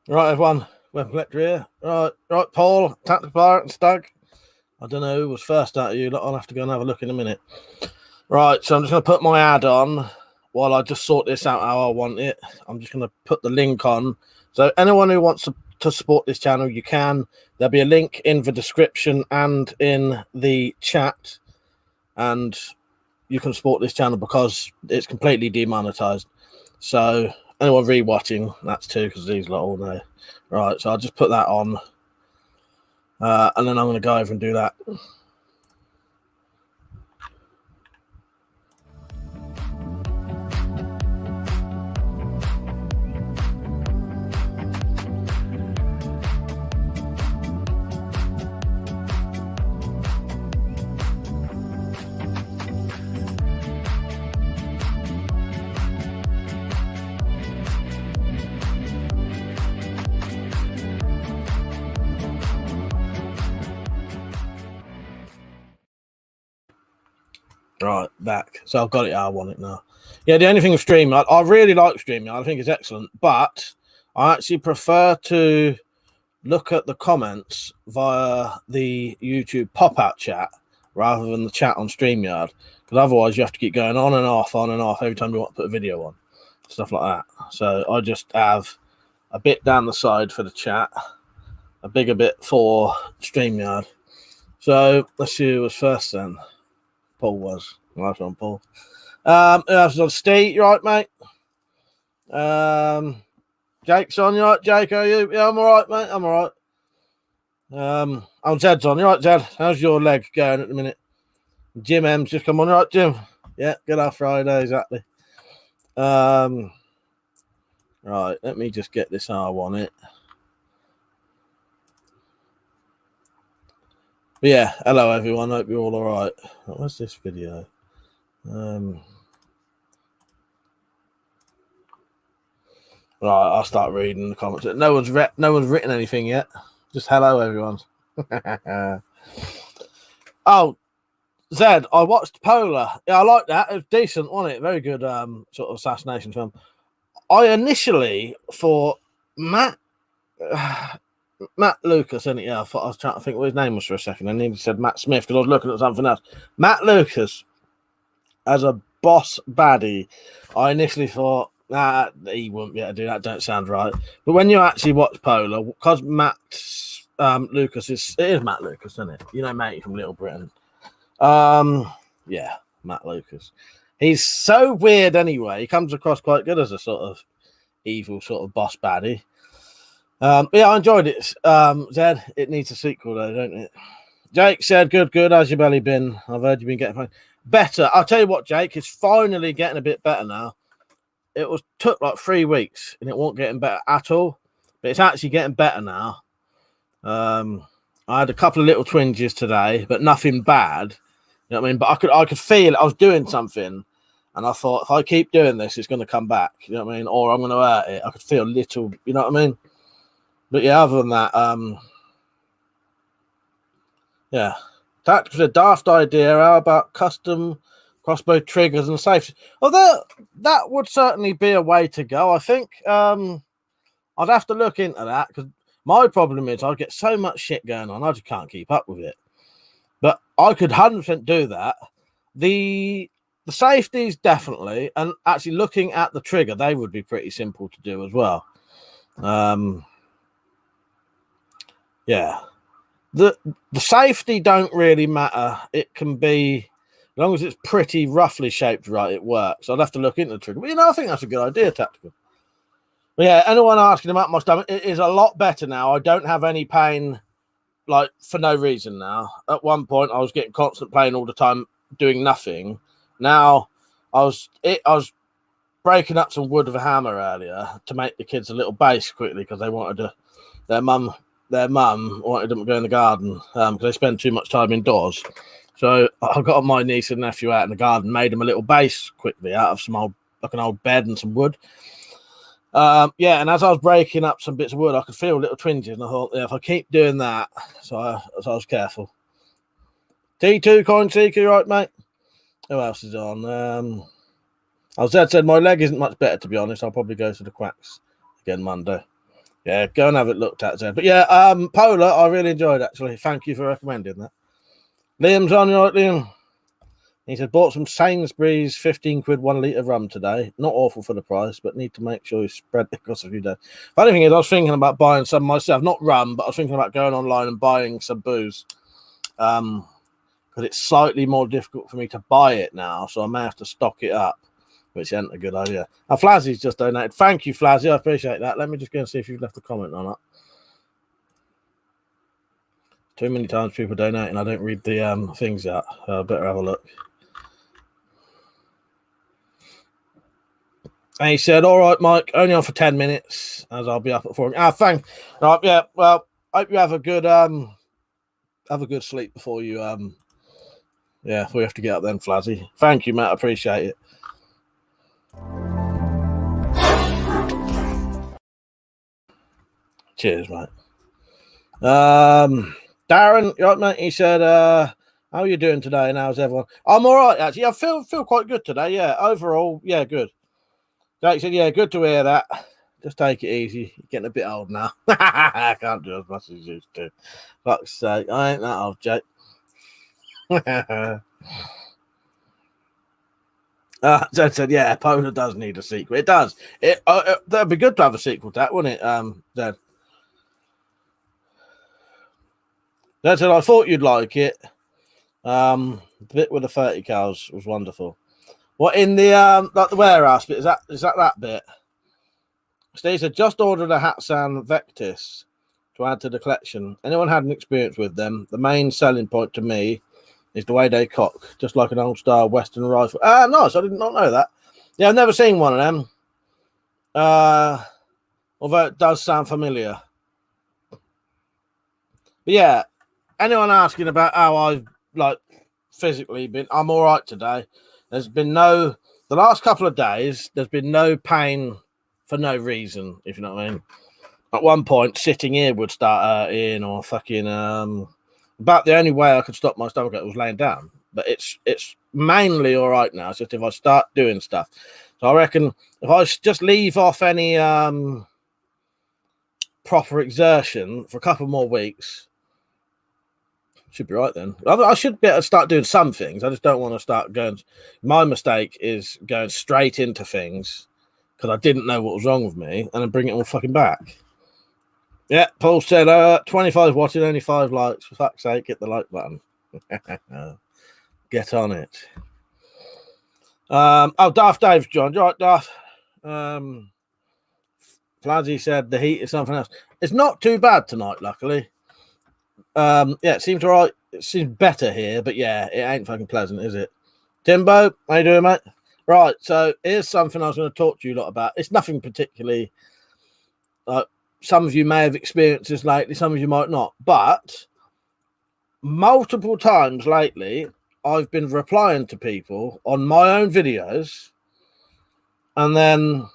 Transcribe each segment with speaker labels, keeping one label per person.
Speaker 1: Right, everyone. WeaponCollector here. Right, Paul, Tactical Pirate and Stag. I don't know who was first out of you. I'll have to go and have a look in a minute. Right, so I'm just going to put my ad on while I just sort this out how I want it. I'm just going to put the link on. So anyone who wants to support this channel, you can. There'll be a link in the description and in the chat. And you can support this channel because it's completely demonetized. So anyone re-watching, that's too, because these lot all know. Right, so I'll just put that on. And then I'm going to go over and do that. Right, back. So I've got it how I want it now. Yeah, the only thing with StreamYard, I really like StreamYard. I think it's excellent. But I actually prefer to look at the comments via the YouTube pop-out chat rather than the chat on StreamYard. Because otherwise you have to keep going on and off every time you want to put a video on. Stuff like that. So I just have a bit down the side for the chat, a bigger bit for StreamYard. So let's see who was first then. Paul was. Nice one, Paul. Who else is on? Steve, you right, mate? Jake's on, you right, Jake? Are you? Yeah, I'm all right, mate. I'm all right. Oh, Zed's on. You right, Zed? How's your leg going at the minute? Jim M's just come on, right, Jim? Yeah, good off Friday, exactly. Right, let me just get this how I want it. But yeah, hello everyone. Hope you're all right. What's this video? Right, I'll start reading the comments. No one's written anything yet. Just hello everyone. Oh, Zed, I watched Polar. Yeah, I like that. It was decent, wasn't it? Very good sort of assassination film. I initially thought Matt Lucas, isn't it? Yeah, I thought I was trying to think what his name was for a second. I nearly said Matt Smith because I was looking at something else. Matt Lucas as a boss baddie. I initially thought, he wouldn't be able to do that. Don't sound right. But when you actually watch Polar, because Matt Lucas it is Matt Lucas, isn't it? You know, mate from Little Britain. Yeah, Matt Lucas. He's so weird anyway. He comes across quite good as a sort of evil sort of boss baddie. Yeah, I enjoyed it. Zed, it needs a sequel though, don't it? Jake said, good. How's your belly been? I've heard you've been getting better. I'll tell you what, Jake, it's finally getting a bit better now. It took like 3 weeks and it won't getting better at all, but it's actually getting better now. I had a couple of little twinges today, but nothing bad. You know what I mean? But I could feel it. I was doing something, and I thought if I keep doing this, it's going to come back. You know what I mean? Or I'm going to hurt it. I could feel little. You know what I mean? But yeah, other than that, yeah, that was a daft idea. How about custom crossbow triggers and safes? Although that would certainly be a way to go. I think I'd have to look into that because my problem is I get so much shit going on, I just can't keep up with it. But I could 100% do that. The safeties definitely, and actually looking at the trigger, they would be pretty simple to do as well. Yeah, the safety don't really matter. It can be, as long as it's pretty roughly shaped right, it works. I'd have to look into the trigger. But you know, I think that's a good idea, Tactical. But yeah, anyone asking about my stomach, it is a lot better now. I don't have any pain, like, for no reason now. At one point, I was getting constant pain all the time, doing nothing. Now, I was breaking up some wood with a hammer earlier to make the kids a little base quickly because they wanted to. Their mum wanted them to go in the garden because they spend too much time indoors. So I got my niece and nephew out in the garden, made them a little base quickly out of an old bed and some wood. Yeah, and as I was breaking up some bits of wood, I could feel little twinges, and I thought, yeah, if I keep doing that, so I was careful. T2 Coin Seeker, right, mate? Who else is on? As Zed said, my leg isn't much better, to be honest. I'll probably go to the quacks again Monday. Yeah, go and have it looked at, Zed. But yeah, Polar, I really enjoyed actually. Thank you for recommending that. Liam's on, right, Liam? He said, bought some Sainsbury's 15 quid 1 litre rum today. Not awful for the price, but need to make sure you spread it across a few days. Funny thing is, I was thinking about buying some myself. Not rum, but I was thinking about going online and buying some booze. Because it's slightly more difficult for me to buy it now, so I may have to stock it up, which isn't a good idea. Now, Flazzy's just donated. Thank you, Flazzy. I appreciate that. Let me just go and see if you've left a comment on that. Too many times people donate and I don't read the things yet. Better have a look. And he said, all right, Mike, only on for 10 minutes, as I'll be up at 4. Thanks. Right, yeah, well, hope you have a good sleep before you before you have to get up then, Flazzy. Thank you, Matt. Appreciate it. Cheers, mate. Darren, you right, mate? He said, how are you doing today? And how's everyone? I'm all right, actually. I feel quite good today. Yeah, overall, yeah, good. Jake said, yeah, good to hear that. Just take it easy. You're getting a bit old now. I can't do as much as you used to. Fuck's sake, I ain't that old, Jake. Zed said, yeah, Polar does need a sequel. It does. That'd be good to have a sequel to that, wouldn't it, Zed? Zed said, I thought you'd like it. The bit with the 30 cows was wonderful. What in the like the warehouse bit? Is that bit? Steve said, just ordered a Hatsan Vectis to add to the collection. Anyone had an experience with them? The main selling point to me is the way they cock, just like an old style Western rifle. Nice. I did not know that. Yeah, I've never seen one of them. Although it does sound familiar. But yeah, anyone asking about how I've physically been, I'm all right today. There's been the last couple of days, there's been no pain for no reason, if you know what I mean. At one point, sitting here would start hurting or fucking, about the only way I could stop my stomach was laying down. But it's mainly all right now. It's just if I start doing stuff. So I reckon if I just leave off any proper exertion for a couple more weeks, should be right then. I should be able to start doing some things. I just don't want to start going. My mistake is going straight into things because I didn't know what was wrong with me and then bring it all fucking back. Yeah, Paul said 25 watching, only 5 likes. For fuck's sake, hit the like button. Get on it. Daft Dave's John. Right, Daft. Flazzy said the heat is something else. It's not too bad tonight, luckily. Yeah, it seems all right. It seems better here, but yeah, it ain't fucking pleasant, is it? Timbo, how you doing, mate? Right, so here's something I was going to talk to you a lot about. It's nothing particularly. Some of you may have experienced this lately, some of you might not, but multiple times lately, I've been replying to people on my own videos, and then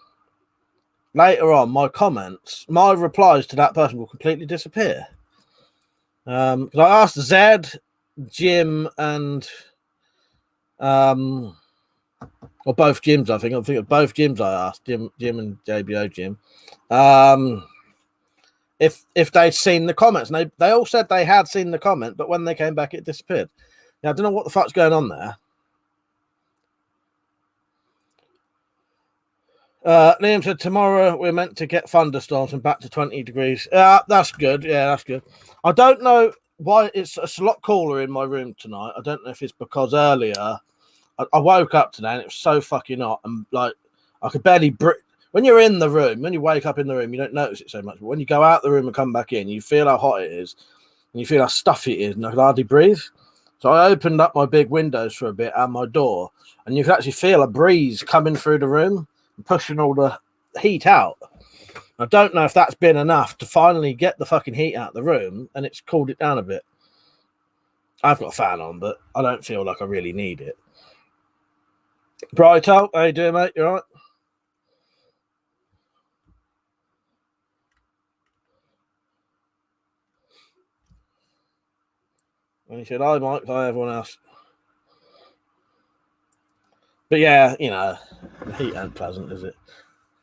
Speaker 1: later on, my replies to that person will completely disappear. I asked Zed, Jim, and or both Jims. I think of both Jims. I asked Jim and JBO Jim, if they'd seen the comments, and they all said they had seen the comment, but when they came back, it disappeared. Now I don't know what the fuck's going on there. Liam said tomorrow we're meant to get thunderstorms and back to 20 degrees. That's good. Yeah, that's good. I don't know why it's a lot cooler in my room tonight. I don't know if it's because earlier I woke up today and it was so fucking hot and I could barely breathe. When you're in the room, when you wake up in the room, you don't notice it so much. But when you go out the room and come back in, you feel how hot it is and you feel how stuffy it is and I could hardly breathe. So I opened up my big windows for a bit and my door and you could actually feel a breeze coming through the room, pushing all the heat out. I don't know if that's been enough to finally get the fucking heat out of the room and it's cooled it down a bit. I've got a fan on, but I don't feel like I really need it. Brighto, how you doing, mate? You all right? And he said, hi, Mike, hi, everyone else. But yeah, the heat ain't pleasant, is it?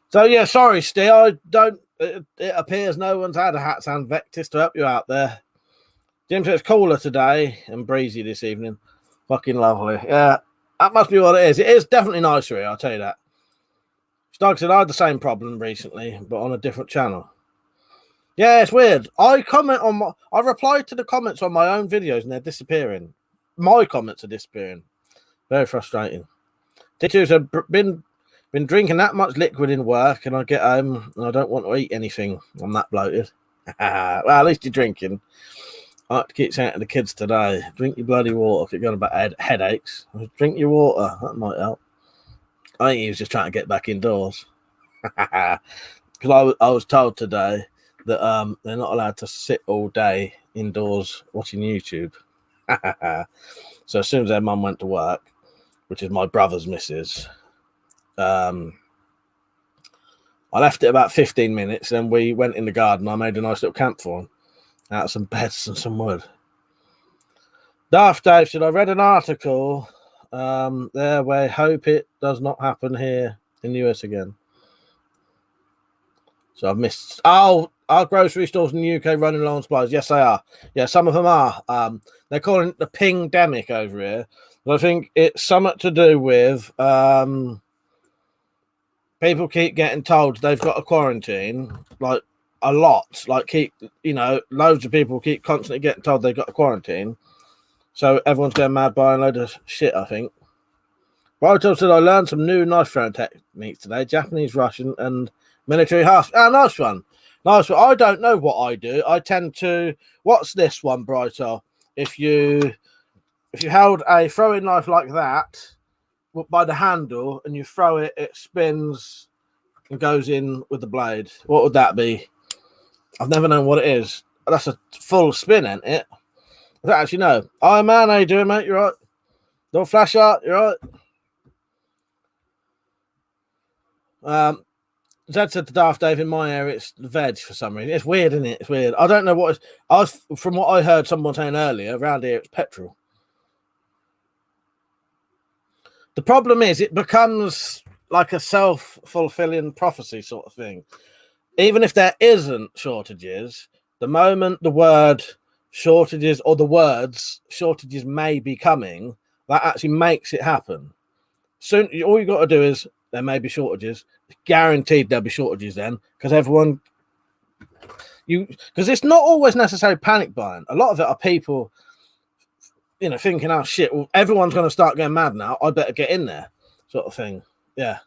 Speaker 1: So yeah, sorry, Steve. I don't. it appears no one's had a Hats and Vectis to help you out there. Jim says it's cooler today and breezy this evening. Fucking lovely. Yeah, that must be what it is. It is definitely nicer here, I'll tell you that. Stag said I had the same problem recently, but on a different channel. Yeah, it's weird. I reply to the comments on my own videos and they're disappearing. My comments are disappearing. Very frustrating. T2 said been drinking that much liquid in work, and I get home and I don't want to eat anything. I'm that bloated. Well, at least you're drinking. I like to keep saying to the kids today, drink your bloody water if you're going about headaches. Drink your water. That might help. I think he was just trying to get back indoors. Because I was told today that they're not allowed to sit all day indoors watching YouTube. So as soon as their mum went to work, which is my brother's missus, I left it about 15 minutes, then we went in the garden. I made a nice little camp for them out of some beds and some wood. Daft Dave said, I read an article there where I hope it does not happen here in the US again. So I've missed. Oh, our grocery stores in the UK running low on supplies. Yes, they are. Yeah, some of them are. They're calling it the ping-demic over here. But I think it's something to do with people keep getting told they've got a quarantine, like a lot. Like loads of people keep constantly getting told they've got a quarantine. So everyone's going mad buying a load of shit, I think. Roto said, I learned some new knife throwing techniques today. Japanese, Russian, and military half. Ah, nice one. Nice one. I don't know what I do. I tend to... What's this one, Brighto? If you held a throwing knife like that by the handle and you throw it, it spins and goes in with the blade. What would that be? I've never known what it is. That's a full spin, ain't it? I don't actually know. Hi, man. How you doing, mate? You right? Don't flash out. You right? Zed said to Daft Dave, in my area, it's veg for some reason. It's weird, isn't it? It's weird. I don't know what it's... From what I heard someone saying earlier, around here, it's petrol. The problem is it becomes like a self-fulfilling prophecy sort of thing. Even if there isn't shortages, the moment the word shortages or the words shortages may be coming, that actually makes it happen. Soon, all you got to do is there may be shortages. Guaranteed there'll be shortages then, because because it's not always necessarily panic buying. A lot of it are people, thinking, oh shit, well, everyone's going to start going mad now. I better get in there, sort of thing. Yeah.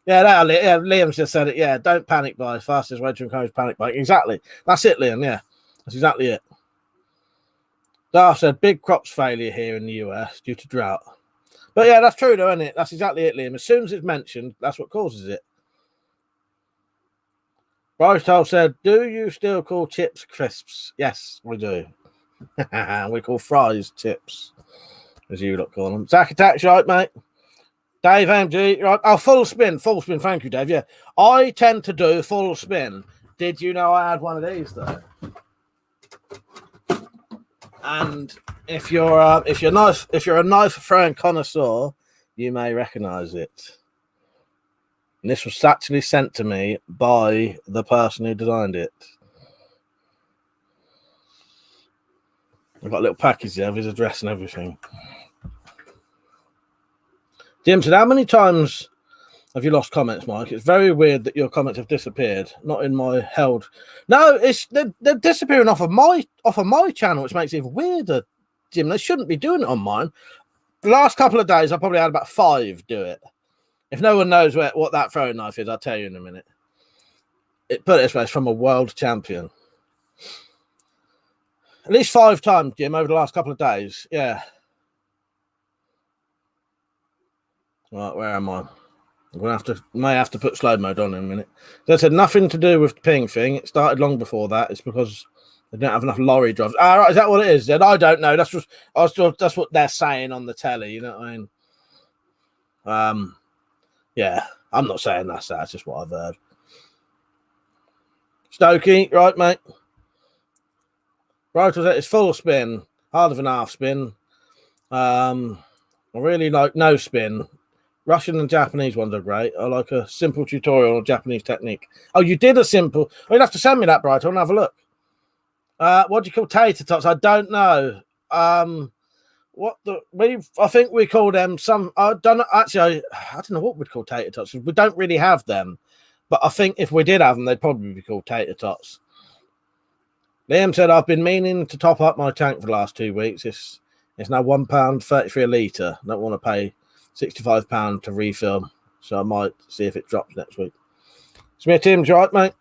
Speaker 1: Liam's just said it. Yeah, don't panic buy. Fastest way to encourage panic buying. Exactly. That's it, Liam. Yeah, that's exactly it. Darth said, big crops failure here in the US due to drought. But yeah, that's true though, isn't it? That's exactly it, Liam. As soon as it's mentioned, that's what causes it. Bryce said, do you still call chips crisps? Yes, we do. We call fries chips, as you lot call them. Zack Attack's right, mate. Dave MG, right? Oh, full spin. Thank you, Dave. Yeah, I tend to do full spin. Did you know I had one of these though? And if you're a knife throwing connoisseur, you may recognise it. And this was actually sent to me by the person who designed it. I've got a little package there of his address and everything. Jim said, how many times have you lost comments, Mike? It's very weird that your comments have disappeared. Not in my held. No, they're disappearing off of my channel, which makes it even weirder, Jim. They shouldn't be doing it on mine. The last couple of days, I probably had about 5 do it. If no one knows what that throwing knife is, I'll tell you in a minute. Put it this way, it's from a world champion. At least 5 times, Jim, over the last couple of days. Yeah. Right, where am I? I'm gonna may have to put slow mode on in a minute. They said nothing to do with the ping thing. It started long before that. It's because they don't have enough lorry drivers. Ah, right, is that what it is? Then I don't know. That's what they're saying on the telly. You know what I mean? Yeah, I'm not saying that's that. It's just what I've heard. Stokey, right, mate? Right, it's full spin, harder than half spin. I really like no spin. Russian and Japanese ones are great. I like a simple tutorial on Japanese technique. Oh, you did a simple. Oh, you'd have to send me that, Bright. I'll have a look. What do you call tater tots? I don't know. I think we call them some. I don't know. Actually, I don't know what we'd call tater tots. We don't really have them, but I think if we did have them, they'd probably be called tater tots. Liam said, "I've been meaning to top up my tank for the last 2 weeks. It's now £1.33 a litre. I don't want to pay £65 to refill, so I might see if it drops next week." Smith Tim's right, mate.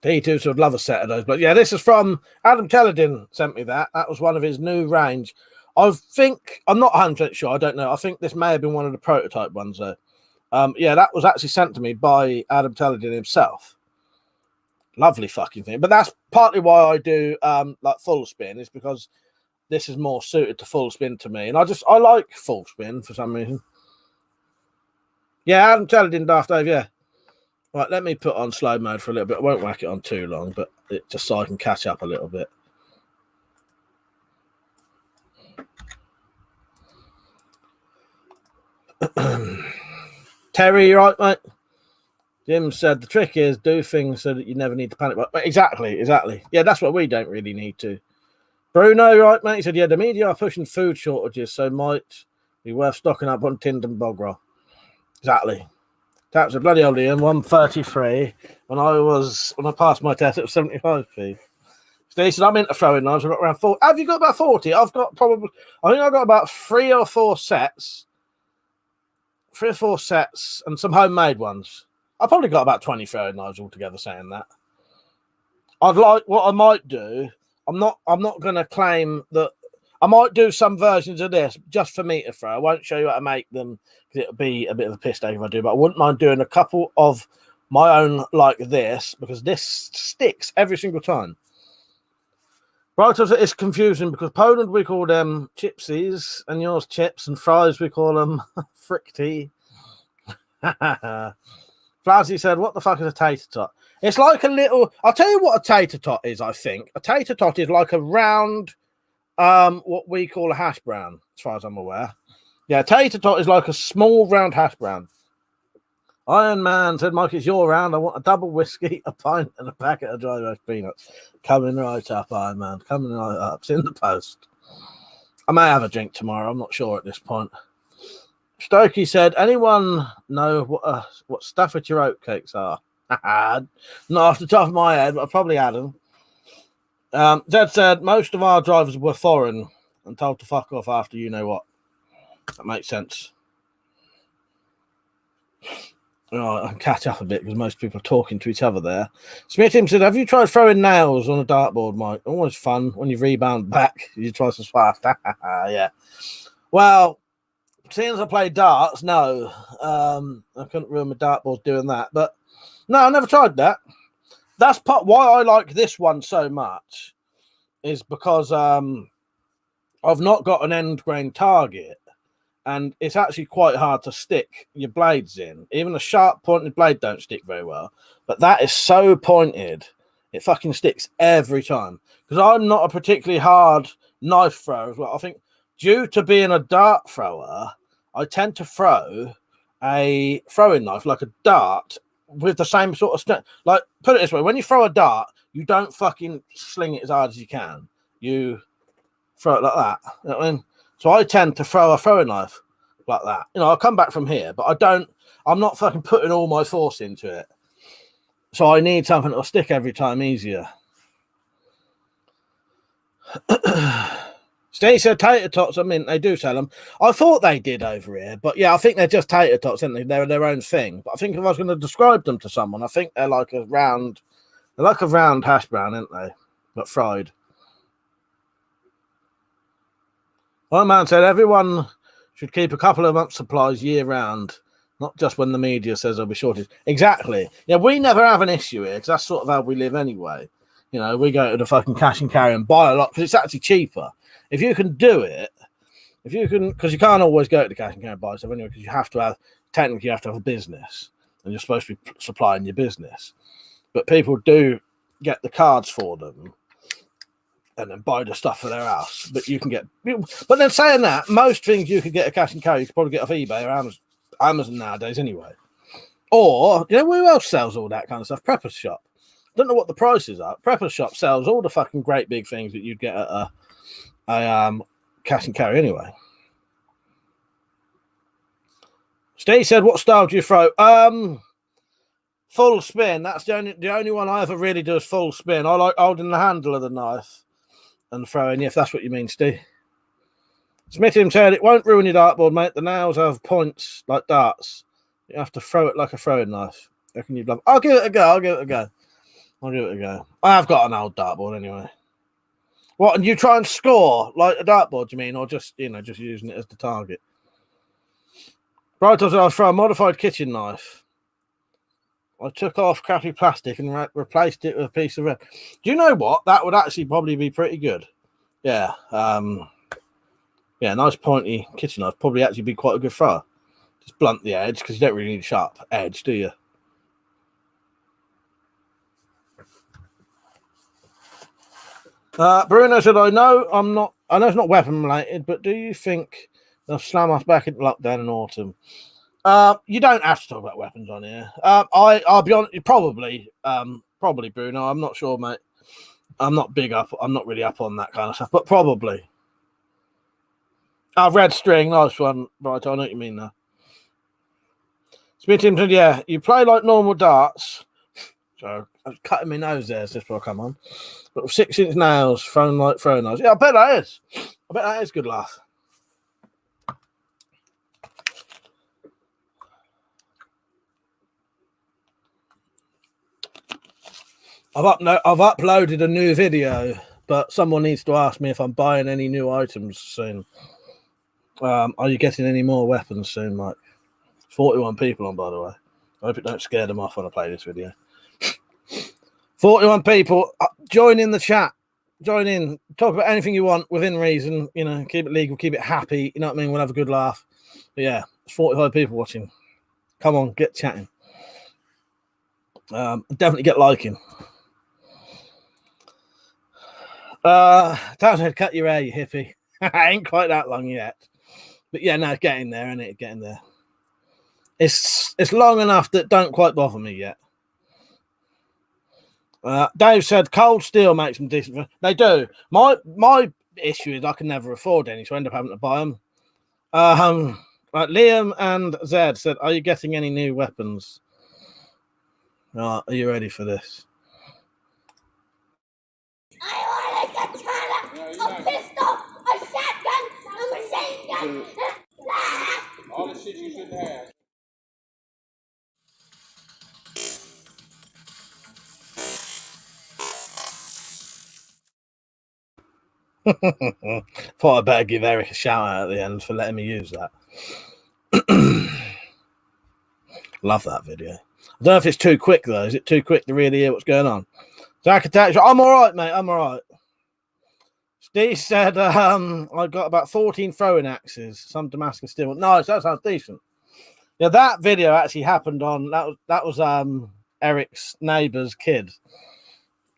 Speaker 1: T2 would love a set of those, but yeah, this is from Adam Teledin. Sent me that. That was one of his new range. I think I'm not 100% sure. I don't know. I think this may have been one of the prototype ones though. Yeah, that was actually sent to me by Adam Teledin himself. Lovely fucking thing. But that's partly why I do like full spin, is because this is more suited to full spin to me, and I like full spin for some reason. Yeah, Adam Teledin, Daft Dave. Yeah. Right, let me put on slow mode for a little bit. I won't whack it on too long, but just so I can catch up a little bit. Terry, you right, mate? Jim said the trick is do things so that you never need to panic. Exactly. Yeah, that's what we don't really need to. Bruno, right, mate? He said, yeah, the media are pushing food shortages, so might be worth stocking up on tinned and bog roll. Exactly. That's a bloody old Ian, 133. When I passed my test, it was 75p. Steve said, I'm into throwing knives. I've got around 40. Have you got about 40? I think I've got about 3 or 4 sets. 3 or 4 sets and some homemade ones. I've probably got about 20 throwing knives altogether, saying that. What I might do, I'm not going to claim that. I might do some versions of this just for me to throw. I won't show you how to make them because it'll be a bit of a piss take if I do, but I wouldn't mind doing a couple of my own like this because this sticks every single time. Right, it's confusing because Poland we call them chipsies and yours chips, and fries we call them fricty. Flashy said, what the fuck is a tater tot? It's like a little. I'll tell you what a tater tot is, I think. A tater tot is like a round. What we call a hash brown, as far as I'm aware. Yeah, tater tot is like a small round hash brown. Iron Man said, Mike, it's your round. I want a double whiskey, a pint, and a packet of dry roast peanuts. Coming right up, Iron Man. Coming right up. It's in the post. I may have a drink tomorrow. I'm not sure at this point. Stokey said, anyone know what Staffordshire oatcakes are? Not off the top of my head, but I probably had them. Zed said most of our drivers were foreign and told to fuck off after you know what. That makes sense. Right, I can catch up a bit because most people are talking to each other there. Smith said, have you tried throwing nails on a dartboard, Mike? Always fun when you rebound back. You try so fast. Yeah. Well, seeing as I play darts, no. I couldn't ruin my dartboard doing that. But no, I never tried that. That's part why I like this one so much is because I've not got an end grain target and it's actually quite hard to stick your blades in. Even a sharp pointed blade don't stick very well, but that is so pointed, it fucking sticks every time. Because I'm not a particularly hard knife thrower as well. I think due to being a dart thrower, I tend to throw a throwing knife like a dart with the same sort of strength. Like, put it this way, when you throw a dart, you don't fucking sling it as hard as you can. You throw it like that. You know what I mean? So I tend to throw a throwing knife like that. You know, I'll come back from here, but I'm not fucking putting all my force into it. So I need something that'll stick every time easier. Steve said tater tots, I mean, they do sell them. I thought they did over here, but yeah, I think they're just tater tots, aren't they? They're their own thing. But I think if I was going to describe them to someone, I think they're like a round hash brown, aren't they? But fried. One man said everyone should keep a couple of months' supplies year round, not just when the media says there'll be shortage. Exactly. Yeah, we never have an issue here because that's sort of how we live anyway. You know, we go to the fucking cash and carry and buy a lot because it's actually cheaper. If you can do it, because you can't always go to the cash and carry and buy stuff anyway, because you have to have a business and you're supposed to be supplying your business. But people do get the cards for them. and then buy the stuff for their house. But you can get, but then saying that, most things you could get a cash and carry, you could probably get off eBay or Amazon nowadays anyway. Or, you know, who else sells all that kind of stuff? Prepper's Shop. Don't know what the prices are. Prepper's Shop sells all the fucking great big things that you'd get at a cash and carry anyway. Steve said, what style do you throw? Full spin. That's the only one I ever really do is full spin. I like holding the handle of the knife and throwing, if that's what you mean, Steve. Smithy said, it won't ruin your dartboard, mate. The nails have points like darts. You have to throw it like a throwing knife. I'll give it a go. I have got an old dartboard anyway. What, and you try and score like a dartboard, you mean? Or just, just using it as the target? Right, I'll throw a modified kitchen knife. I took off crappy plastic and replaced it with a piece of red. Do you know what? That would actually probably be pretty good. Yeah. Nice pointy kitchen knife. Probably actually be quite a good throw. Just blunt the edge because you don't really need a sharp edge, do you? Bruno said, I know it's not weapon related, but do you think they'll slam us back into lockdown in autumn? You don't have to talk about weapons on here. I'll be honest, probably, Bruno. I'm not sure, mate. I'm not really up on that kind of stuff, but probably. Red string, nice one. Right, I know what you mean now. Smitty said, yeah, you play like normal darts. So I was cutting my nose there just before I come on. But with 6-inch nails, thrown like throwing knives. Yeah, I bet that is good laugh. I've uploaded a new video, but someone needs to ask me if I'm buying any new items soon. Are you getting any more weapons soon, Mike? 41 people on, by the way. I hope it don't scare them off when I play this video. 41 people. Join in the chat. Join in. Talk about anything you want within reason. Keep it legal. Keep it happy. You know what I mean? We'll have a good laugh. But yeah, 45 people watching. Come on, get chatting. Definitely get liking. Townsend, cut your hair, you hippie. Ain't quite that long yet. But yeah, no, getting there, isn't it? Getting there. It's long enough that don't quite bother me yet. Dave said cold steel makes them decent. They do. My issue is I can never afford any, so I end up having to buy them. Liam and Zed said, are you getting any new weapons? Right, are you ready for this?
Speaker 2: I want a katana, a pistol, a shotgun, a machine gun.
Speaker 3: All the shit you shouldn't have.
Speaker 1: Thought I'd better give Eric a shout out at the end for letting me use that. Love that video. I don't know if it's too quick though. Is it too quick to really hear what's going on? Zach attacks. I'm all right, mate. I'm all right. Steve said, I got about 14 throwing axes, some Damascus steel. Nice, that sounds decent. Yeah, that video actually happened on that was Eric's neighbour's kid.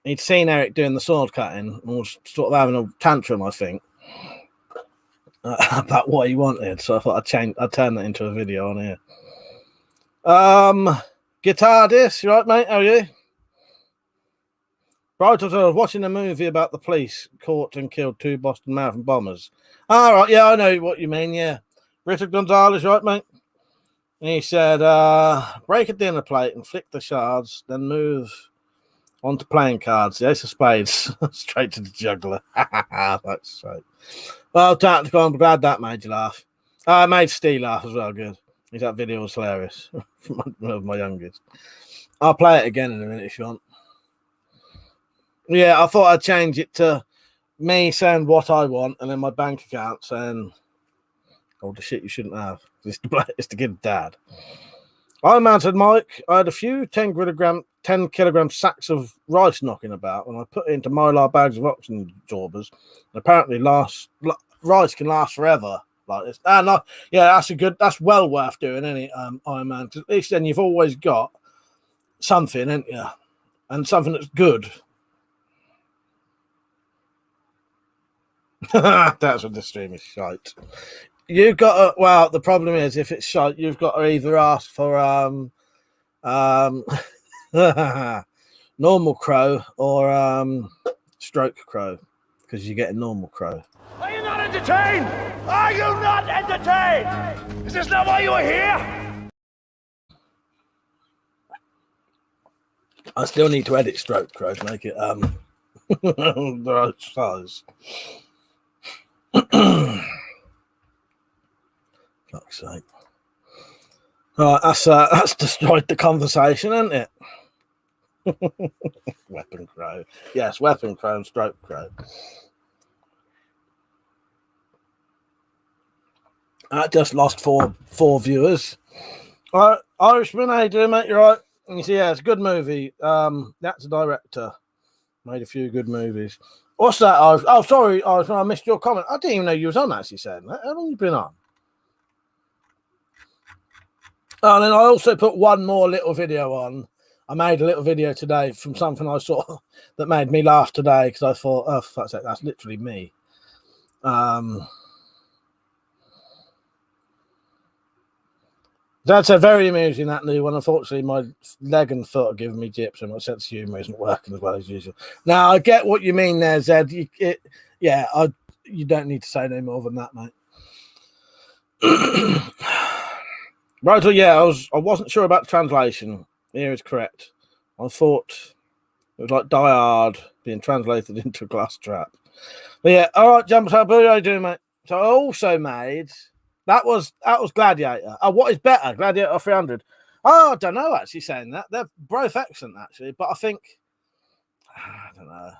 Speaker 1: He'd seen Eric doing the sword cutting and was sort of having a tantrum, I think, about what he wanted. So I thought I'd turn that into a video on here. Guitar disc, you right, mate? How are you? Right, I was watching a movie about the police caught and killed 2 Boston Marathon bombers. All right, yeah, I know what you mean, yeah. Richard Gonzalez, right, mate? And he said, break a dinner plate and flick the shards, then move on to playing cards. The ace of spades, straight to the juggler. That's straight. Well, tactical, I'm glad that made you laugh. I made Steve laugh as well, good. That video was hilarious. my youngest. I'll play it again in a minute if you want. Yeah, I thought I'd change it to me saying what I want and then my bank account saying all the shit you shouldn't have. It's to give dad. I mounted Mike. I had a few 10 kilogram sacks of rice knocking about when I put it into mylar bags of oxygen absorbers. And apparently rice can last forever like this. Yeah, that's well worth doing, isn't it, Iron Man? At least then you've always got something, ain't you? And something that's good. That's what the stream is shite. You've got to, well, the problem is if it's shite, you've got to either ask for normal crow or stroke crow, because you get a normal crow.
Speaker 4: Are you not entertained? Are you not entertained? Is this not why you are here?
Speaker 1: I still need to edit stroke crow to make it the right size. Fuck's sake. Right, that's destroyed the conversation, isn't it? Weapon crow. Yes, weapon crow and stroke crow. I just lost four viewers. All right, Irishman, how you doing, mate? You're right. And you see, yeah, it's a good movie. That's a director. Made a few good movies. What's that? Oh, sorry, I missed your comment. I didn't even know you was on, actually, saying that. How long have you been on? Oh, and then I also put one more little video on. I made a little video today from something I saw that made me laugh today, because I thought, oh, for fuck's sake, that's literally me. That's a very amusing, that new one. Unfortunately, my leg and foot are giving me jips, and my sense of humour isn't working as well as usual. Now, I get what you mean there, Zed. You don't need to say no more than that, mate. Right, well, yeah, I wasn't sure about the translation. Here is correct. I thought it was like Die Hard being translated into a glass trap. But yeah, all right, Jumbo Taboo, how you doing, mate? So I also made that was Gladiator. Oh, what is better, Gladiator or 300? Oh, I don't know. Actually, saying that they're both excellent, actually, but I think I don't know.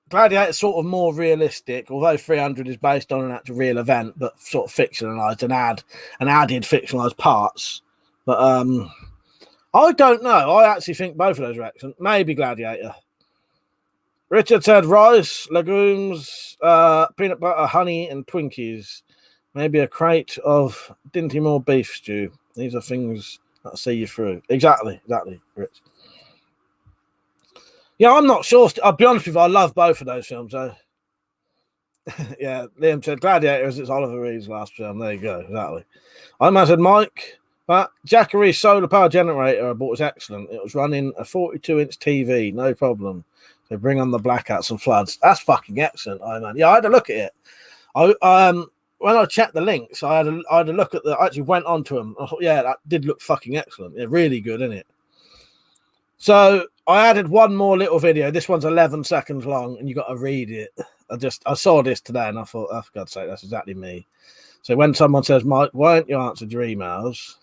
Speaker 1: Gladiator is sort of more realistic, although 300 is based on an actual real event, but sort of fictionalized and added fictionalized parts. But I don't know. I actually think both of those are excellent. Maybe Gladiator. Richard said rice, legumes, peanut butter, honey, and Twinkies. Maybe a crate of Dinty Moore beef stew. These are things that see you through. Exactly, Rich. Yeah, I'm not sure. I'll be honest with you, I love both of those films, though. Yeah, Liam said Gladiator is Oliver Reed's last film. There you go, exactly. I said Mike, but Jackery's solar power generator I bought was excellent. It was running a 42-inch TV, no problem. So bring on the blackouts and floods. That's fucking excellent, man. Yeah, I had a look at it. When I checked the links, I had a look at I actually went onto them. I thought, yeah, that did look fucking excellent. Yeah, really good, isn't it? So I added one more little video. This one's 11 seconds long, and you got to read it. I saw this today, and I thought, oh, for God's sake, that's exactly me. So when someone says, Mike, why aren't you answered your emails?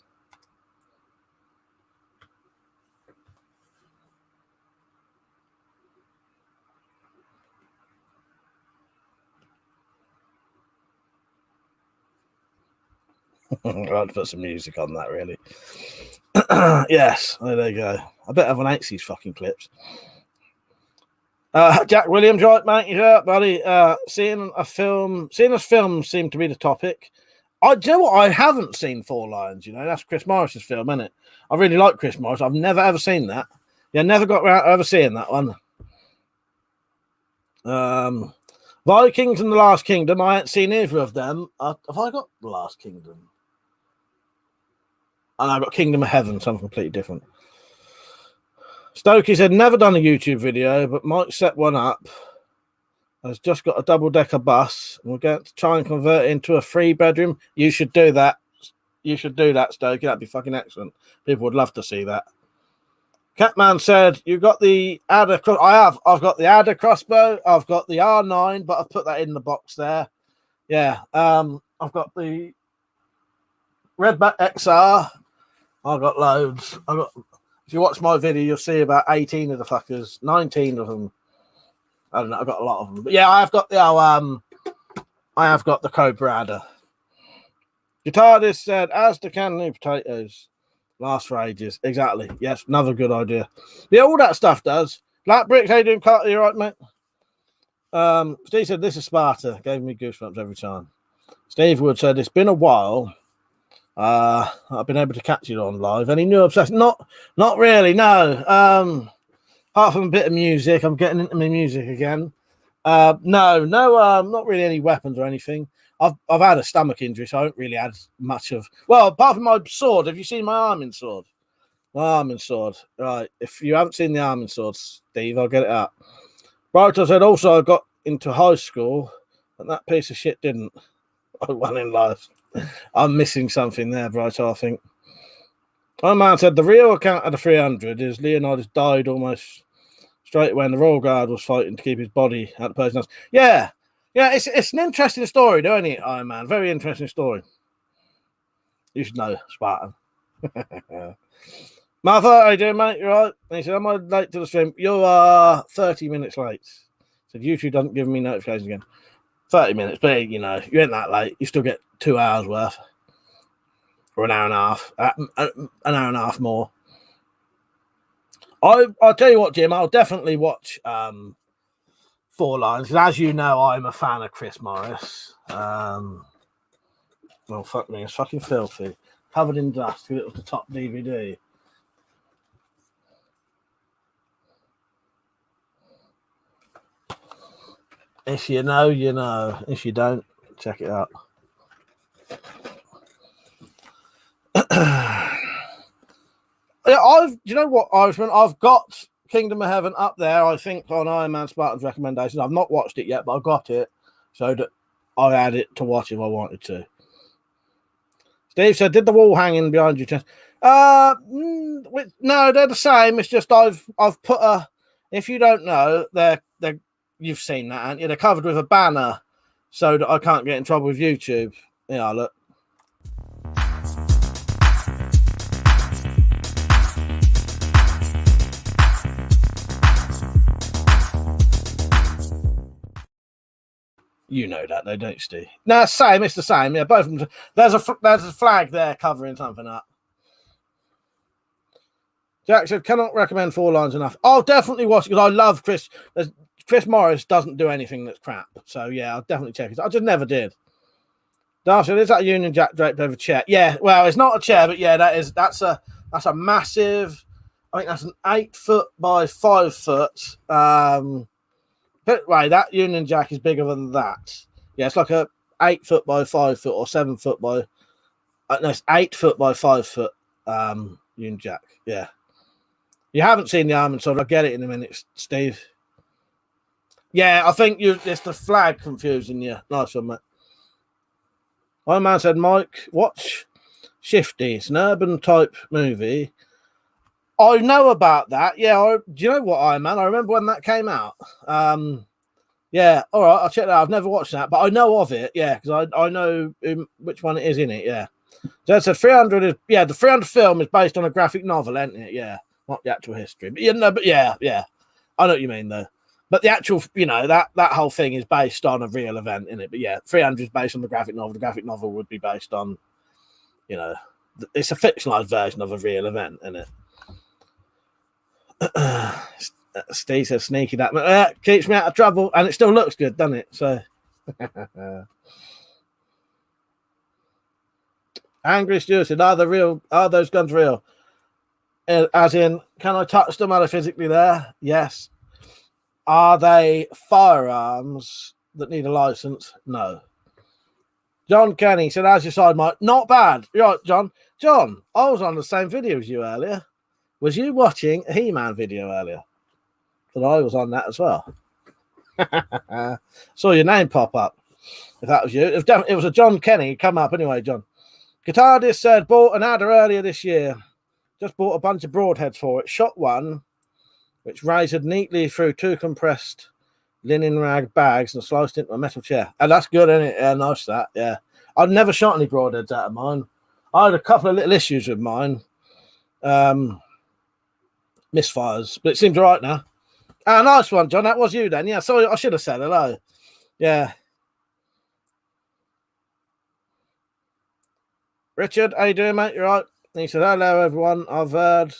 Speaker 1: I'd put some music on that, really. Yes, there you go. I bet everyone hates these fucking clips. Jack Williams, right, mate? Yeah, buddy. Seeing as films seem to be the topic. Do you know what? I haven't seen Four Lions. You know, that's Chris Morris's film, isn't it? I really like Chris Morris. I've never ever seen that. Yeah, never got around to ever seeing that one. Vikings and The Last Kingdom. I ain't seen either of them. Have I got The Last Kingdom? And I got Kingdom of Heaven, something completely different. Stokey said, never done a YouTube video, but might set one up. Has just got a double-decker bus, and we're going to try and convert it into a 3-bedroom. You should do that. You should do that, Stokey. That'd be fucking excellent. People would love to see that. Catman said, you got the Adder. I've got the Adder crossbow. I've got the R9, but I've put that in the box there. Yeah. I've got the Redback XR. I've got loads. If you watch my video, you'll see about 18 of the fuckers, 19 of them. I don't know. I've got a lot of them, but yeah, I have got the Cobra Adder. Guitarist said, as the can new potatoes last for ages. Exactly. Yes, another good idea. Yeah, all that stuff does. Black Bricks, how you doing, Carter? You right, mate? Steve said, this is Sparta. Gave me goosebumps every time. Steve Wood said, it's been a while. I've been able to catch it on live. Any new obsession? Not really, no. Apart from a bit of music, I'm getting into my music again. No, not really any weapons or anything. I've had a stomach injury, so I haven't really had much of. Well, apart from my sword. Have you seen my arming sword? My arming sword. Right. If you haven't seen the arming sword, Steve, I'll get it up. Right. I said also I got into high school, and that piece of shit didn't. I won in life. I'm missing something there, Brighto, I think. My man said the real account of the 300 is Leonidas died almost straight away, and the Royal Guard was fighting to keep his body out of the person's. Yeah, it's an interesting story, don't it, Iron Man? Very interesting story. You should know, Spartan. Martha, how you doing, mate? You right? And he said, am I late to the stream? You are 30 minutes late. Said YouTube doesn't give me notifications again. 30 minutes, but you know, you ain't that late. You still get 2 hours worth. Or an hour and a half. An hour and a half more. I'll tell you what, Jim, I'll definitely watch Four Lines, because as you know, I'm a fan of Chris Morris. Well, fuck me, it's fucking filthy. Covered in dust, it was the top DVD. If you know, you know. If you don't, check it out. You know what, Irishman? I've got Kingdom of Heaven up there, I think, on Iron Man Spartan's recommendations. I've not watched it yet, but I've got it so that I had it to watch if I wanted to. Steve said, did the wall hanging behind your chest? No, they're the same. It's just I've put a. If you don't know, they're you've seen that, haven't you? They're covered with a banner so that I can't get in trouble with YouTube. Yeah, look. You know that, though, don't you, Steve? No, same. It's the same. Yeah, both of them. There's a flag there covering something up. Jack said, cannot recommend Four Lines enough. I'll definitely watch it because I love Chris. Chris Morris doesn't do anything that's crap. So, yeah, I'll definitely check it. I just never did. Darcy said, is that a Union Jack draped over a chair? Yeah, well, it's not a chair, but yeah, that's a massive, I think that's an 8 foot by 5 foot. But right, that Union Jack is bigger than that. Yeah, it's like a 8 foot by 5 foot or 7 foot by. No, it's 8 foot by 5 foot Union Jack. Yeah, you haven't seen the arm, so I'll get it in a minute, Steve. Yeah, I think it's the flag confusing you. Nice one, mate. My man said, Mike, watch Shifty. It's an urban type movie. I know about that. Yeah, do you know what, Iron Man? I remember when that came out. Yeah, all right, I'll check that out. I've never watched that, but I know of it. Yeah, because I know which one it is in it. Yeah. So it said 300 is, yeah, the 300 film is based on a graphic novel, isn't it? Yeah, not the actual history. But you know, but yeah. I know what you mean, though. But the actual, you know, that whole thing is based on a real event, in it. But yeah, 300 is based on the graphic novel. The graphic novel would be based on, you know, it's a fictionalized version of a real event, isn't it? Steve says sneaky that keeps me out of trouble, and it still looks good, doesn't it? So Angry Stuart said, are those guns real? As in, can I touch them? Are they physically there? Yes. Are they firearms that need a license? No. John Kenny said, as your side, Mike, not bad. You're right, John. John, I was on the same video as you earlier. Was you watching a He-Man video earlier? But I was on that as well. Saw your name pop up. If that was you, it was a John Kenny. Come up anyway, John. Guitardist said, bought an adder earlier this year. Just bought a bunch of broadheads for it. Shot one, which razored neatly through 2 compressed linen rag bags and sliced into a metal chair. And that's good, isn't it? Yeah, nice that. Yeah. I've never shot any broadheads out of mine. I had a couple of little issues with mine. Misfires, but it seems all right now. Nice one, John. That was you then. Yeah, sorry, I should have said hello. Yeah. Richard, how you doing, mate? You right? And he said, hello, everyone. I've heard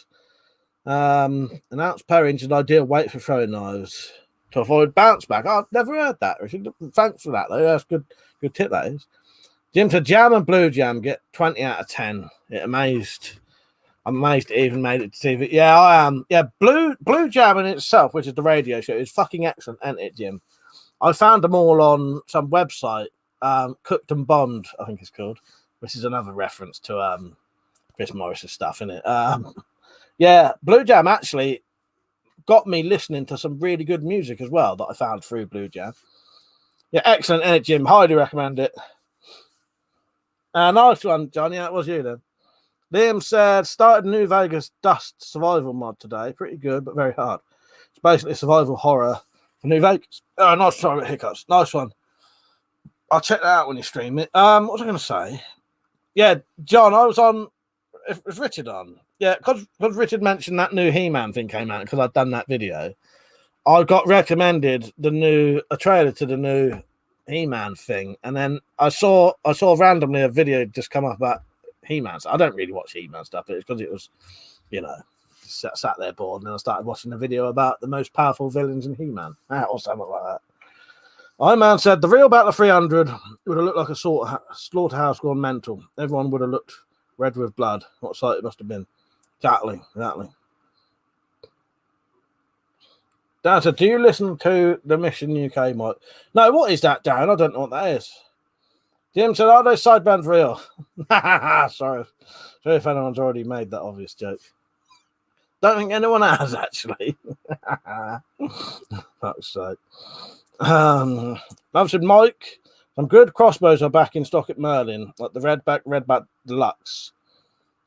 Speaker 1: an ounce per inch is an ideal weight for throwing knives to avoid bounce back. I've never heard that, Richard. Thanks for that, though. That's good tip, that is. Jim said, Jam and Blue Jam get 20 out of 10. I'm amazed it even made it to TV. Yeah, I am. Yeah, Blue Jam in itself, which is the radio show, is fucking excellent, isn't it, Jim? I found them all on some website, Cooked and Bond, I think it's called, which is another reference to Chris Morris's stuff, isn't it? Yeah, Blue Jam actually got me listening to some really good music as well that I found through Blue Jam. Yeah, excellent edit, Jim. Highly recommend it. Nice one, John. Yeah, it was you then. Liam said, started New Vegas Dust survival mod today. Pretty good, but very hard. It's basically survival horror for New Vegas. Oh, nice try with hiccups. Nice one. I'll check that out when you stream it. What was I going to say? Yeah, John, I was on. Was Richard on? Yeah, because Richard mentioned that new He-Man thing came out because I'd done that video. I got recommended a trailer to the new He-Man thing, and then I saw randomly a video just come up about He-Man. So I don't really watch He-Man stuff, but it's because it was, sat there bored, and then I started watching the video about the most powerful villains in He-Man, or something like that. Iron Man said the real Battle of 300 would have looked like a slaughterhouse gone mental. Everyone would have looked red with blood. What sight it must have been. Exactly. Dan said, do you listen to the Mission UK, Mike? No, what is that, Dan? I don't know what that is. Jim said, are those sidebands real? Sorry if anyone's already made that obvious joke. Don't think anyone has, actually. Fuck's sake. Love said, Mike, some good crossbows are back in stock at Merlin, like the Redback Deluxe.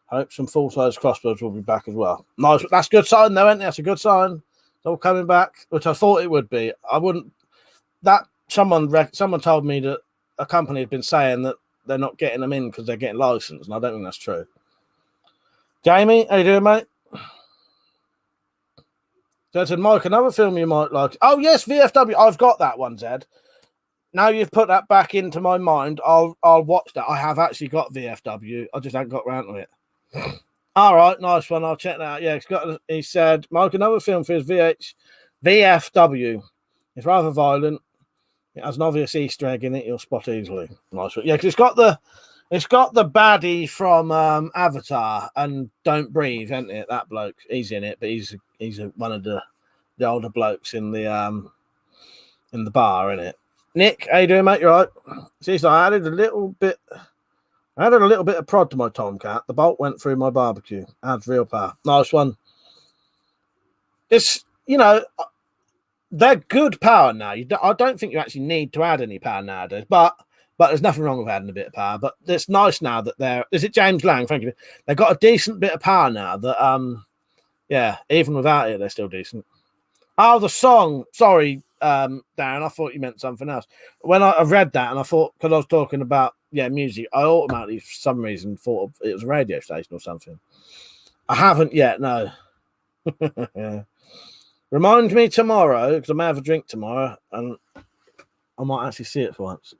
Speaker 1: Hope some full-size crossbows will be back as well. Nice. That's a good sign, though, isn't it? That's a good sign. It's all coming back, which I thought it would be. I wouldn't. Someone told me that a company had been saying that they're not getting them in because they're getting licensed, and I don't think that's true. Jamie, how you doing, mate? So I said, Mike, another film you might like. Oh, yes, VFW. I've got that one, Zed. Now you've put that back into my mind, I'll watch that. I have actually got VFW. I just haven't got around to it. All right, nice one. I'll check that out. Yeah, he said, Mike, another film for his VFW. It's rather violent. It has an obvious Easter egg in it. You'll spot easily. Nice one. Yeah, because it's got the baddie from Avatar and Don't Breathe, isn't it? That bloke. He's in it, but he's one of the older blokes in the bar, isn't it? Nick, how you doing, mate? You all right? See, so I added a little bit of prod to my Tomcat. The bolt went through my barbecue. Adds real power. Nice one. It's, they're good power now. I don't think you actually need to add any power nowadays, but there's nothing wrong with adding a bit of power. But it's nice now that is it James Lang? Thank you. They've got a decent bit of power now that, even without it, they're still decent. Oh, the song. Sorry, Darren, I thought you meant something else. When I read that and I thought, because I was talking about music, I automatically for some reason thought it was a radio station or something. I haven't yet, no. Remind me tomorrow, because I may have a drink tomorrow and I might actually see it for once.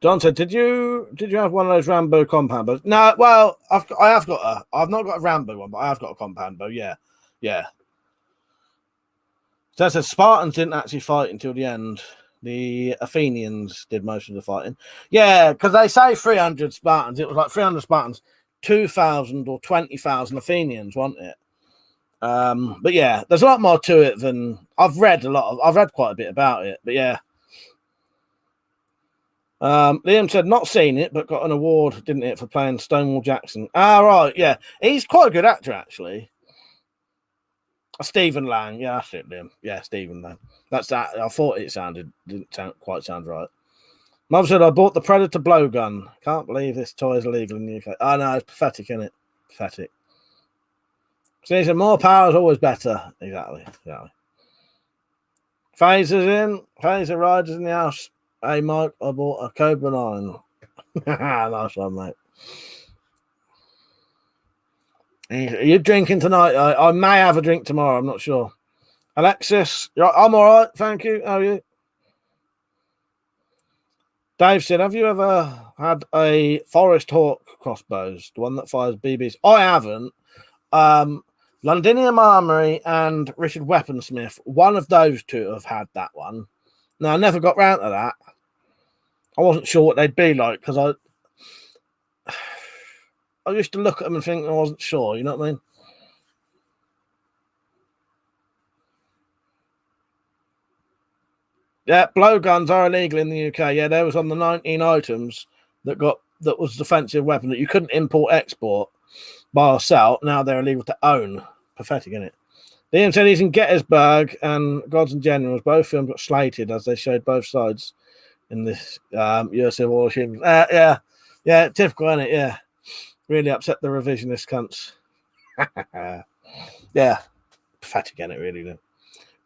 Speaker 1: John said, "Did you have one of those Rambo compound bows?" No, well, I've not got a Rambo one, but I have got a compound bow. Yeah. So I said Spartans didn't actually fight until the end. The Athenians did most of the fighting. Yeah, because they say 300 Spartans. It was like 300 Spartans, 2,000 or 20,000 Athenians, wasn't it? But yeah, there's a lot more to it than I've read quite a bit about it, but yeah. Liam said, not seen it, but got an award, didn't it, for playing Stonewall Jackson? Right, yeah. He's quite a good actor, actually. Stephen Lang. Yeah, that's it, Liam. Yeah, Stephen Lang. That's that. I thought it didn't quite sound right. Mum said, I bought the Predator blowgun. Can't believe this toy is illegal in the UK. Oh, no, it's pathetic, isn't it? Pathetic. So he said, more power is always better. Exactly. Phaser's in. Phaser Riders in the house. Hey, Mike, I bought a Cobra 9. Nice one, mate. Are you drinking tonight? I may have a drink tomorrow. I'm not sure. Alexis, I'm all right. Thank you. How are you? Dave said, have you ever had a Forest Hawk crossbows? The one that fires BBs? I haven't. Londinium Armory and Richard Weaponsmith. One of those two have had that one. No, I never got round to that. I wasn't sure what they'd be like because I used to look at them and think I wasn't sure, you know what I mean? Yeah, blowguns are illegal in the UK. Yeah, there was on the 19 items that was defensive weapon that you couldn't import, export, buy or sell. Now they're illegal to own. Pathetic, isn't it? Liam said he's in Gettysburg and Gods and Generals. Both films got slated as they showed both sides in this US Civil War. Yeah, typical, isn't it? Yeah, really upset the revisionist cunts. Yeah, pathetic, isn't it? Really, though.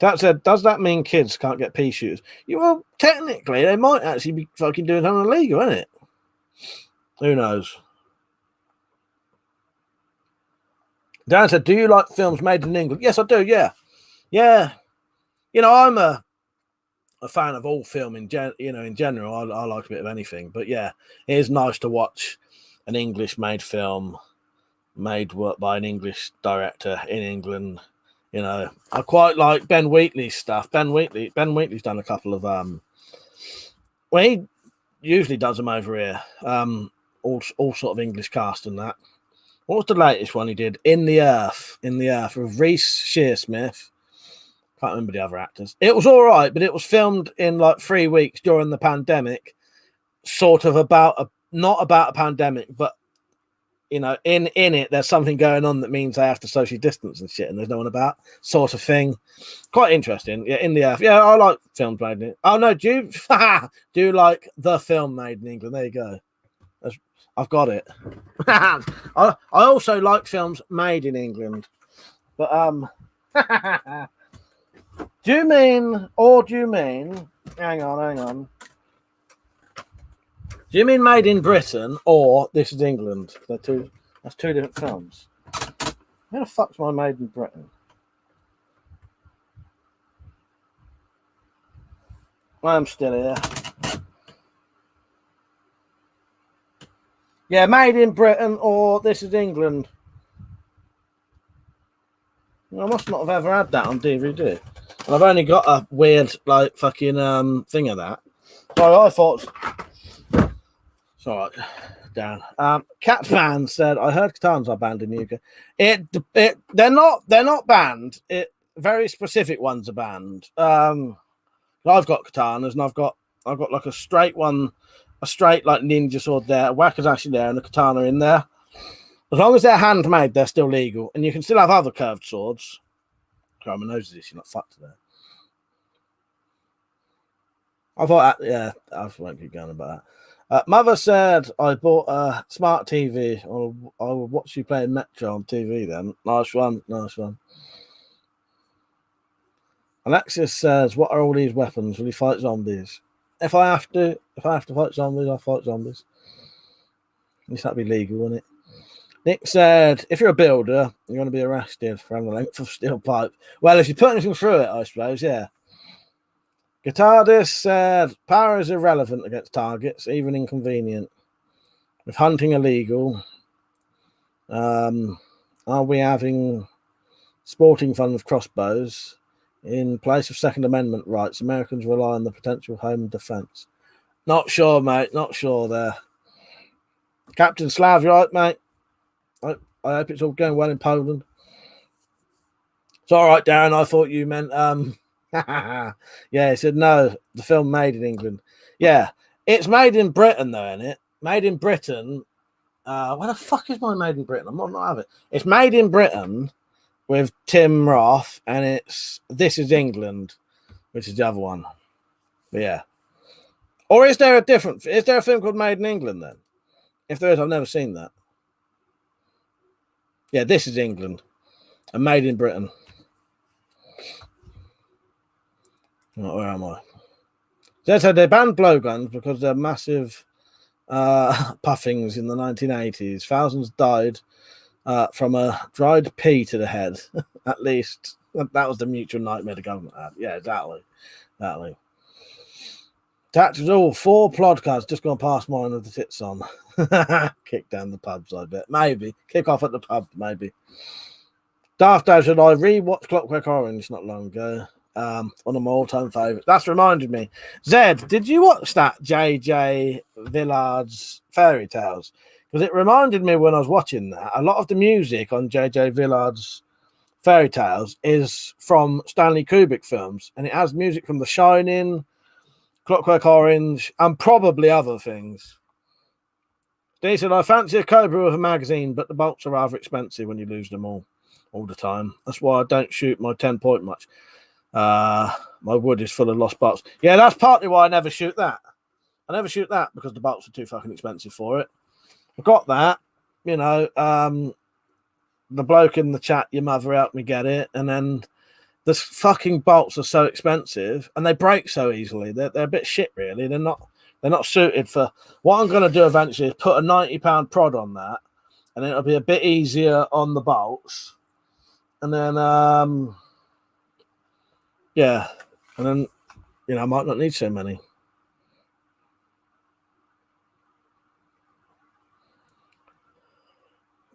Speaker 1: That said, does that mean kids can't get pea shooters? Yeah, well, technically, they might actually be fucking doing something illegal, isn't it? Who knows? Dan said, do you like films made in England? Yes, I do, yeah. Yeah. You know, I'm a fan of all film in general. I like a bit of anything. But yeah, it is nice to watch an English-made film made by an English director in England. You know, I quite like Ben Wheatley's stuff. Ben Wheatley's done a couple of well, he usually does them over here. All sort of English cast and that. What was the latest one he did? In the Earth with Reece Shearsmith. Can't remember the other actors. It was all right, but it was filmed in like 3 weeks during the pandemic. Sort of not about a pandemic, but you know, in it, there's something going on that means they have to socially distance and shit, and there's no one about, sort of thing. Quite interesting. Yeah, In the Earth. Yeah, I like films made in it. Oh no, do you like the film made in England? There you go. I've got it. I also like films made in England, but do you mean? Hang on. Do you mean made in Britain or This Is England? That's two different films. Where the fuck's my Made in Britain? I'm still here. Yeah, Made in Britain or This Is England. I must not have ever had that on DVD. And I've only got a weird, like, fucking thing of that. So I thought... It's all right, Dan. Catman said, "I heard katanas are banned in the UK. They're not banned. Very specific ones are banned. I've got katanas, and I've got like a straight one, like ninja sword there, a wakizashi there, and a katana in there. As long as they're handmade, they're still legal, and you can still have other curved swords. Sorry, my nose is itchy, not fucked there. I thought, yeah, I won't keep going about that. Mother said, I bought a smart TV. I will watch you playing Metro on TV then. Nice one. Alexis says, what are all these weapons? Will you fight zombies? If I have to fight zombies, I'll fight zombies. At least that'd be legal, wouldn't it? Nick said, if you're a builder, you're going to be arrested for having a length of steel pipe. Well, if you put anything through it, I suppose, yeah. Guitardist said, power is irrelevant against targets, even inconvenient. With hunting illegal, are we having sporting fun with crossbows? In place of Second Amendment rights, Americans rely on the potential home defense. Not sure, mate. Not sure there. Captain Slav, you right, mate? I hope it's all going well in Poland. It's all right, Darren. I thought you meant... Yeah, he said no. The film made in England. Yeah, it's made in Britain though, isn't it? Made in Britain. Where the fuck is my Made in Britain? I might not have it. It's Made in Britain with Tim Roth, and it's This Is England, which is the other one. But yeah. Or is there a film called Made in England then? If there is, I've never seen that. Yeah, This Is England, and Made in Britain. Where am I? So they banned blowguns because they're massive puffings in the 1980s. Thousands died from a dried pea to the head. At least that was the mutual nightmare the government had. Yeah, exactly. Taxes all 4 podcasts just gone past mine with the tits on. Kick down the pubs, I bet. Maybe. Kick off at the pub, maybe. Daft Dad said, I rewatched Clockwork Orange not long ago. One of my all-time favourites. That's reminded me. Zed, did you watch that J.J. Villard's Fairy Tales? Because it reminded me when I was watching that, a lot of the music on J.J. Villard's Fairy Tales is from Stanley Kubrick films, and it has music from The Shining, Clockwork Orange, and probably other things. Steve said, I fancy a Cobra with a magazine, but the bolts are rather expensive when you lose them all the time. That's why I don't shoot my 10-point much. My wood is full of lost bolts. Yeah, that's partly why I never shoot that. I never shoot that because the bolts are too fucking expensive for it. I got that, you know, the bloke in the chat, your mother helped me get it, and then the fucking bolts are so expensive and they break so easily. They're a bit shit, really. They're not suited for what I'm going to do eventually is put a £90 prod on that, and it'll be a bit easier on the bolts. And then, yeah, and then, you know, I might not need so many.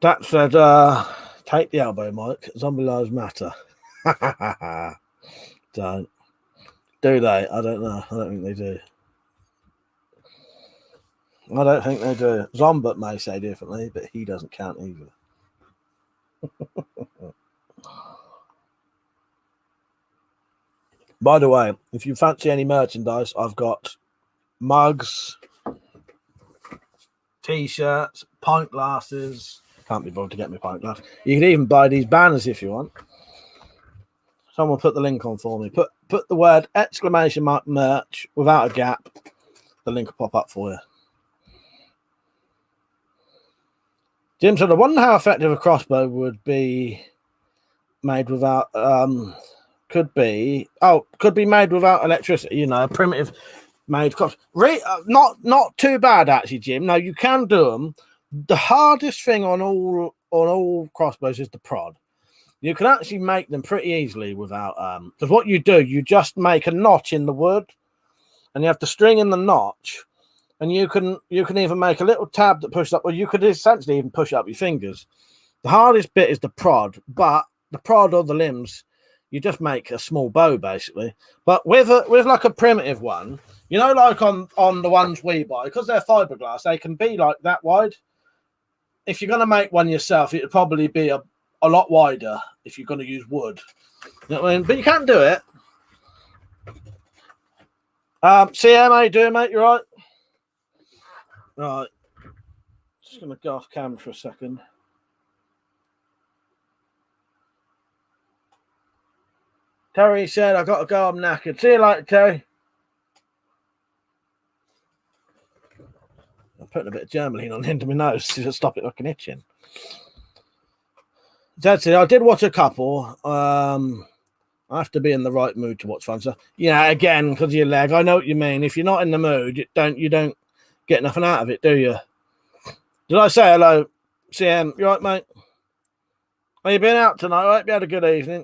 Speaker 1: That said, take the elbow, Mike. Zombie lives matter. Don't. Do they? I don't know. I don't think they do. I don't think they do. Zombot may say differently, but he doesn't count either. By the way, if you fancy any merchandise, I've got mugs, t-shirts, pint glasses. Can't be bothered to get me pint glass. You can even buy these banners if you want. Someone put the link on for me. Put the word exclamation mark merch without a gap. The link will pop up for you. Jim said, I wonder how effective a crossbow would be made without could be made without electricity, you know, a primitive made crossbow. Not too bad actually, Jim. No, you can do them. The hardest thing on all crossbows is the prod. You can actually make them pretty easily without because what you do, you just make a notch in the wood and you have to string in the notch. And you can even make a little tab that pushes up, or you could essentially even push up your fingers. The hardest bit is the prod, but the prod or the limbs, you just make a small bow basically. But with like a primitive one, you know, like on the ones we buy, because they're fiberglass, they can be like that wide. If you're going to make one yourself, it'd probably be a lot wider if you're going to use wood. You know what I mean? But you can do it. CM, how you doing, mate? You right? Right, just going to go off camera for a second. Terry said, I got to go, I'm knackered. See you later, Terry. I'm putting a bit of Germaline on the end of my nose to stop it fucking itching. That's it. I did watch a couple. I have to be in the right mood to watch fun. So, yeah, again, because of your leg, I know what you mean. If you're not in the mood, you don't get nothing out of it, do you? Did I say hello, CM? You right, mate? Have you been out tonight? I hope you had a good evening.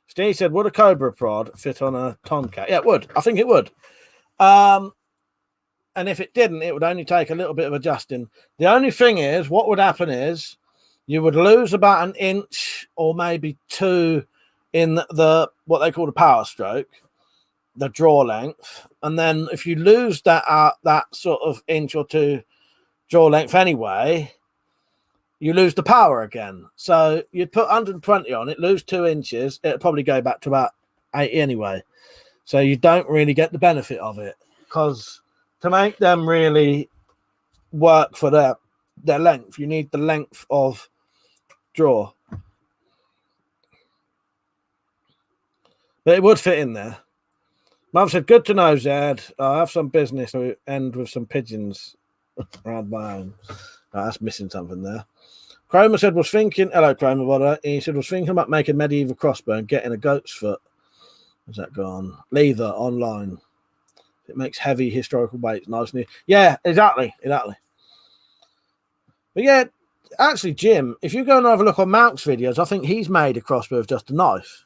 Speaker 1: Steve said, would a Cobra prod fit on a Tomcat? Yeah, it would. I think it would. And if it didn't, it would only take a little bit of adjusting. The only thing is, what would happen is you would lose about 1 inch or maybe 2 in the what they call the power stroke, the draw length, and then if you lose that sort of 1 inch or 2 draw length anyway, you lose the power again. So you'd put 120 on it, lose 2 inches, it'll probably go back to about 80 anyway. So you don't really get the benefit of it, because to make them really work for their length, you need the length of draw. But it would fit in there. Mum said, good to know, Zed. I have some business to end with some pigeons around my home. That's missing something there. Cromer said, was thinking, hello, Cromer, by the way. He said, was thinking about making medieval crossbow and getting a goat's foot. Where's that gone? Leather online. It makes heavy historical weights nice and yeah, exactly. But yeah, actually, Jim, if you go and have a look on Mounts videos, I think he's made a crossbow with just a knife.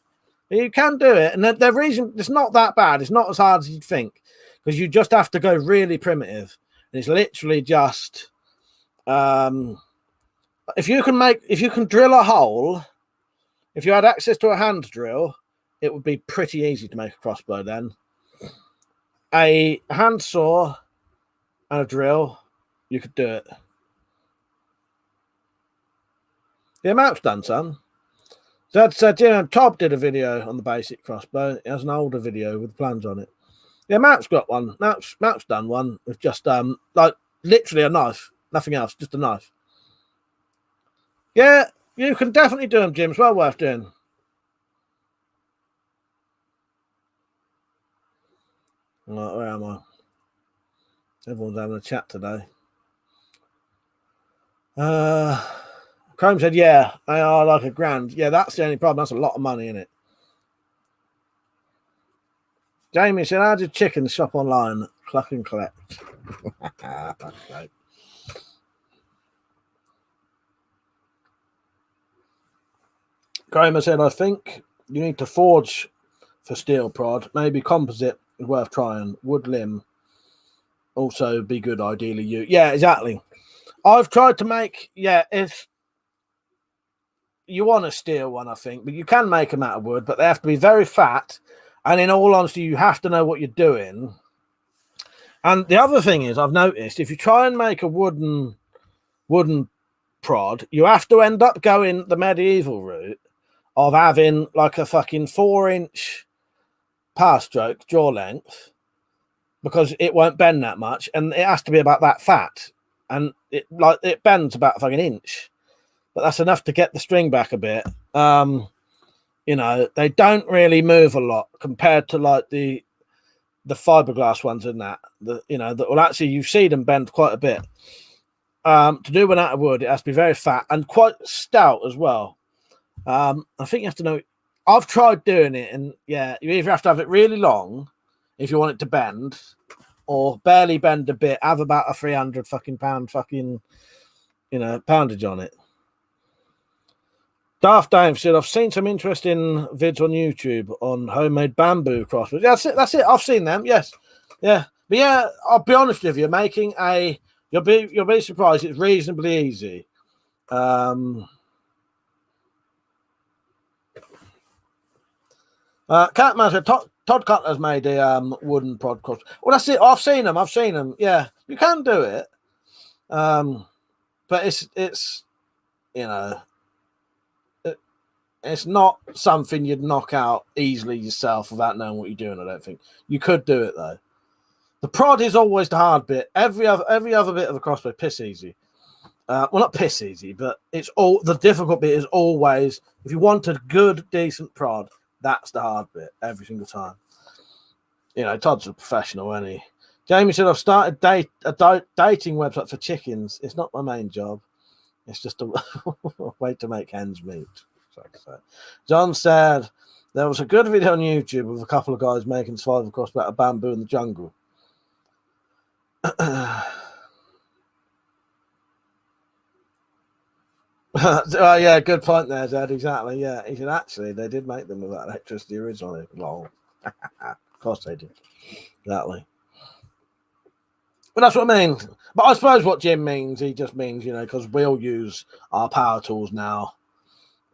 Speaker 1: You can do it, and the reason it's not that bad. It's not as hard as you'd think, because you just have to go really primitive, and it's literally just if you can drill a hole, if you had access to a hand drill, it would be pretty easy to make a crossbow then. A handsaw and a drill, you could do it. The amount's done, son. So that's Tob did a video on the basic crossbow. It has an older video with plans on it. Yeah, Matt's got one. Matt's done one with just like literally a knife, nothing else, just a knife. Yeah, you can definitely do them, Jim. It's well worth doing. Right, where am I? Everyone's having a chat today. Chrome said, yeah, they are like $1,000. Yeah, that's the only problem. That's a lot of money in it. Jamie said, how did chickens shop online? Cluck and collect. Okay. Kramer said, I think you need to forge for steel prod. Maybe composite is worth trying. Wood limb also be good, ideally. Yeah, exactly. I've tried to make, if you want a steel one, I think, but you can make them out of wood, but they have to be very fat. And in all honesty, you have to know what you're doing. And the other thing is, I've noticed, if you try and make a wooden prod, you have to end up going the medieval route of having like a fucking 4-inch power stroke jaw length, because it won't bend that much, and it has to be about that fat, and it bends about a fucking inch, but that's enough to get the string back a bit. You know, they don't really move a lot compared to like the fiberglass ones and that will actually, you see them bend quite a bit. To do one out of wood, it has to be very fat and quite stout as well. I think you have to know. I've tried doing it, and yeah, you either have to have it really long if you want it to bend, or barely bend a bit. Have about a 300 pound poundage on it. Daft Dave said, I've seen some interesting vids on YouTube on homemade bamboo crossbows. Yeah, that's it. I've seen them. Yes, yeah, but yeah, I'll be honest with you. Making you'll be surprised. It's reasonably easy. Catman said, Todd Cutler's made a wooden prod crossbow. Well, that's it. I've seen them. Yeah, you can do it. But it's it's not something you'd knock out easily yourself without knowing what you're doing. I don't think you could do it though. The prod is always the hard bit. Every other bit of a crossbow piss easy. Well, not piss easy, but it's all the difficult bit is always, if you want a good decent prod, that's the hard bit every single time. You know, Todd's a professional, isn't he? Jamie said, I've started a dating website for chickens. It's not my main job. It's just a way to make ends meet. John said, there was a good video on YouTube of a couple of guys making survival crossbow out of bamboo in the jungle. Oh, yeah, good point there, Zed. Exactly. Yeah, he said actually they did make them without electricity originally. Lol. Of course they did. Exactly. But that's what I mean. But I suppose what Jim means, he just means, because we'll use our power tools now.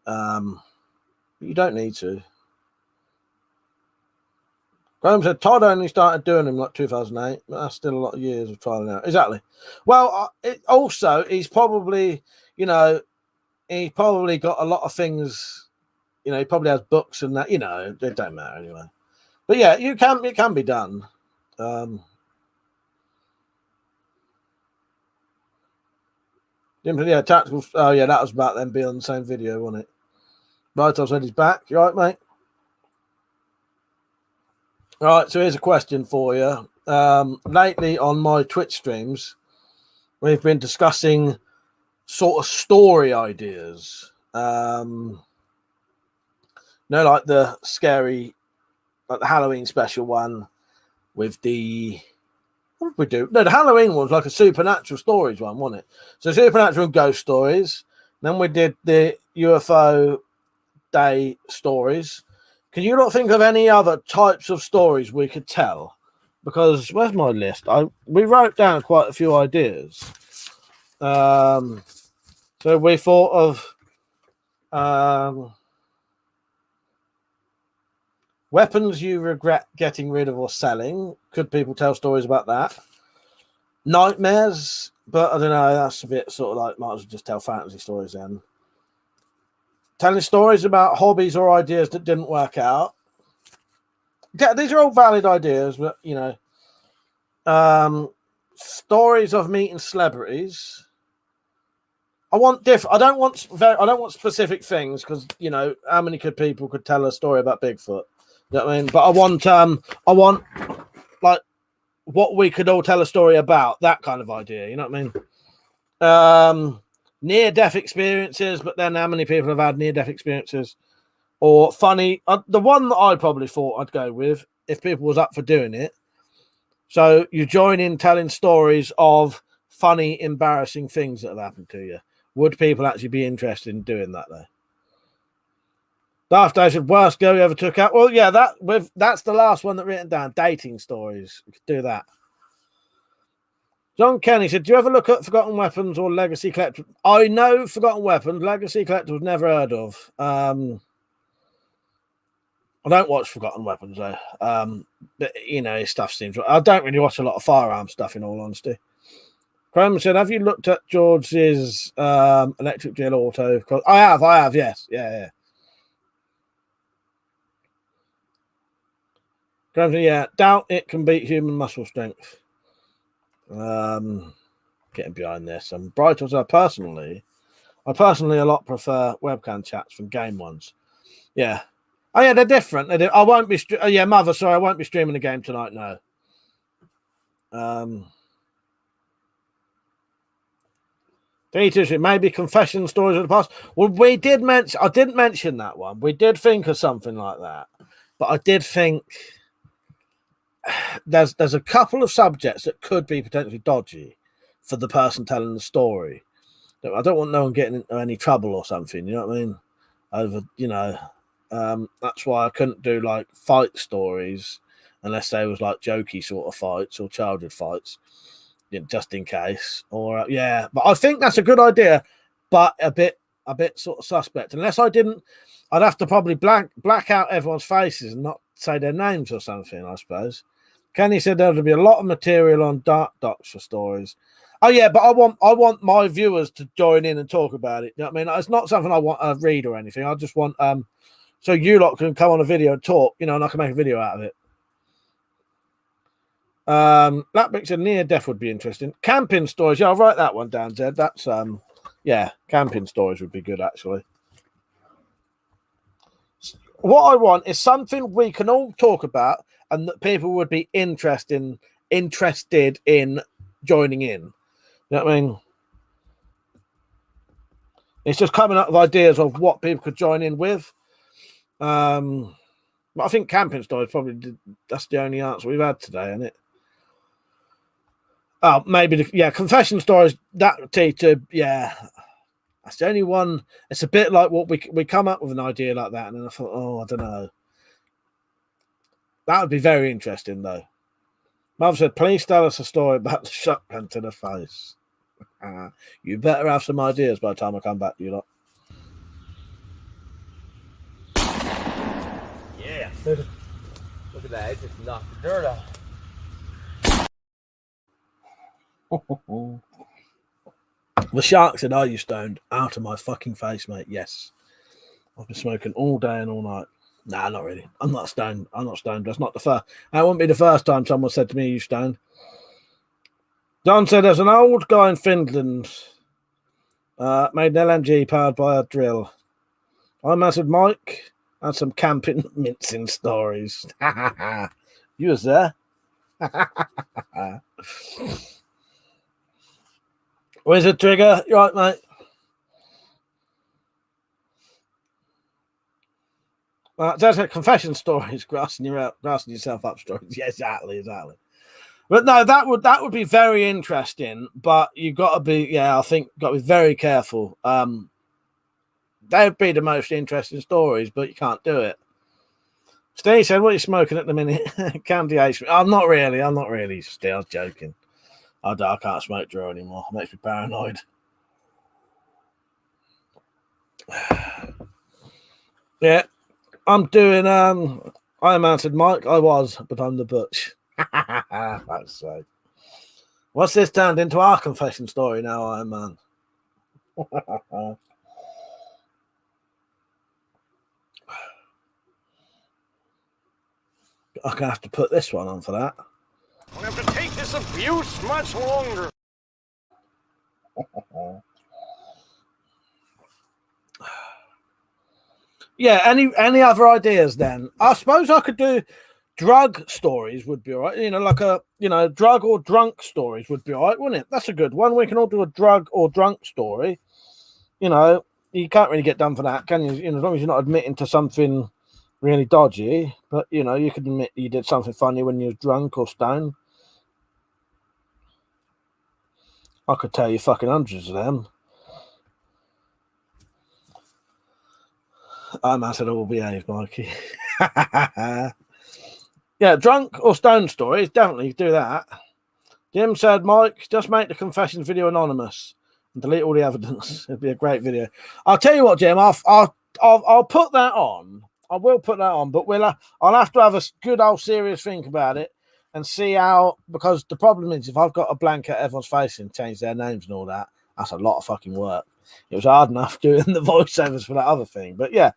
Speaker 1: You don't need to. Graham said Todd only started doing them like 2008, but that's still a lot of years of trial and error. Exactly. Well, he's probably, he probably got a lot of things. He probably has books and that. It don't matter anyway. But yeah, it can be done. Yeah, tactical. Oh yeah, that was about them being on the same video, wasn't it? Right, I said he's back. You all right, mate? All right, so here's a question for you. Lately on my Twitch streams, we've been discussing sort of story ideas. Like the scary, like the Halloween special one with the... What did we do? No, the Halloween one was like a supernatural stories one, wasn't it? So supernatural ghost stories. Then we did the UFO day stories. Can you not think of any other types of stories we could tell? Because where's my list? We wrote down quite a few ideas. So we thought of weapons you regret getting rid of or selling. Could people tell stories about that? Nightmares, but I don't know. That's a bit sort of like, might as well just tell fantasy stories then. telling stories about hobbies or ideas that didn't work out. Yeah, these are all valid ideas, but stories of meeting celebrities. I don't want specific things because how many people could tell a story about Bigfoot? You know what I mean? But I want like what we could all tell a story about, that kind of idea. You know what I mean? Near-death experiences, but then how many people have had near-death experiences? Or funny, the one that I probably thought I'd go with if people was up for doing it. So you join in telling stories of funny, embarrassing things that have happened to you. Would people actually be interested in doing that though? Darth Day said, worst girl you ever took out. Well, yeah, that's the last one that written down. Dating stories. We could do that. John Kenny said, do you ever look at Forgotten Weapons or Legacy Collector? I know Forgotten Weapons. Legacy Collector was never heard of. I don't watch Forgotten Weapons though. But his stuff seems. I don't really watch a lot of firearm stuff, in all honesty. Chrome said, have you looked at George's electric drill auto? I have, yes. Yeah. Chrome said, yeah, doubt it can beat human muscle strength. Getting behind this. And Bright was I personally a lot prefer webcam chats from game ones. Yeah. Oh yeah, they're different. I won't be. Mother. Sorry, I won't be streaming the game tonight. No. Maybe confession stories of the past. Well, we did mention. I didn't mention that one. We did think of something like that, but I did think there's a couple of subjects that could be potentially dodgy for the person telling the story. I don't want no one getting into any trouble or something. You know what I mean? Over, that's why I couldn't do like fight stories unless they was like jokey sort of fights or childhood fights, just in case. Or but I think that's a good idea, but a bit sort of suspect. Unless I'd have to probably black out everyone's faces and not say their names or something, I suppose. Kenny said there would be a lot of material on Dark Docs for stories. Oh yeah, but I want my viewers to join in and talk about it. You know what I mean? It's not something I want to read or anything. I just want so you lot can come on a video and talk, and I can make a video out of it. Blackbeck said near death would be interesting. Camping stories, yeah, I'll write that one down, Zed. That's camping stories would be good actually. What I want is something we can all talk about and that people would be interested in joining in. You know what I mean? It's just coming up with ideas of what people could join in with. But I think camping stories that's the only answer we've had today, isn't it? Oh, maybe confession stories. That teacher, that's the only one. It's a bit like what we come up with an idea like that, and then I thought, I don't know. That would be very interesting, though. Mother said, please tell us a story about the shotgun to the face. You better have some ideas by the time I come back to you lot.
Speaker 5: Yeah. Look at that. It just knocked the dirt off.
Speaker 1: The shark said, are you stoned? Out of my fucking face, mate. Yes. I've been smoking all day and all night. Nah, not really. I'm not stoned. That's not the first. That wouldn't be the first time someone said to me, you stoned. John said, there's an old guy in Finland made an LMG powered by a drill. I answered Mike and some camping mincing stories. You was there. Wizard Trigger, you right, mate? That's a confession stories, grassing yourself up stories. Yeah, exactly. But no, that would be very interesting. But you got to be, I think, got to be very careful. They'd be the most interesting stories, but you can't do it. Steve said, "What are you smoking at the minute?" Candy Ace. I'm not really. Still, I was joking. I can't smoke Drew anymore. It makes me paranoid. Yeah, I'm doing. I answered Mike. I was, but I'm the butch. That's so. What's this turned into our confession story now, Iron Man? I'm going to have to put this one on for that.
Speaker 4: I'll have to take this abuse much longer.
Speaker 1: Yeah, any other ideas then? I suppose I could do drug stories would be all right. Like a drug or drunk stories would be all right, wouldn't it? That's a good one. We can all do a drug or drunk story. You can't really get done for that, can you? As long as you're not admitting to something really dodgy, but you could admit you did something funny when you were drunk or stoned. I could tell you fucking hundreds of them. I'm at it all behave, Mikey. Yeah, drunk or stone stories, definitely do that. Jim said, Mike, just make the confession video anonymous and delete all the evidence. It'd be a great video. I'll tell you what, Jim, I'll put that on. I will put that on, but I'll have to have a good old serious think about it and see how, because the problem is if I've got a blanket everyone's face and change their names and all that, that's a lot of fucking work. It was hard enough doing the voiceovers for that other thing. But yeah,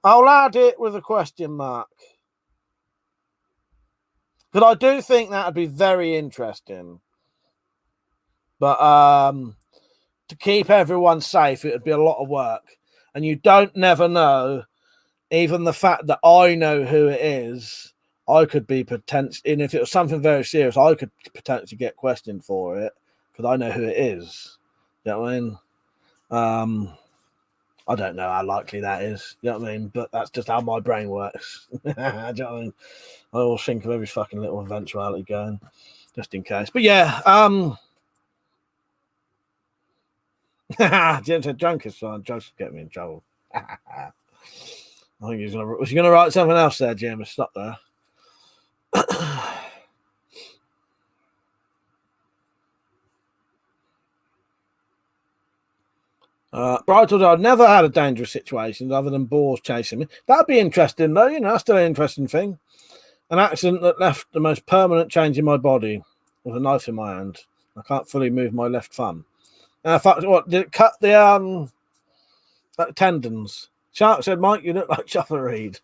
Speaker 1: I'll add it with a question mark. Because I do think that would be very interesting. But to keep everyone safe, it would be a lot of work. And you never know, even the fact that I know who it is, I could be potentially, and if it was something very serious, I could potentially get questioned for it because I know who it is. You know what I mean? I don't know how likely that is. You know what I mean? But that's just how my brain works. Do you know what I mean? I always think of every fucking little eventuality going, just in case. But yeah, Jim said drunk is fine. Drugs get me in trouble. I think was he gonna write something else there, Jim? Stop there. Bright told I'd never had a dangerous situation other than boars chasing me. That'd be interesting, though. That's still an interesting thing. An accident that left the most permanent change in my body with a knife in my hand. I can't fully move my left thumb. What did it cut the tendons? Shark said, Mike, you look like Chopper Reed.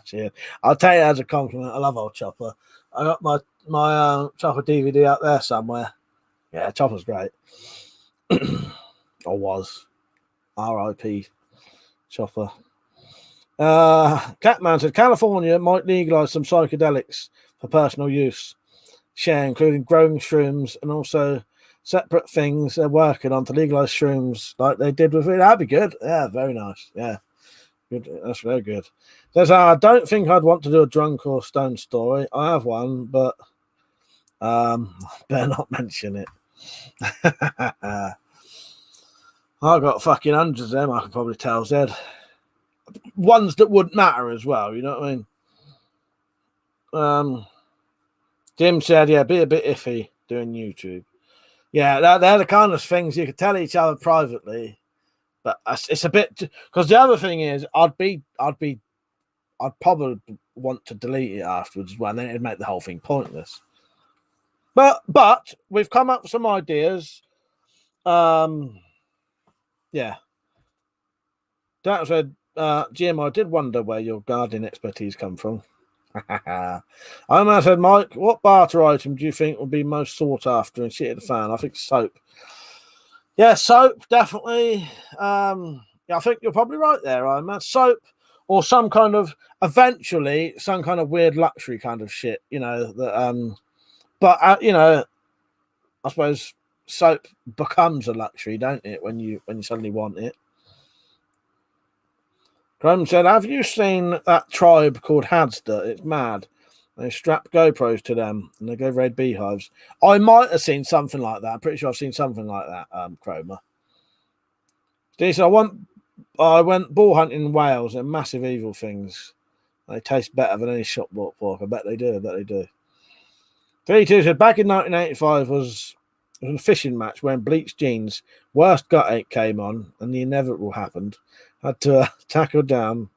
Speaker 1: Cheers. I'll tell you as a compliment, I love old Chopper. I got my Chopper DVD out there somewhere. Yeah, Chopper's great. Or was. R.I.P. Chopper. Catman said, California might legalize some psychedelics for personal use. Share, including growing shrooms and also separate things they're working on to legalize shrooms like they did with it. That'd be good. Yeah, very nice. Yeah. Good. That's very good. Says, I don't think I'd want to do a drunk or stone story. I have one, but better not mention it. I've got fucking hundreds of them, I could probably tell, Zed. Ones that wouldn't matter as well, you know what I mean? Jim said, yeah, be a bit iffy doing YouTube. Yeah, they're the kind of things you could tell each other privately. But it's a bit, because the other thing is, I'd probably want to delete it afterwards as well, and then it'd make the whole thing pointless. But we've come up with some ideas. Yeah. That said, Jim, I did wonder where your gardening expertise come from. I said, Mike, what barter item do you think would be most sought after in Shit of the Fan? I think soap. Yeah, soap, definitely. Yeah, I think you're probably right there, Iron Man. Soap or eventually some kind of weird luxury kind of shit, but I suppose soap becomes a luxury, don't it, when you suddenly want it. Graham said, have you seen that tribe called Hadster? It's mad. They strap GoPros to them and they go raid beehives. I might have seen something like that. I'm pretty sure I've seen something like that, Cromer. Steve said, I went ball hunting in Wales. They're massive evil things. They taste better than any shop bought pork. I bet they do. 32 said, back in 1985 was a fishing match wearing bleached jeans. Worst gut ache came on and the inevitable happened. Had to tackle down,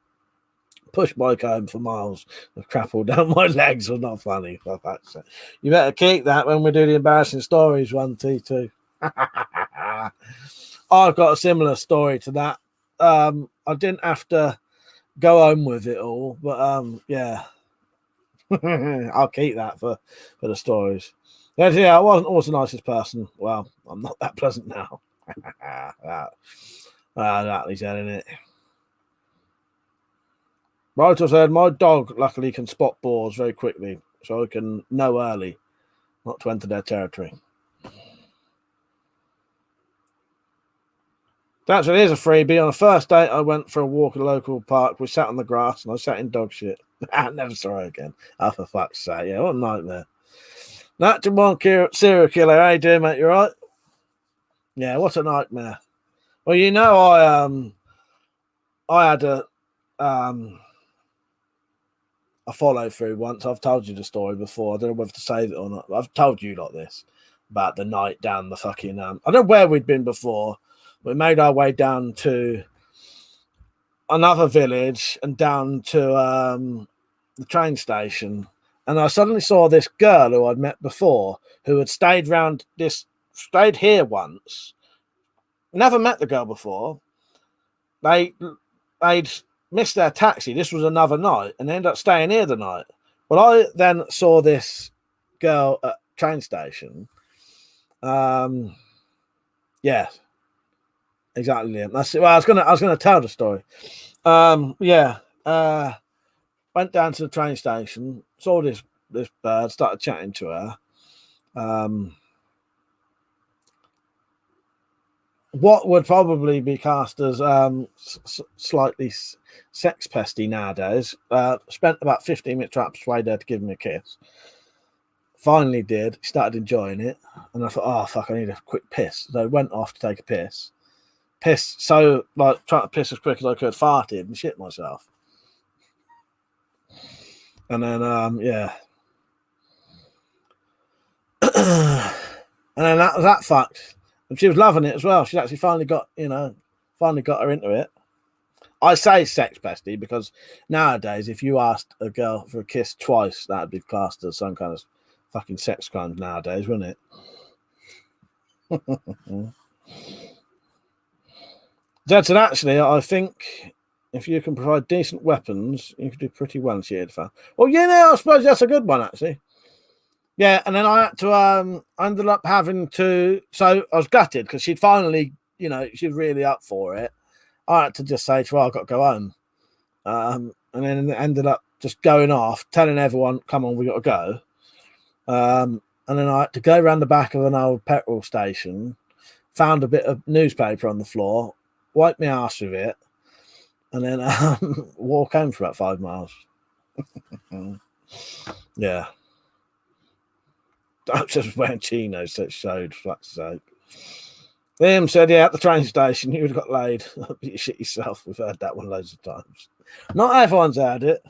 Speaker 1: push bike home for miles with crap all down my legs. Was not funny. You better keep that when we do the embarrassing stories, 1T2. I've got a similar story to that. I didn't have to go home with it all. But yeah, I'll keep that for the stories. Yeah, I wasn't always the nicest person. Well, I'm not that pleasant now. That is in it. Writer said, my dog luckily can spot boars very quickly, so I can know early not to enter their territory. That's what it is a freebie. On the first date, I went for a walk at a local park. We sat on the grass and I sat in dog shit. I never saw her again. Oh, for fuck's sake. Yeah, what a nightmare. That's one serial killer. How you doing, mate? You right? Yeah, what a nightmare. Well, you know, I had a follow through once. I've told you the story before. I don't know whether to say it or not. I've told you like this about the night down the fucking. I don't know where we'd been before. We made our way down to another village and down to the train station, and I suddenly saw this girl who I'd met before, who had stayed here once. Never met the girl before. They'd missed their taxi. This was another night, and they ended up staying here the night. Well, I then saw this girl at train station. Yeah, exactly. That's it. Well, I was gonna tell the story. Went down to the train station, saw this bird, started chatting to her. What would probably be cast as slightly sex pesty nowadays. Spent about 15 minutes trying to persuade her to give me a kiss. Finally did. Started enjoying it. And I thought, oh, fuck, I need a quick piss. So I went off to take a piss. So, like, trying to piss as quick as I could, farted and shit myself. And then, yeah. And then that was that fucked. And she was loving it as well. She actually finally got her into it. I say sex pesty because nowadays, if you asked a girl for a kiss twice, that'd be classed as some kind of fucking sex crime nowadays, wouldn't it? Jetson, actually, I think if you can provide decent weapons, you could do pretty well in Sheared Fan. Well, yeah, I suppose that's a good one, actually. Yeah, and then I had to, I ended up having to, so I was gutted because she'd finally, she was really up for it. I had to just say to her, I've got to go home. And then it ended up just going off, telling everyone, come on, we got to go. And then I had to go around the back of an old petrol station, found a bit of newspaper on the floor, wiped my ass with it, and then walk home for about 5 miles. Yeah. I was just wearing chinos that showed, for fuck's sake. Liam said, yeah, at the train station, you would have got laid. You shit yourself. We've heard that one loads of times. Not everyone's heard it.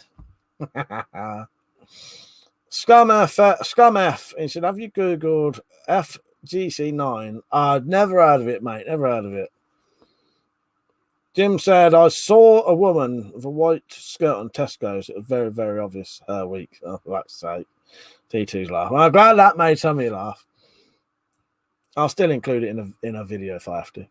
Speaker 1: Scum F, he said, have you Googled FGC9? I'd never heard of it, mate. Never heard of it. Jim said, I saw a woman with a white skirt on Tesco's. It was very, very obvious her week. Oh, for fuck's sake. T2's laugh. Well, I'm glad that made some of you laugh. I'll still include it in a video if I have to.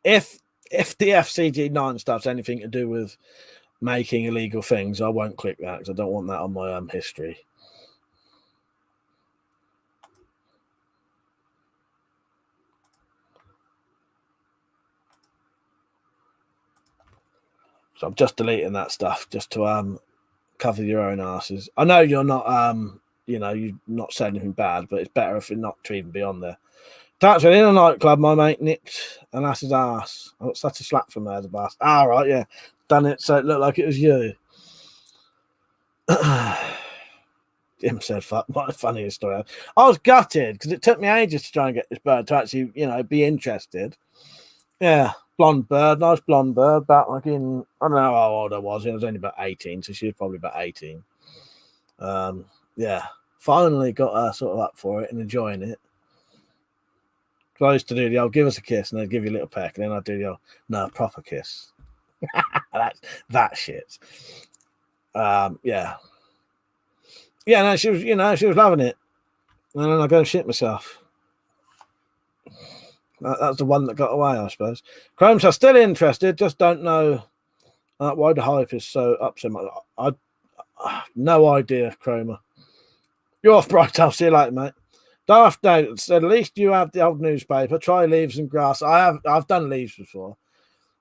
Speaker 1: If the FCG9 stuff's anything to do with making illegal things, I won't click that because I don't want that on my history. So I'm just deleting that stuff just to cover your own asses. I know you're not you've not said anything bad, but it's better if you're not to even be on there. That's in a nightclub, my mate nicked an ass's ass. I got such a slap from there, the bastard. Ah, right, yeah. Done it so it looked like it was you. Jim said, fuck, what a funniest story. I was gutted because it took me ages to try and get this bird to actually, be interested. Yeah, blonde bird, nice blonde bird, about like in, I don't know how old I was. I was only about 18, so she was probably about 18. Yeah, finally got her sort of up for it and enjoying it. So I used to do the old give us a kiss and they'd give you a little peck, and then I'd do the old no proper kiss. that shit. Yeah. Yeah, no, she was loving it. And then I go and shit myself. That's the one that got away, I suppose. Chromes are still interested, just don't know why the hype is so up so much. I no idea, Cromer. You're off bright. I'll see you later, mate. Daft Notes said, at least you have the old newspaper. Try Leaves and Grass. I've done Leaves before.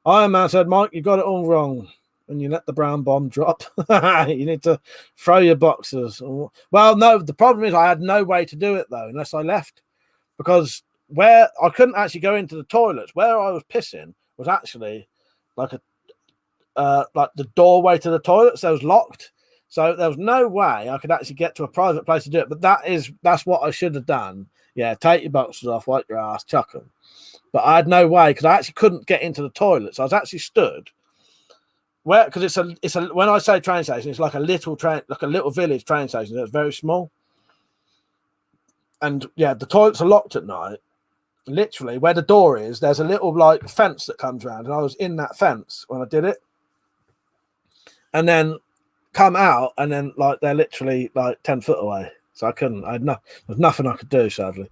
Speaker 1: Iron Man said, Mike, you got it all wrong. And you let the brown bomb drop. You need to throw your boxes. Well, no, the problem is I had no way to do it, though, unless I left. Because where I couldn't actually go into the toilets, where I was pissing was actually like the doorway to the toilets. That was locked. So there was no way I could actually get to a private place to do it. But that's what I should have done. Yeah, take your boxes off, wipe your ass, chuck them. But I had no way because I actually couldn't get into the toilets. I was actually stood where, because it's a when I say train station, it's like a little village train station. It's very small. And yeah, the toilets are locked at night. Literally, where the door is, there's a little like fence that comes around, and I was in that fence when I did it. And then come out, and then like they're literally like 10 foot away. So I couldn't. There's nothing I could do, sadly.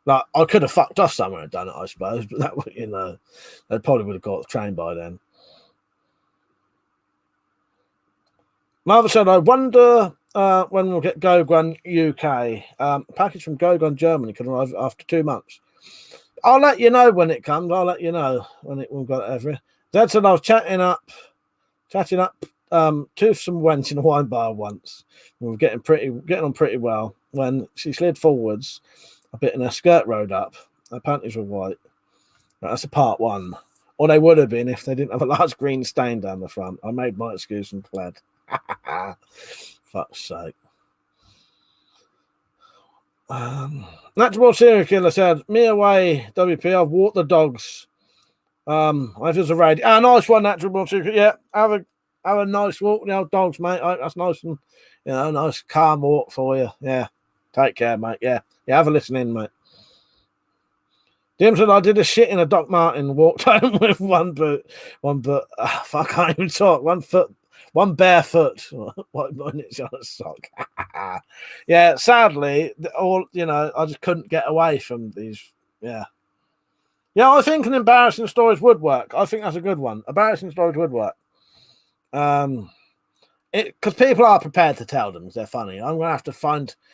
Speaker 1: Like I could have fucked off somewhere and done it, I suppose, but that would, they probably would have got the train by then. Mother said, I wonder when we'll get GoGun UK. A package from GoGun Germany can arrive after 2 months. I'll let you know when it comes. I'll let you know when it will go over. Dad said I was chatting up to some wench in a wine bar once. We were getting on pretty well when she slid forwards a bit and her skirt rode up. Her panties were white. Right, that's a part one. Or they would have been if they didn't have a large green stain down the front. I made my excuse and fled. Fuck's sake. Natural Serial Killer said, me away, WP, I've walked the dogs. I feel a radio. Nice one, Natural Serial Killer. Yeah, have a nice walk with the old dogs, mate. That's nice and nice calm walk for you. Yeah. Take care, mate. Yeah, have a listen in, mate. Jim said I did a shit in a Doc Martin, walked home with one boot. I can't even talk. One barefoot. What it's on a sock. Yeah, sadly, I just couldn't get away from these. Yeah. Yeah, I think an embarrassing stories would work. I think that's a good one. Embarrassing stories would work. Because people are prepared to tell them if they're funny. I'll have to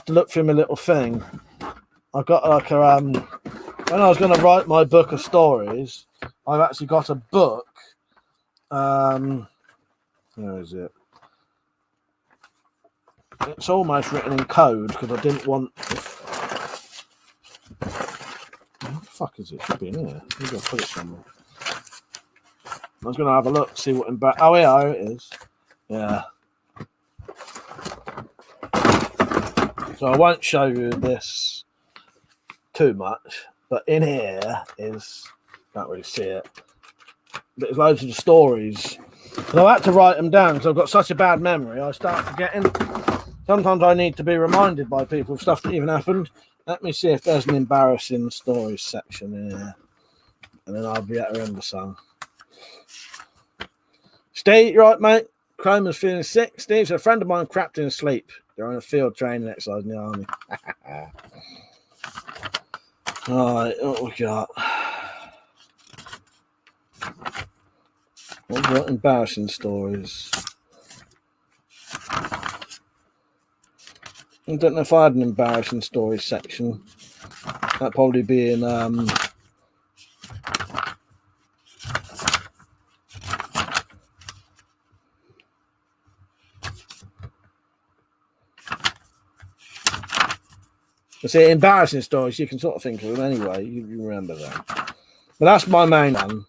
Speaker 1: look through my little thing. I got like when I was going to write my book of stories, I've actually got a book. Where is it? It's almost written in code because I didn't want. What the fuck is it? It should be in here. Maybe I'll put it somewhere. I was going to have a look, see what oh yeah, here it is. Yeah. So I won't show you this too much, but in here is, can't really see it, but there's loads of stories. And I had to write them down because I've got such a bad memory. I start forgetting. Sometimes I need to be reminded by people of stuff that even happened. Let me see if there's an embarrassing stories section in here, and then I'll be able to remember some. Steve, right, mate? Cromer's feeling sick. Steve's a friend of mine crapped in his sleep. They're on a field training exercise in the army. Right, what we got? What got embarrassing stories? I don't know if I had an embarrassing stories section. That'd probably be in see, embarrassing stories, you can sort of think of them anyway. You remember them. But that's my main one.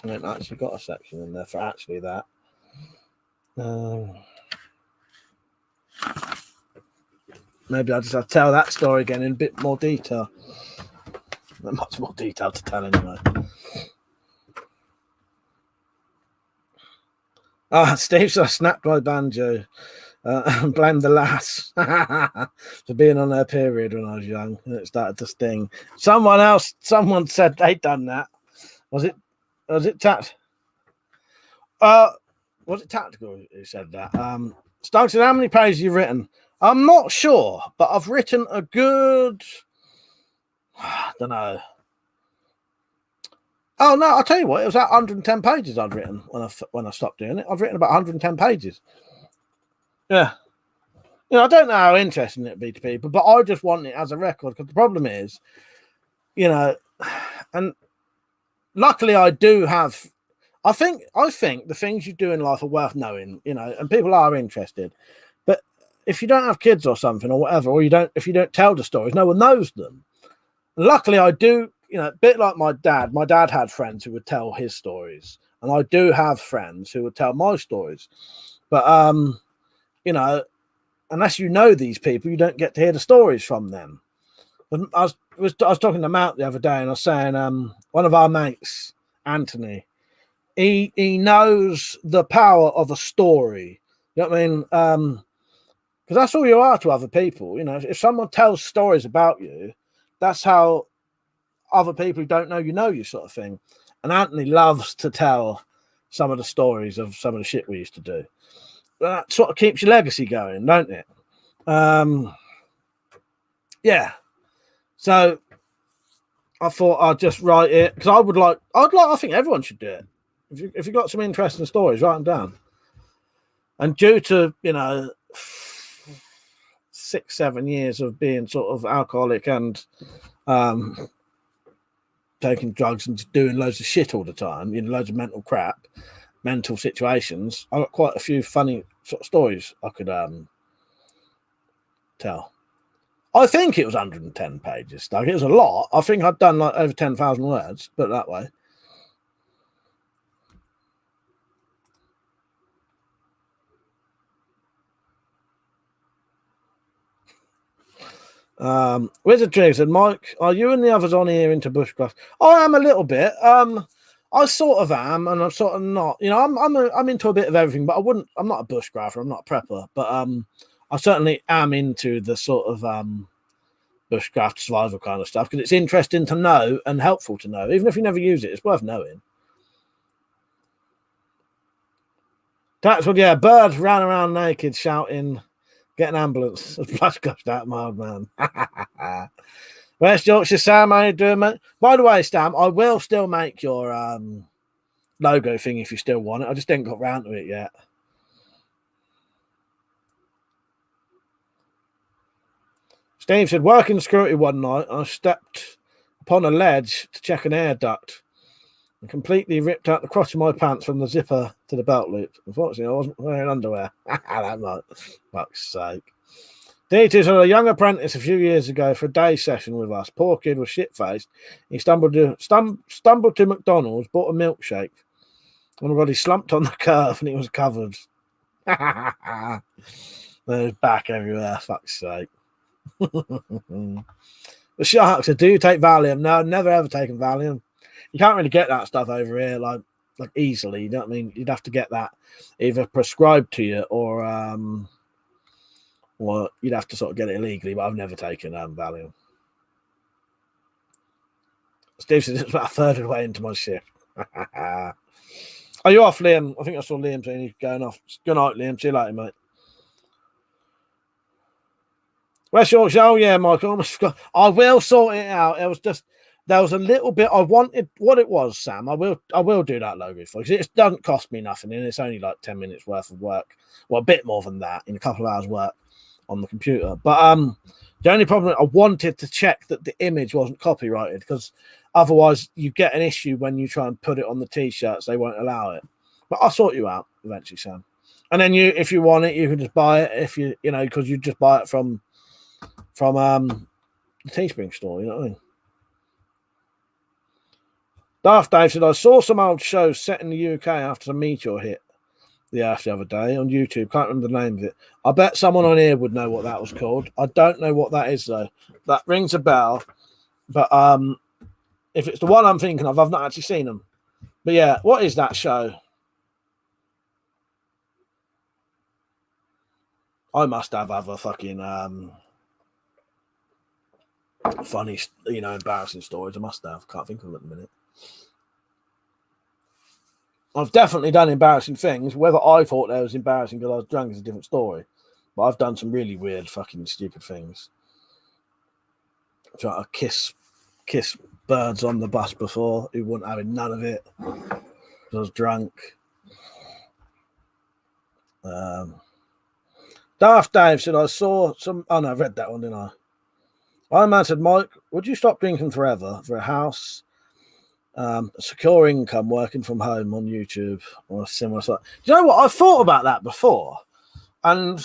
Speaker 1: I haven't actually got a section in there for actually that. Maybe I'll just have to tell that story again in a bit more detail. Not much more detail to tell anyway. Steve, so I snapped my banjo and blamed the lass for being on her period when I was young. And it started to sting. Someone said they'd done that. Was it was it tactical who said that? Stokes said, how many pages you've written? I'm not sure, but I've written a good, I don't know. Oh no, I'll tell you what, it was at 110 pages I'd written when I stopped doing it. I've written about 110 pages. Yeah. You know, I don't know how interesting it'd be to people, but I just want it as a record, because the problem is, you know, and luckily I do have, I think the things you do in life are worth knowing, you know, and people are interested. But if you don't have kids or something or whatever, or if you don't tell the stories, no one knows them. And luckily I do, you know, a bit like my dad. My dad had friends who would tell his stories, and I do have friends who would tell my stories. But you know, unless you know these people, you don't get to hear the stories from them. I was talking to Matt the other day, and I was saying one of our mates, Anthony, he knows the power of a story. You know what I mean? Because that's all you are to other people. You know, if someone tells stories about you, that's how other people who don't know you, sort of thing. And Anthony loves to tell some of the stories of some of the shit we used to do. That sort of keeps your legacy going, don't it? Yeah. So I thought I'd just write it, because I think everyone should do it. If you got some interesting stories, write them down. And due to, you know, 6-7 years of being sort of alcoholic and taking drugs and doing loads of shit all the time, you know, loads of mental situations, I got quite a few funny sort of stories I could tell. I think it was 110 pages, Doug. It was a lot. I think I'd done like over 10,000 words, put it that way. Wizard Drake said, Mike, are you and the others on here into bushcraft? I am a little bit. I sort of am, and I'm sort of not. You know, I'm into a bit of everything, but I'm not a bushcrafter. I'm not a prepper, but I certainly am into the sort of bushcraft survival kind of stuff, because it's interesting to know and helpful to know. Even if you never use it, it's worth knowing. That's what, yeah, birds ran around naked shouting, get an ambulance. Blood gushed out, my old man. West Yorkshire, Sam, how you doing, mate? By the way, Stam, I will still make your logo thing if you still want it. I just ain't got round to it yet. Steve said, working security one night, I stepped upon a ledge to check an air duct and completely ripped out the crotch of my pants from the zipper to the belt loop. Unfortunately, I wasn't wearing underwear. That might, fuck's sake. D2 had a young apprentice a few years ago for a day session with us. Poor kid was shit-faced. He stumbled to McDonald's, bought a milkshake. Oh my God, he slumped on the curb and he was covered. There's back everywhere, fuck's sake. The shark said, do you take Valium? No, I've never ever taken Valium. You can't really get that stuff over here like easily. You know what I mean? You'd have to get that either prescribed to you or you'd have to sort of get it illegally, but I've never taken Valium. Steve says it's about a third of the way into my shift. Are you off, Liam? I think I saw Liam saying he's going off. Good night, Liam. See you later, mate. West Yorkshire, oh yeah, Michael, I almost forgot. I will sort it out. It was just, there was a little bit, I wanted, what it was, Sam, I will do that logo for you. It doesn't cost me nothing, and it's only like 10 minutes worth of work. Well, a bit more than that, in a couple of hours work on the computer. But the only problem, I wanted to check that the image wasn't copyrighted, because otherwise you get an issue when you try and put it on the t-shirts. They won't allow it. But I'll sort you out eventually, Sam. And then if you want it, you can just buy it, if you know, because you just buy it from the Teespring store, you know what I mean? Daft Dave said, I saw some old shows set in the UK after the meteor hit the Earth the other day on YouTube. Can't remember the name of it. I bet someone on here would know what that was called. I don't know what that is, though. That rings a bell. But if it's the one I'm thinking of, I've not actually seen them. But yeah, what is that show? I must have other fucking funny, you know, embarrassing stories. I must have. Can't think of them at the minute. I've definitely done embarrassing things. Whether I thought they was embarrassing because I was drunk is a different story. But I've done some really weird, fucking stupid things. Trying to kiss birds on the bus before who wouldn't have none of it because I was drunk. Daft Dave said, I saw some. Oh, no, I read that one, didn't I? Iron Man said, Mike, would you stop drinking forever for a house, a secure income, working from home on YouTube or a similar site? Do you know what? I've thought about that before. And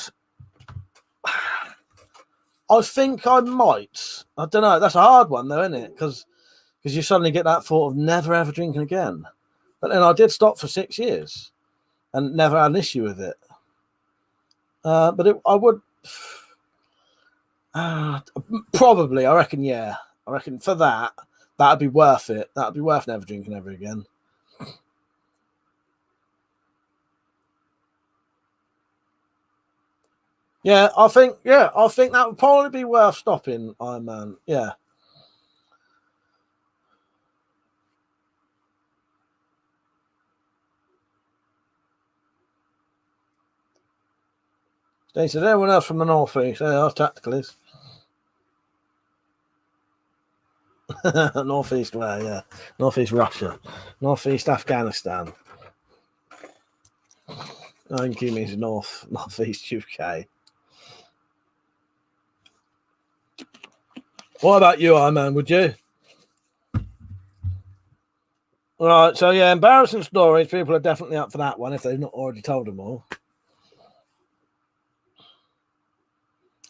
Speaker 1: I think I might. I don't know. That's a hard one, though, isn't it? Because you suddenly get that thought of never ever drinking again. But then I did stop for 6 years and never had an issue with it. But I would probably, I reckon, yeah. I reckon for that'd be worth it. That'd be worth never drinking ever again. Yeah, I think that would probably be worth stopping, Iron Man. Yeah. They said everyone else from the northeast. Yeah, our tacticalists. Northeast where, yeah. Northeast Russia. Northeast Afghanistan. I think he means northeast UK. What about you, Iron Man? Would you? All right, so yeah, embarrassing stories. People are definitely up for that one if they've not already told them all.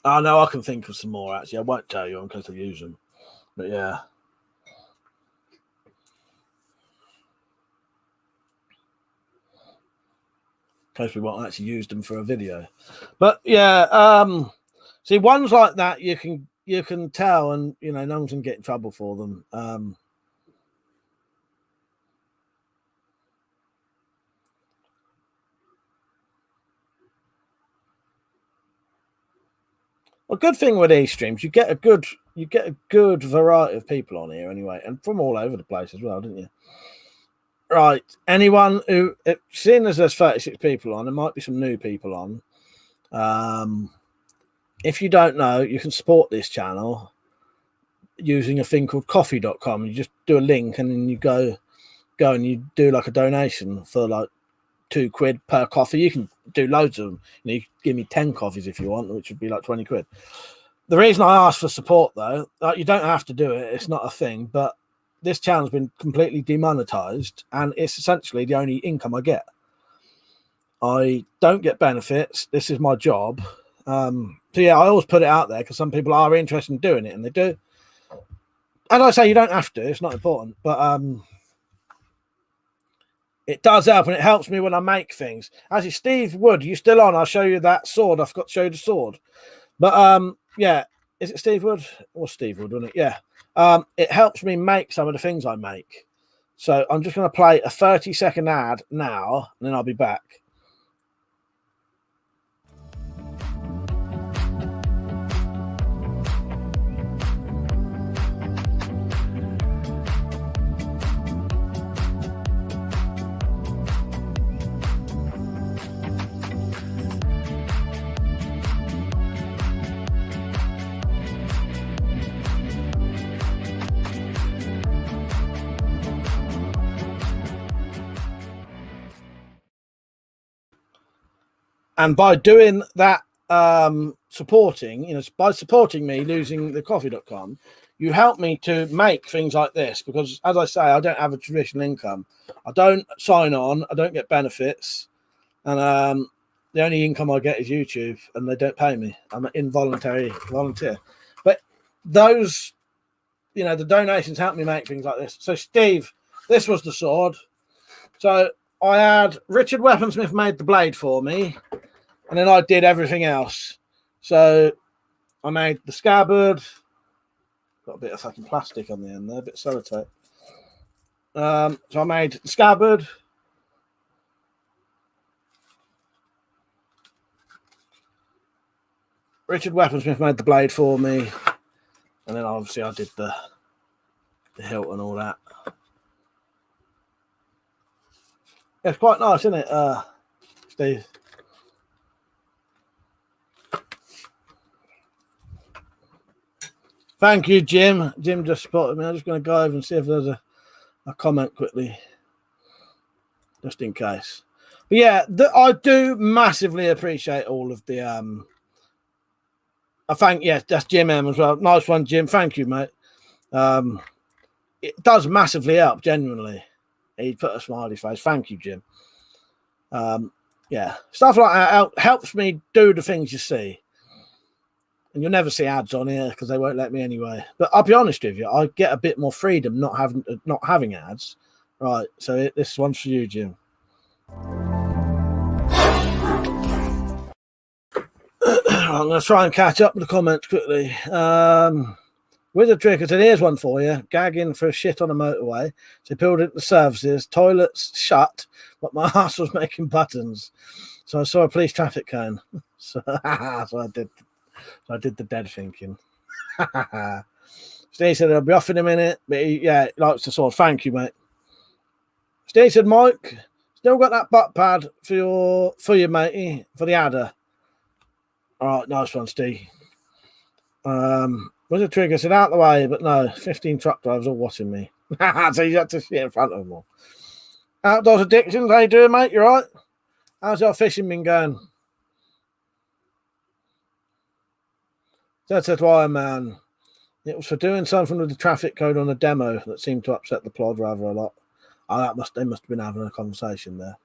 Speaker 1: Oh, no, I can think of some more, actually. I won't tell you in case I use them. But yeah. In case we won't actually use them for a video. But yeah, see, ones like that you can tell, and you know, no one's gonna get in trouble for them. A good thing with these streams, you get a good variety of people on here anyway, and from all over the place as well, didn't you? Right. Anyone who, seeing as there's 36 people on, there might be some new people on. If you don't know, you can support this channel using a thing called coffee.com. You just do a link and then you go and you do like a donation for like £2 per coffee. You can do loads of them. You can give me 10 coffees if you want, which would be like £20. The reason I ask for support, though, you don't have to do it. It's not a thing, but this channel's been completely demonetized, and it's essentially the only income I get. I don't get benefits. This is my job. So yeah, I always put it out there because some people are interested in doing it, and they do. As I say, you don't have to. It's not important, but it does help, and it helps me when I make things. Actually, Steve Wood, you still on? I'll show you that sword. I forgot to show you the sword. But yeah, is it Steve Wood? Or Steve Wood, wasn't it? Yeah. It helps me make some of the things I make. So I'm just going to play a 30-second ad now, and then I'll be back. And by doing that, supporting, by supporting me using the coffee.com, you help me to make things like this because, as I say, I don't have a traditional income. I don't sign on. I don't get benefits. And the only income I get is YouTube, and they don't pay me. I'm an involuntary volunteer. But those, the donations help me make things like this. So, Steve, this was the sword. So I had Richard Weaponsmith made the blade for me. And then I did everything else. So I made the scabbard. Got a bit of fucking plastic on the end there, a bit of sellotape. So I made the scabbard. Richard Weaponsmith made the blade for me. And then obviously I did the hilt and all that. It's quite nice, isn't it, Steve? Thank you, Jim. Jim just spotted me. I'm just going to go over and see if there's a comment quickly, just in case. But yeah, I do massively appreciate all of the I thank, yes, that's Jim M as well. Nice one, Jim. Thank you, mate. It does massively help, genuinely. He put a smiley face. Thank you, Jim. Yeah, stuff like that helps me do the things you see. And you'll never see ads on here because they won't let me anyway. But I'll be honest with you, I get a bit more freedom not having ads. Right, so this one's for you, Jim. I'm going to try and catch up with the comments quickly. Wizard Trick said, here's one for you. Gagging for a shit on a motorway. So pulled into the services. Toilets shut, but my ass was making buttons. So I saw a police traffic cone. So I did the dead thinking. Steve said, I'll be off in a minute. But he likes the sword. Thank you, mate. Steve said, Mike, still got that butt pad for your matey, for the adder. All right, nice one, Steve. Wizard Trigger said, out the way, but no, 15 truck drivers all watching me. So you had to sit in front of them all. Outdoors Addictions, how you doing, mate? You all right? How's your fishing been going? That's why, man. It was for doing something with the traffic code on the demo that seemed to upset the plod rather a lot. Oh, they must have been having a conversation there.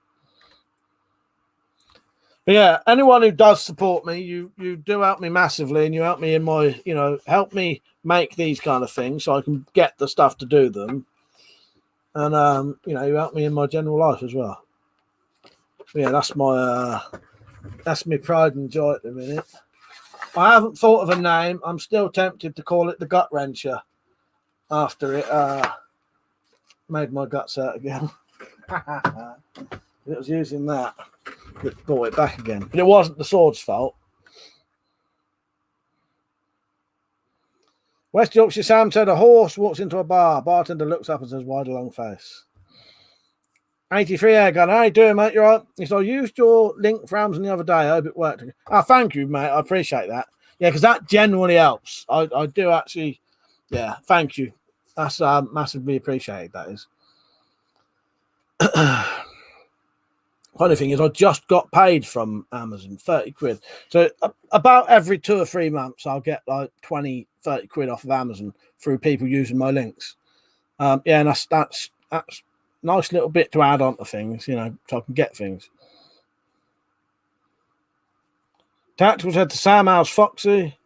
Speaker 1: But yeah, anyone who does support me, you do help me massively, and you help me in my, help me make these kind of things so I can get the stuff to do them. And you help me in my general life as well. But yeah, that's my pride and joy at the minute. I haven't thought of a name. I'm still tempted to call it the Gut Wrencher after it made my guts hurt again. It was using that brought it back again. But it wasn't the sword's fault. West Yorkshire Sam said a horse walks into a bar. Bartender looks up and says, wide a long face. 83 air gun. How you doing, mate? You all right? He said, I used your link for Amazon the other day. I hope it worked. Oh, thank you, mate. I appreciate that. Yeah, because that genuinely helps. I do actually. Yeah, thank you. That's massively appreciated, that is. Funny thing is, I just got paid from Amazon, 30 quid. So about every 2 or 3 months, I'll get like 20, 30 quid off of Amazon through people using my links. Yeah, and that's nice little bit to add on to things, so I can get things. Tactical said to Sam, how's Foxy?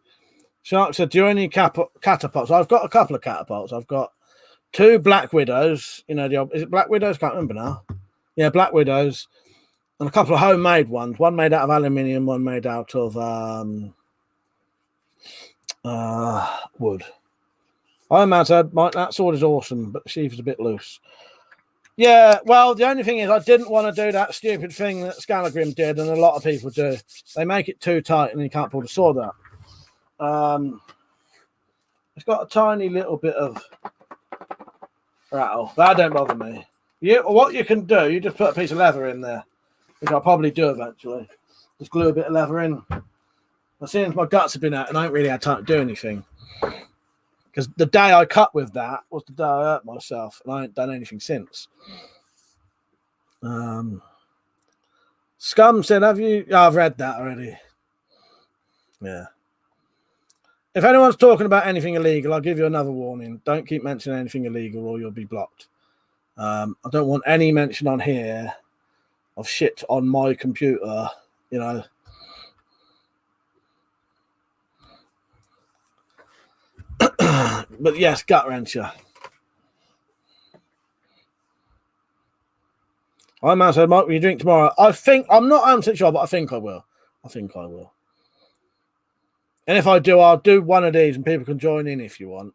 Speaker 1: Shark said, do you need catapults? I've got a couple of catapults. I've got 2 Black Widows. Is it Black Widows? Can't remember now. Yeah, Black Widows. And a couple of homemade ones. One made out of aluminium, one made out of wood. Iron Man said, Mike, that sword is awesome, but the sheath is a bit loose. Yeah, well, the only thing is I didn't want to do that stupid thing that Scalagrim did, and a lot of people do. They make it too tight and you can't pull the sword out. It's got a tiny little bit of rattle. That don't bother me. What you can do, you just put a piece of leather in there, which I'll probably do eventually. Just glue a bit of leather in. But since my guts have been out and I ain't really had time to do anything, because the day I cut with that was the day I hurt myself, and I ain't done anything since. Scum said, have you? Oh, I've read that already. Yeah. If anyone's talking about anything illegal, I'll give you another warning. Don't keep mentioning anything illegal or you'll be blocked. I don't want any mention on here of shit on my computer, But yes, Gut Wrencher. I'm out said, Mike, will you drink tomorrow? I'm not 100% sure, but I think I will. And if I do, I'll do one of these and people can join in if you want.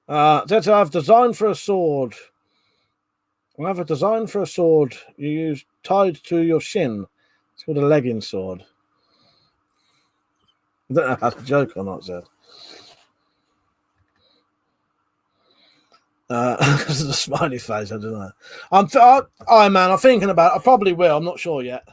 Speaker 1: I've designed for a sword. I have a design for a sword you use tied to your shin. It's called a legging sword. I don't know if that's a joke or not, Zed. Because of the smiley face, I don't know. I'm thinking about it. I probably will. I'm not sure yet.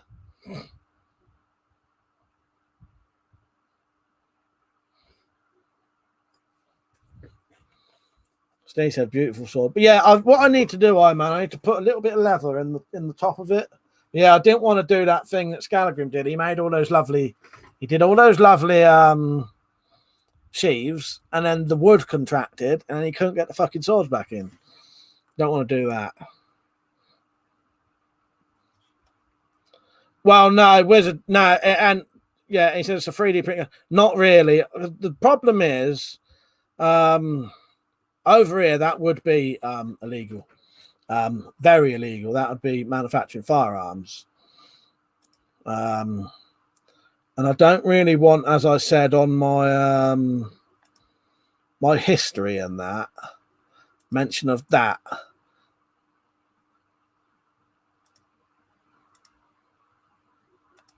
Speaker 1: Steve said, "Beautiful sword." But yeah, what I need to do, I need to put a little bit of leather in the top of it. Yeah, I didn't want to do that thing that Scalagrim did. He made all those lovely. He did all those lovely sheaves, and then the wood contracted, and he couldn't get the fucking swords back in. Don't want to do that. Well, no, Wizard, no, and yeah, he says it's a 3D printer. Not really. The problem is, over here that would be illegal, very illegal. That would be manufacturing firearms, and I don't really want, as I said on my my history and that mention of that.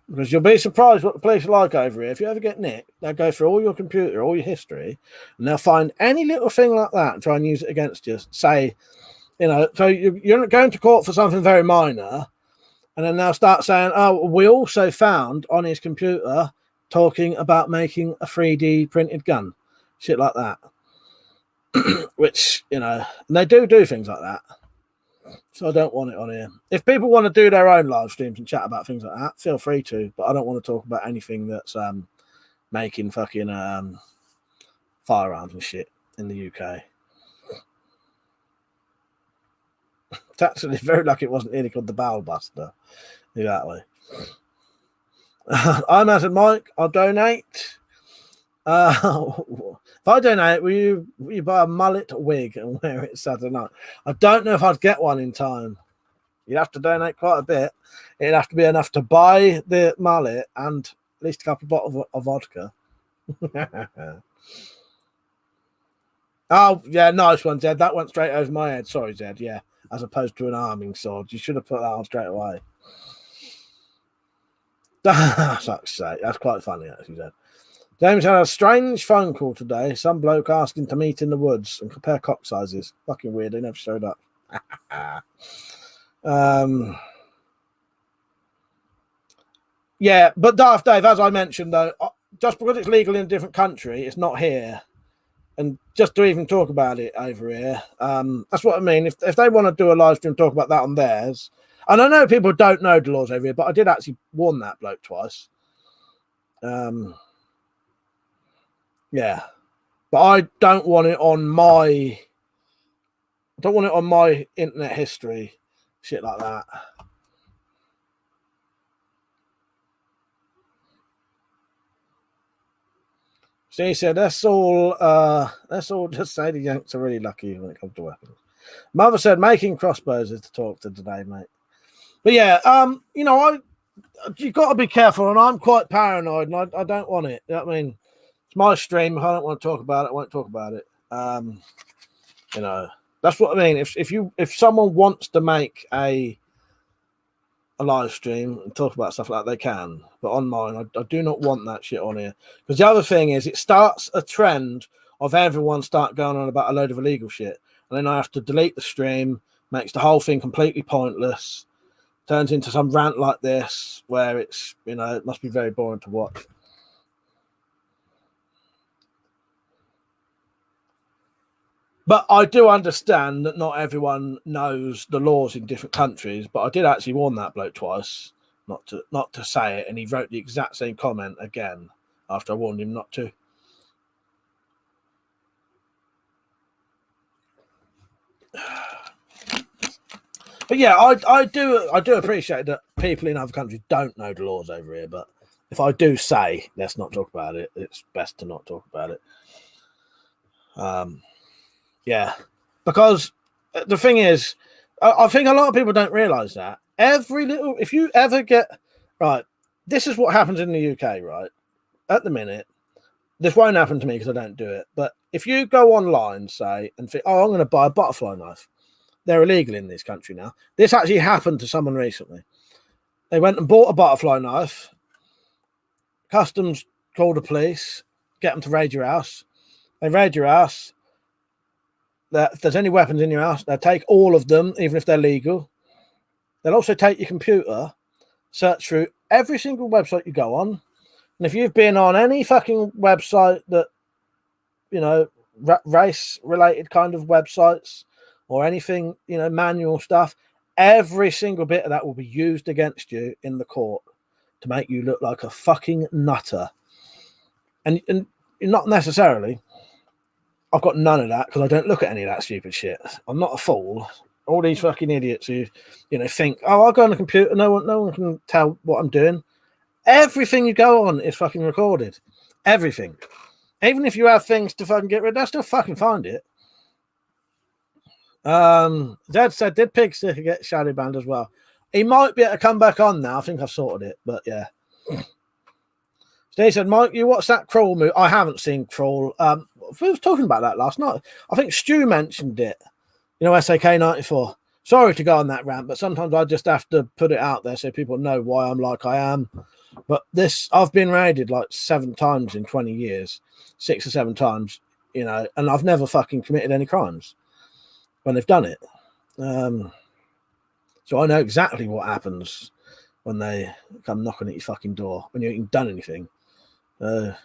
Speaker 1: Because you'll be surprised what the police are like over here. If you ever get nicked, they'll go through all your computer, all your history, and they'll find any little thing like that and try and use it against you. Say, so you're not going to court for something very minor, and then they'll start saying, "Oh, we also found on his computer talking about making a 3D printed gun," shit like that. Which, and they do things like that. So I don't want it on here. If people want to do their own live streams and chat about things like that, feel free to. But I don't want to talk about anything that's making fucking firearms and shit in the UK. It's actually very lucky it wasn't really called the Bowel Buster. Exactly. I imagine, Mike, I'll donate. If I donate, will you buy a mullet wig and wear it Saturday night? I don't know if I'd get one in time. You'd have to donate quite a bit. It'd have to be enough to buy the mullet and at least a couple of bottles of vodka. Oh, yeah, nice one, Zed. That went straight over my head. Sorry, Zed, yeah. As opposed to an arming sword. You should have put that on straight away. Fuck's sake. That's quite funny, actually, Zed. James had a strange phone call today. Some bloke asking to meet in the woods and compare cock sizes. Fucking weird. They never showed up. Yeah, but Darth Dave, as I mentioned, though, just because it's legal in a different country, it's not here. And just to even talk about it over here, that's what I mean. If they want to do a live stream, talk about that on theirs. And I know people don't know the laws over here, but I did actually warn that bloke twice. Yeah, but I don't want it on my. I don't want it on my internet history, shit like that. So he said, "That's all. Just say the Yanks are really lucky when it comes to weapons." Mother said, "Making crossbows is to talk to today, mate." But yeah, you've got to be careful, and I'm quite paranoid, and I don't want it. You know what I mean? It's my stream. If I don't want to talk about it, I won't talk about it. That's what I mean. If someone wants to make a live stream and talk about stuff like that, they can. But on mine, I do not want that shit on here. Because the other thing is, it starts a trend of everyone start going on about a load of illegal shit, and then I have to delete the stream. Makes the whole thing completely pointless. Turns into some rant like this, where it's it must be very boring to watch. But I do understand that not everyone knows the laws in different countries. But I did actually warn that bloke twice not to say it, and he wrote the exact same comment again after I warned him not to. But yeah, I do appreciate that people in other countries don't know the laws over here. But if I do say let's not talk about it, it's best to not talk about it. Yeah, because the thing is, I think a lot of people don't realise that if you ever get right, this is what happens in the UK, right? At the minute, this won't happen to me because I don't do it. But if you go online, say, and think, "Oh, I'm going to buy a butterfly knife," they're illegal in this country now. This actually happened to someone recently. They went and bought a butterfly knife. Customs called the police, get them to raid your house. They raid your house. that if there's any weapons in your house, they'll take all of them, even if they're legal. They'll also take your computer, search through every single website you go on. And if you've been on any fucking website that, race-related kind of websites or anything, manual stuff, every single bit of that will be used against you in the court to make you look like a fucking nutter. And not necessarily. I've got none of that because I don't look at any of that stupid shit. I'm not a fool. All these fucking idiots who, think, oh, I'll go on the computer. No one can tell what I'm doing. Everything you go on is fucking recorded. Everything. Even if you have things to fucking get rid of, they'll still fucking find it. Zed said, did Pigsticker get shadow banned as well? He might be able to come back on now. I think I've sorted it, but yeah. Steve said, Mike, you watched that Crawl movie? I haven't seen Crawl. We was talking about that last night. I think Stu mentioned it. SAK 94. Sorry to go on that rant, but sometimes I just have to put it out there so people know why I'm like I am. But I've been raided like 7 times in 20 years, 6 or 7 times, and I've never fucking committed any crimes when they've done it. So I know exactly what happens when they come knocking at your fucking door when you ain't done anything. And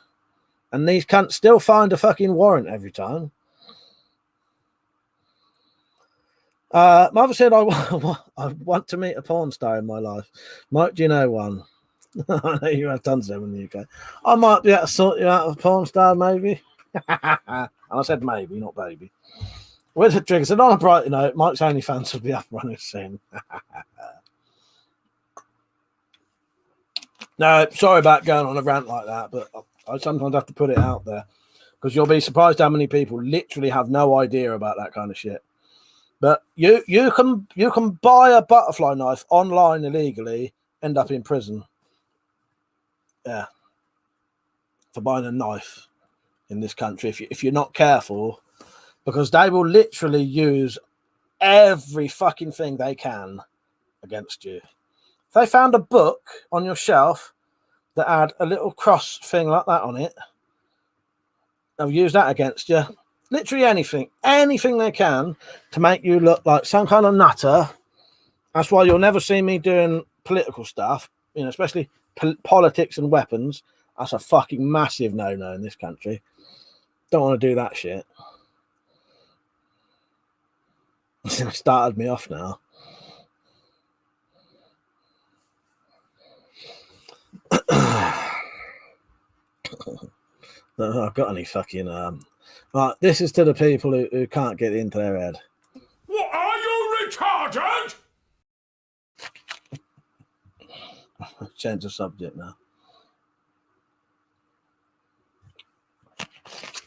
Speaker 1: these cunts still find a fucking warrant every time. Mother said, I want to meet a porn star in my life. Mike, do you know one? I know you have tons of them in the UK. I might be able to sort you out of a porn star, maybe. And I said maybe, not baby. Wizard Trigger said, on a brighter note, Mike's OnlyFans will be up running soon. No, sorry about going on a rant like that, but I sometimes have to put it out there because you'll be surprised how many people literally have no idea about that kind of shit. But you can buy a butterfly knife online illegally, end up in prison. Yeah, for buying a knife in this country if you're not careful, because they will literally use every fucking thing they can against you. If they found a book on your shelf that had a little cross thing like that on it, they'll use that against you. Literally anything they can to make you look like some kind of nutter. That's why you'll never see me doing political stuff, especially politics and weapons. That's a fucking massive no-no in this country. Don't want to do that shit. Started me off now. I've got any fucking right, this is to the people who can't get into their head.
Speaker 4: What, are you retarded?
Speaker 1: Change the subject now.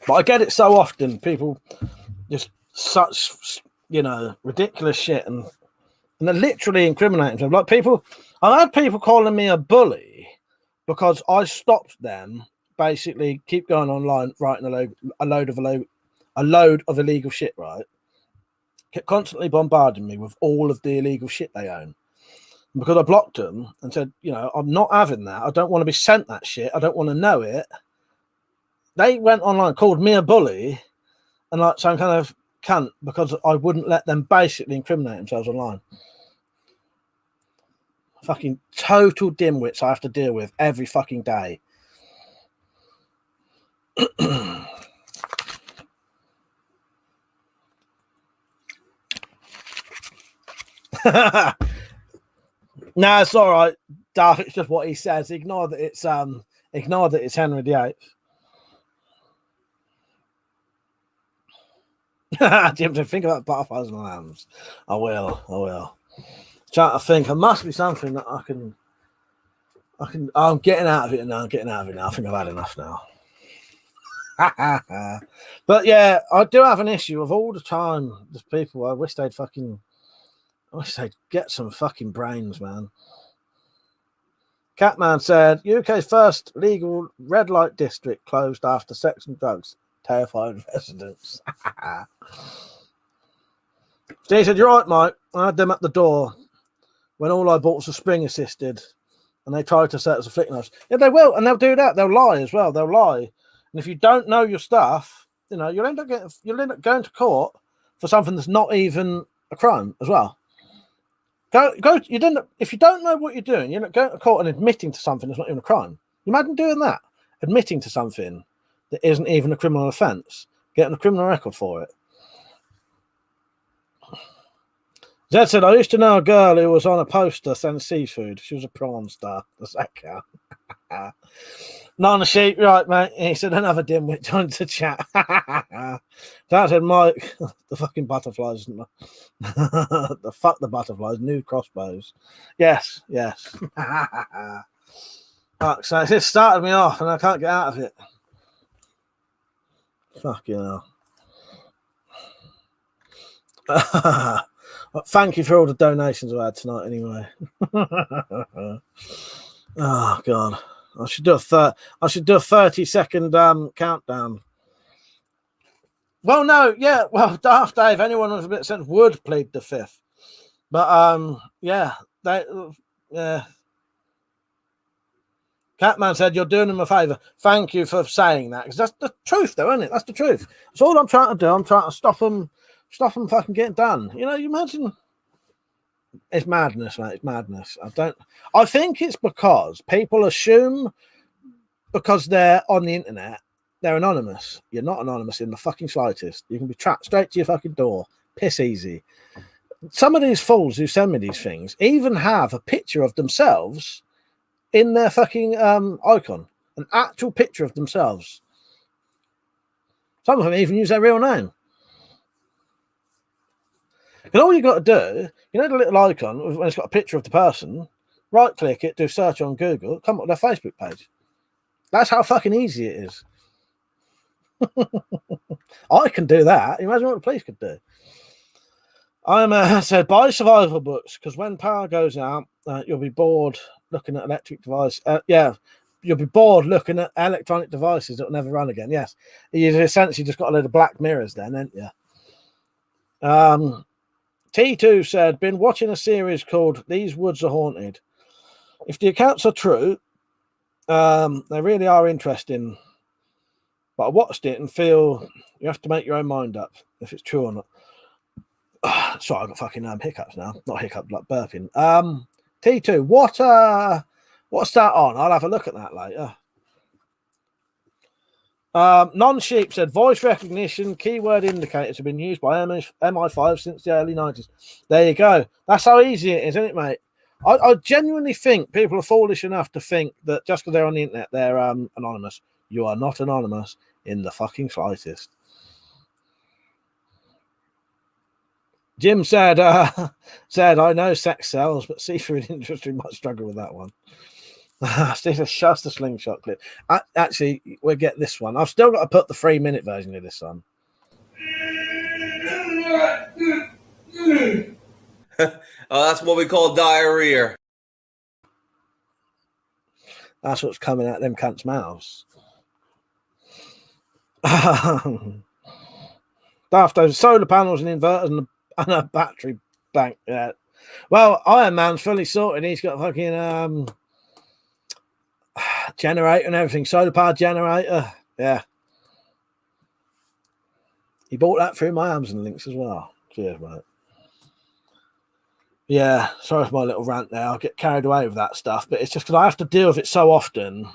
Speaker 1: But I get it so often, people just such ridiculous shit and they're literally incriminating themselves. Like people, I've had people calling me a bully because I stopped them basically keep going online writing a load of illegal shit, right? Kept constantly bombarding me with all of the illegal shit they own. And because I blocked them and said, I'm not having that. I don't want to be sent that shit. I don't want to know it. They went online, called me a bully and like some kind of cunt because I wouldn't let them basically incriminate themselves online. Fucking total dimwits I have to deal with every fucking day. No, it's all right, Darth. It's just what he says. Ignore that it's Henry VIII. Jim, to think about butterflies and lambs. I will. Trying to think. There must be something that I can. I'm getting out of it now. I think I've had enough now. But yeah, I do have an issue of all the time. There's people. I wish they'd get some fucking brains, man. Catman said UK's first legal red light district closed after sex and drugs terrified residents. Steve said, you're right, Mike. I had them at the door when all I bought was a spring assisted and they tried to set us a flick knives. Yeah, they will, and they'll do that. They'll lie as well. They'll lie. And if you don't know your stuff, you'll end up going to court for something that's not even a crime as well. Go. You didn't. If you don't know what you're doing, you're not going to court and admitting to something that's not even a crime. You imagine doing that, admitting to something that isn't even a criminal offence, getting a criminal record for it. Zed said, I used to know a girl who was on a poster selling seafood. She was a prawn star. Does that count? Nana Sheep, right, mate. He said, another dimwit joined the chat. That said, Mike, the fucking butterflies. The fuck the butterflies, new crossbows. Yes. Fuck, so it started me off and I can't get out of it. Fucking hell. Thank you for all the donations I had tonight anyway. Oh god. I should do a 30-second countdown. Well, no, yeah. Well, Daft Dave, anyone with a bit of sense would plead the fifth. But yeah. Catman said, you're doing him a favour. Thank you for saying that. Because that's the truth, though, isn't it? That's the truth. That's all I'm trying to do. I'm trying to stop them fucking getting done. You know, you imagine. It's madness, mate. It's madness. I think it's because people assume because they're on the internet, they're anonymous. You're not anonymous in the fucking slightest. You can be tracked straight to your fucking door. Piss easy. Some of these fools who send me these things even have a picture of themselves in their fucking icon, an actual picture of themselves. Some of them even use their real name. And all you got to do, you know, the little icon when it's got a picture of the person, right click it, do search on Google, come up with their Facebook page. That's how fucking easy it is. I can do that. Imagine what the police could do. I said, buy survival books because when power goes out, you'll be bored looking at electric device. You'll be bored looking at electronic devices that will never run again. Yes, you've essentially just got a load of black mirrors then, ain't you? T2 said, been watching a series called These Woods Are Haunted. If the accounts are true, they really are interesting. But I watched it and feel you have to make your own mind up if it's true or not. Sorry, I've got fucking hiccups now. Not hiccups, like burping. T2, what's that on? I'll have a look at that later. Non-sheep said, voice recognition keyword indicators have been used by MI5 since the early 90s. There you go. That's how easy it is, isn't it, mate? I genuinely think people are foolish enough to think that just because they're on the internet, they're anonymous. You are not anonymous in the fucking slightest. Jim said, I know sex sells, but seafood industry might struggle with that one. It's just a slingshot clip. Actually, we'll get this one. I've still got to put the 3-minute version of this on.
Speaker 5: Oh, that's what we call diarrhea.
Speaker 1: That's what's coming out of them cunts' mouths. After solar panels and inverters and a battery bank. Yeah. Well, Iron Man's fully sorted. He's got fucking generator and everything. Solar power generator. Yeah. He bought that through my Amazon links as well. Cheers, mate. Yeah, sorry for my little rant there. I'll get carried away with that stuff, but it's just because I have to deal with it so often.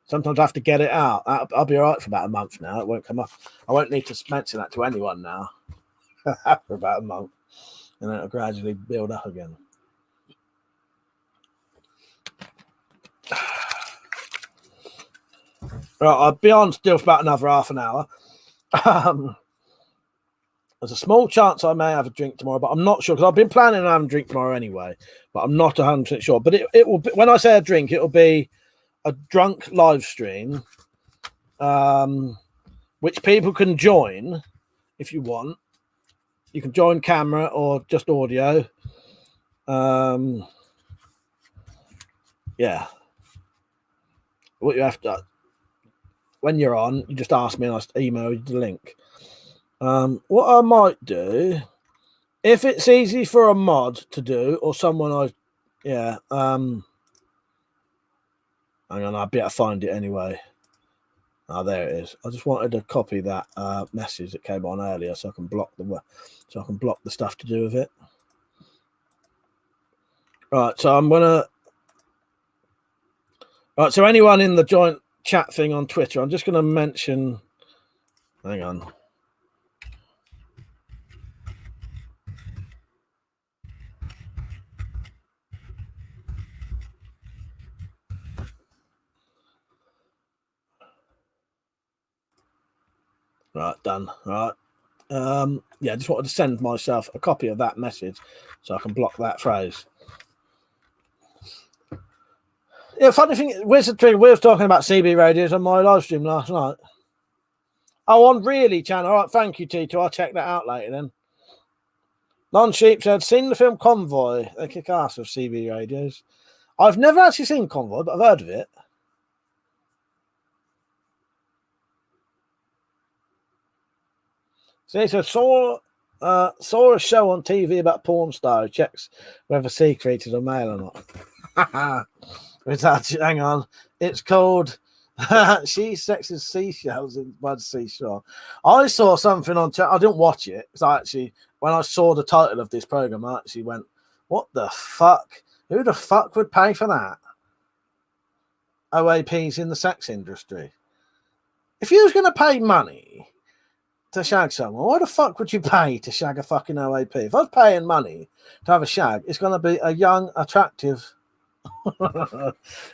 Speaker 1: Sometimes I have to get it out. I'll be all right for about a month now. It won't come up. I won't need to mention that to anyone now for about a month, and then it'll gradually build up again. Right, I'll be on still for about another half an hour. There's a small chance I may have a drink tomorrow, but I'm not sure because I've been planning on having a drink tomorrow anyway. But I'm not 100% sure. But it will be, when I say a drink, it will be a drunk live stream, which people can join if you want. You can join camera or just audio. Yeah. What you have to, when you're on, you just ask me and I'll email you the link. What I might do, if it's easy for a mod to do or someone hang on, I'll be able to find it anyway. Oh, there it is. I just wanted to copy that message that came on earlier so I can block the stuff to do with it. Right, so I'm gonna. Right, so anyone in the joint chat thing on Twitter, I'm just gonna mention. Hang on. Right, done. Right. Yeah, just wanted to send myself a copy of that message so I can block that phrase. Yeah, funny thing, Wizard Trigger, we were talking about CB radios on my live stream last night. Oh, on Really channel. All right, thank you, Tito. I'll check that out later then. Non-Sheep said, seen the film Convoy. They kick ass with CB radios. I've never actually seen Convoy, but I've heard of it. So he said, saw a show on TV about porn star who checks whether sea creatures are male or not. Hang on. It's called She Sexes Seashells in Bud Seashore. I saw something on chat. I didn't watch it because I actually, when I saw the title of this program, I actually went, what the fuck? Who the fuck would pay for that? OAPs in the sex industry. If you was going to pay money to shag someone, why the fuck would you pay to shag a fucking OAP? If I was paying money to have a shag, it's going to be a young, attractive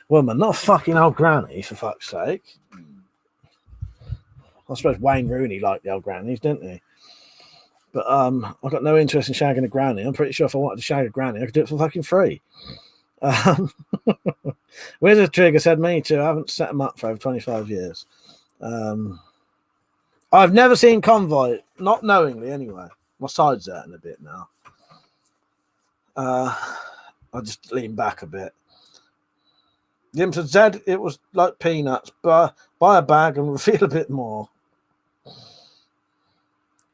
Speaker 1: woman, not a fucking old granny, for fuck's sake. I suppose Wayne Rooney liked the old grannies, didn't he? But I've got no interest in shagging a granny. I'm pretty sure if I wanted to shag a granny, I could do it for fucking free. Wizard Trigger said, me too. I haven't set them up for over 25 years. I've never seen Convoy, not knowingly anyway. My side's hurting a bit now. I'll just lean back a bit. Jim said, Zed, it was like peanuts. Buy a bag and reveal a bit more.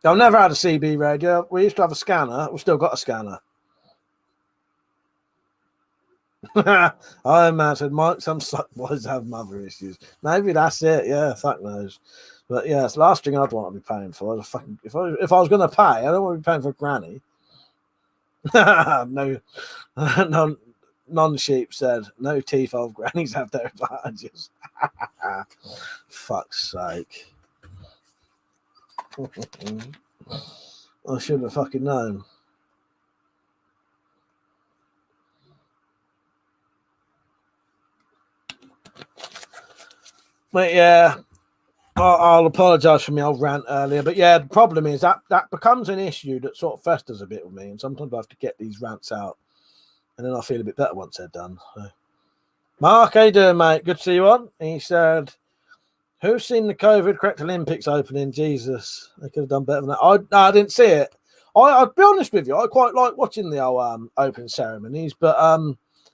Speaker 1: I've never had a CB radio. We used to have a scanner. We've still got a scanner. Iron Man said, Mike, some suck boys have mother issues. Maybe that's it. Yeah, fuck knows. But yeah, it's the last thing I'd want to be paying for. If I was going to pay, I don't want to be paying for a granny. No, non-sheep said, no teeth old grannies have their advantages. Fuck's sake. I should have fucking known. But yeah, I'll apologise for my old rant earlier. But yeah, the problem is that becomes an issue that sort of festers a bit with me. And sometimes I have to get these rants out. And then I feel a bit better once they're done. So. Mark, how you doing, mate? Good to see you on. He said, who's seen the COVID correct Olympics opening? Jesus, they could have done better than that. I didn't see it. I'll be honest with you. I quite like watching the old opening ceremonies, but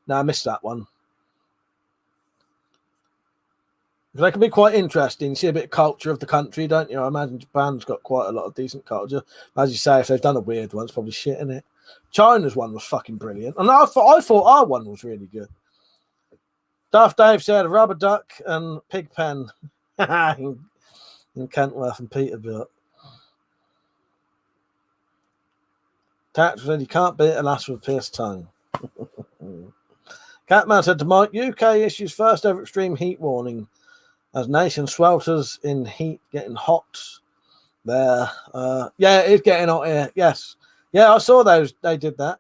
Speaker 1: no, I missed that one. They can be quite interesting. See a bit of culture of the country, don't you? I imagine Japan's got quite a lot of decent culture. As you say, if they've done a weird one, it's probably shit, isn't it? China's one was fucking brilliant. And I thought our one was really good. Daft Dave said rubber duck and pig pen in Kentworth and Peterbilt. Tax said you can't beat a lass with a pierced tongue. Catman said to Mike, UK issues first ever extreme heat warning as nation swelters in heat, getting hot there. Yeah, it is getting hot here. Yes. Yeah, I saw those. They did that.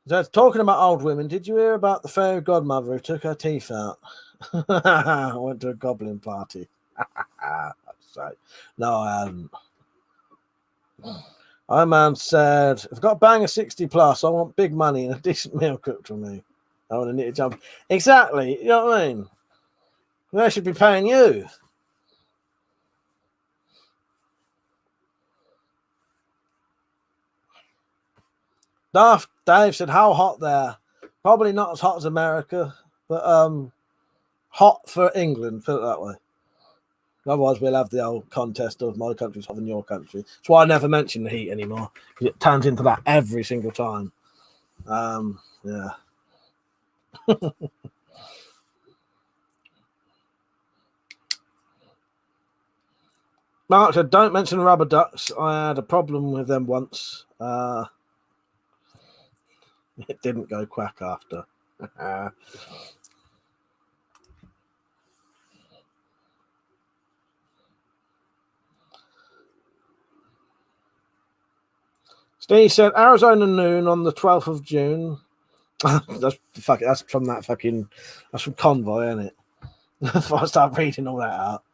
Speaker 1: So talking about old women, did you hear about the fairy godmother who took her teeth out? I went to a goblin party. No, I haven't. Iron Man said, if I've got a bang of 60 plus, I want big money and a decent meal cooked for me. I want to need to jump. Exactly. You know what I mean? They should be paying you. Daft Dave said, how hot there? Probably not as hot as America, but hot for England, put it that way. Otherwise, we'll have the old contest of my country's hotter than your country. That's why I never mention the heat anymore, because it turns into that every single time. Yeah. Mark said, don't mention rubber ducks. I had a problem with them once. It didn't go quack after. Steve said, Arizona noon on the 12th of June. That's from that fucking... That's from Convoy, isn't it? If I start reading all that out.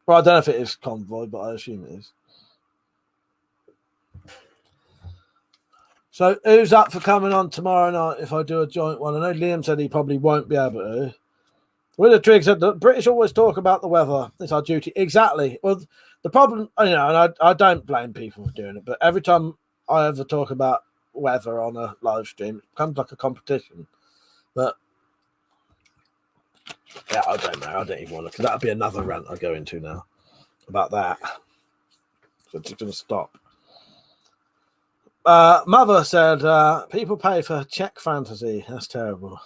Speaker 1: Well, I don't know if it is Convoy, but I assume it is. So, who's up for coming on tomorrow night if I do a joint one? I know Liam said he probably won't be able to. With the Trigg said, the British always talk about the weather. It's our duty. Exactly. Well, the problem, and I don't blame people for doing it, but every time I ever talk about weather on a live stream, it becomes like a competition. But yeah, I don't know. I don't even want to, because that'll be another rant I go into now about that. So it's going to stop. Mother said, people pay for Czech fantasy. That's terrible.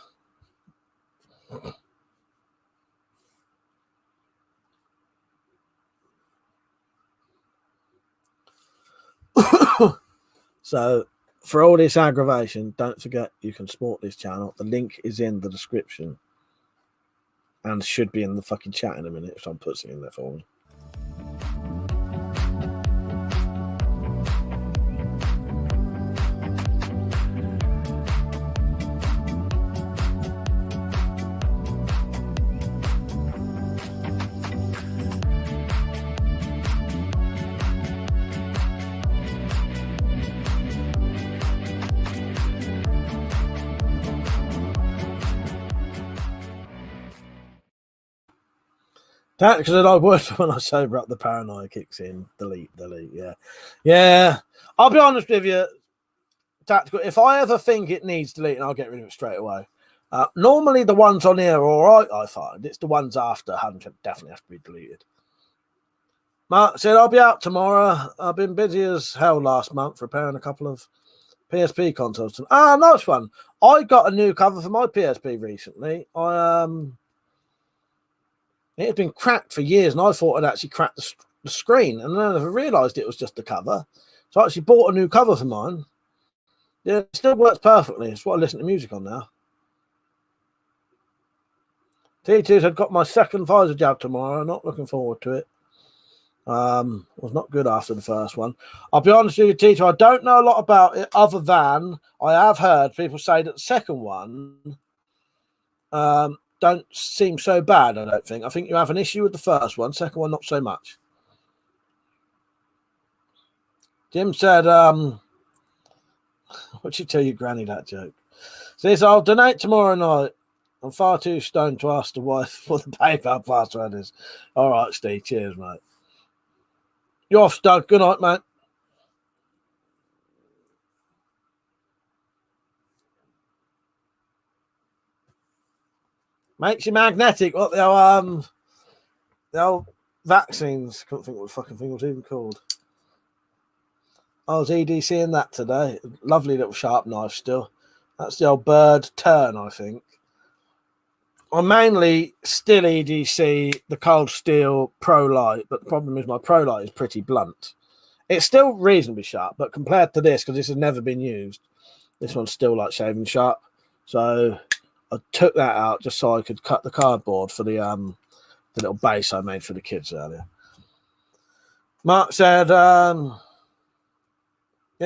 Speaker 1: So, for all this aggravation, don't forget you can support this channel. The link is in the description and should be in the fucking chat in a minute if someone puts it in there for me. Because I would when I sober up, the paranoia kicks in. Delete. Yeah. I'll be honest with you, Tactical. If I ever think it needs deleting, I'll get rid of it straight away. Normally, the ones on here are all right, I find. It's the ones after definitely have to be deleted. Mark said, I'll be out tomorrow. I've been busy as hell last month repairing a couple of PSP consoles. Nice one. I got a new cover for my PSP recently. It had been cracked for years, and I thought I'd actually cracked the screen, and then I realised it was just the cover. So I actually bought a new cover for mine. Yeah, it still works perfectly. It's what I listen to music on now. T2's had got my second Pfizer jab tomorrow. Not looking forward to it. Was not good after the first one. I'll be honest with you, T2, I don't know a lot about it other than I have heard people say that the second one don't seem so bad, I don't think. I think you have an issue with the first one. Second one, not so much. Jim said, what you tell your granny that joke? Says, I'll donate tomorrow night. I'm far too stoned to ask the wife for the PayPal password is. All right, Steve. Cheers, mate. You're off, Doug. Good night, mate. Makes you magnetic. What the old vaccines? Couldn't think what the fucking thing was even called. I was EDCing that today. Lovely little sharp knife still. That's the old bird turn, I think. I mainly still EDC the Cold Steel Pro Light, but the problem is my Pro Light is pretty blunt. It's still reasonably sharp, but compared to this, because this has never been used, this one's still like shaving sharp. So I took that out just so I could cut the cardboard for the little base I made for the kids earlier. Mark said, yeah,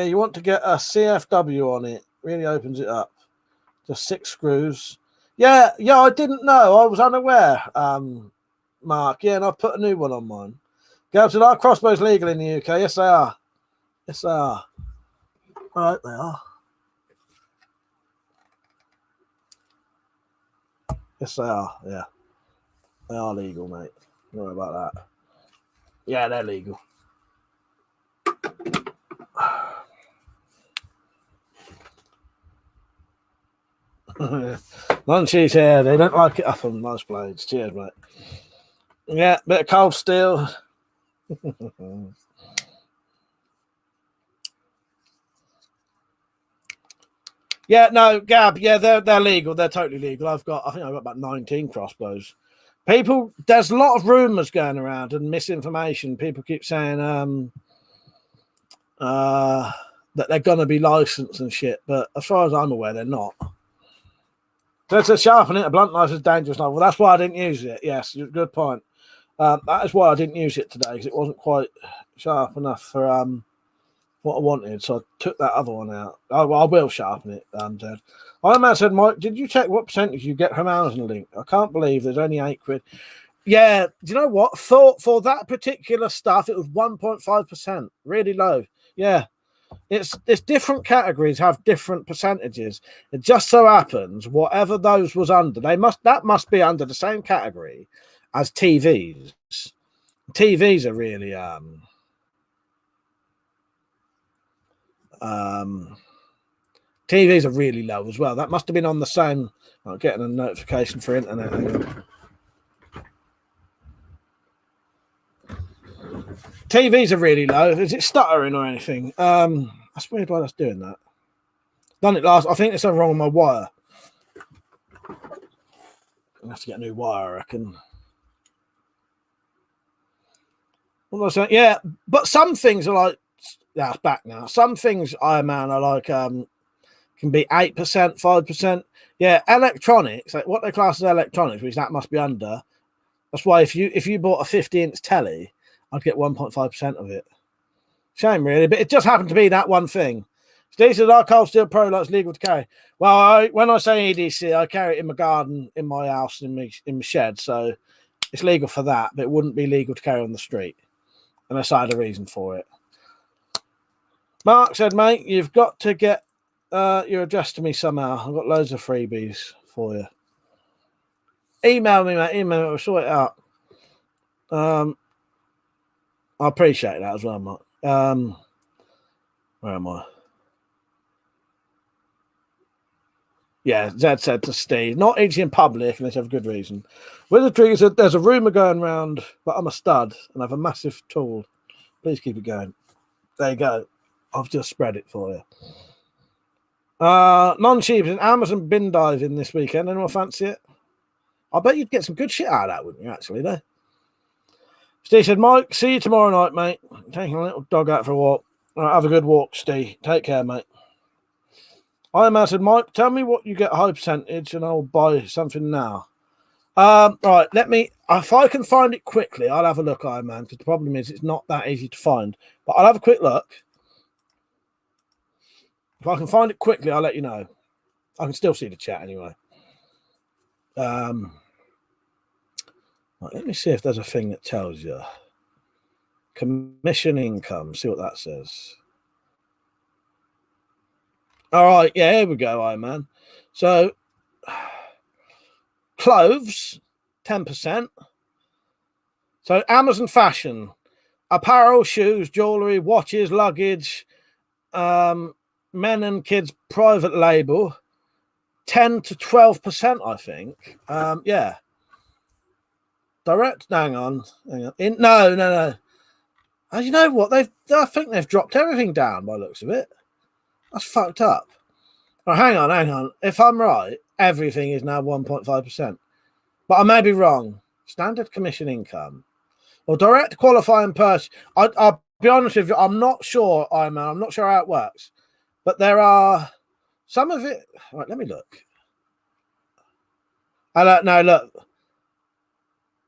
Speaker 1: you want to get a CFW on it. Really opens it up. Just 6 screws. Yeah, I didn't know. I was unaware, Mark. Yeah, and I've put a new one on mine. Gab said, are crossbows legal in the UK? Yes, they are. Yes, they are. All right, they are. Yes, they are. Yeah. They are legal, mate. Don't worry about that. Yeah, they're legal. Munchies here. They don't like it up on most blades. Cheers, mate. Yeah, bit of cold steel. Yeah, no, Gab. Yeah, they're legal. They're totally legal. I think I've got about 19 crossbows. People, there's a lot of rumours going around and misinformation. People keep saying that they're going to be licensed and shit, but as far as I'm aware, they're not. So to sharpen it, a blunt knife is dangerous. Well, that's why I didn't use it. Yes, good point. That is why I didn't use it today, because it wasn't quite sharp enough for what I wanted. So I took that other one out. I will sharpen it, Dad. Iron Man said, Mike, did you check what percentage you get from Amazon link? I can't believe there's only £8. Yeah, do you know what? For that particular stuff, it was 1.5%. Really low. Yeah. It's different categories have different percentages. It just so happens whatever those was under, that must be under the same category as TVs. TVs are really TVs are really low as well. That must have been on the same. I'm getting a notification for internet. TVs are really low. Is it stuttering or anything? That's weird why that's doing that. Done it last. I think there's something wrong with my wire. I have to get a new wire, I reckon. What was I saying? Yeah, but some things are like, yeah, it's back now. Some things, Iron Man, are like can be 8%, 5%. Yeah, electronics, like what they class as electronics, which that must be under. That's why if you bought a 50-inch telly, I'd get 1.5% of it. Shame, really, but it just happened to be that one thing. Steve says, our cold steel pro light's legal to carry. Well, when I say EDC, I carry it in my garden, in my house, in my shed, so it's legal for that, but it wouldn't be legal to carry on the street unless I had a reason for it. Mark said, mate, you've got to get your address to me somehow. I've got loads of freebies for you. Email me, mate. Email me. We'll sort it out. I appreciate that as well, Mark. Where am I? Yeah, Zed said to Steve, not eating in public unless you have a good reason. With the triggers, there's a rumour going around that I'm a stud and I have a massive tool. Please keep it going. There you go. I've just spread it for you. Non-cheap is an Amazon bin diving this weekend. Anyone fancy it? I bet you'd get some good shit out of that, wouldn't you, actually, though? Steve said, Mike, see you tomorrow night, mate. Taking a little dog out for a walk. All right, have a good walk, Steve. Take care, mate. Iron Man said, Mike, tell me what you get high percentage and I'll buy something now. Right, let me, if I can find it quickly, I'll have a look, Iron Man, because the problem is it's not that easy to find. But I'll have a quick look. If I can find it quickly, I'll let you know. I can still see the chat anyway. Right, let me see if there's a thing that tells you. Commission income, see what that says. All right, yeah, here we go, Iron Man. So, clothes, 10%. So, Amazon fashion, apparel, shoes, jewelry, watches, luggage, men and kids private label, 10 to 12%, I think. Yeah. Direct, hang on. No. Oh, you know what? I think they've dropped everything down by the looks of it. That's fucked up. Oh, hang on. If I'm right, everything is now 1.5%. But I may be wrong. Standard commission income. Or direct qualifying purchase. I'll be honest with you, I'm not sure, I'm not sure how it works. But there are some of it. All right, let me look. No, look.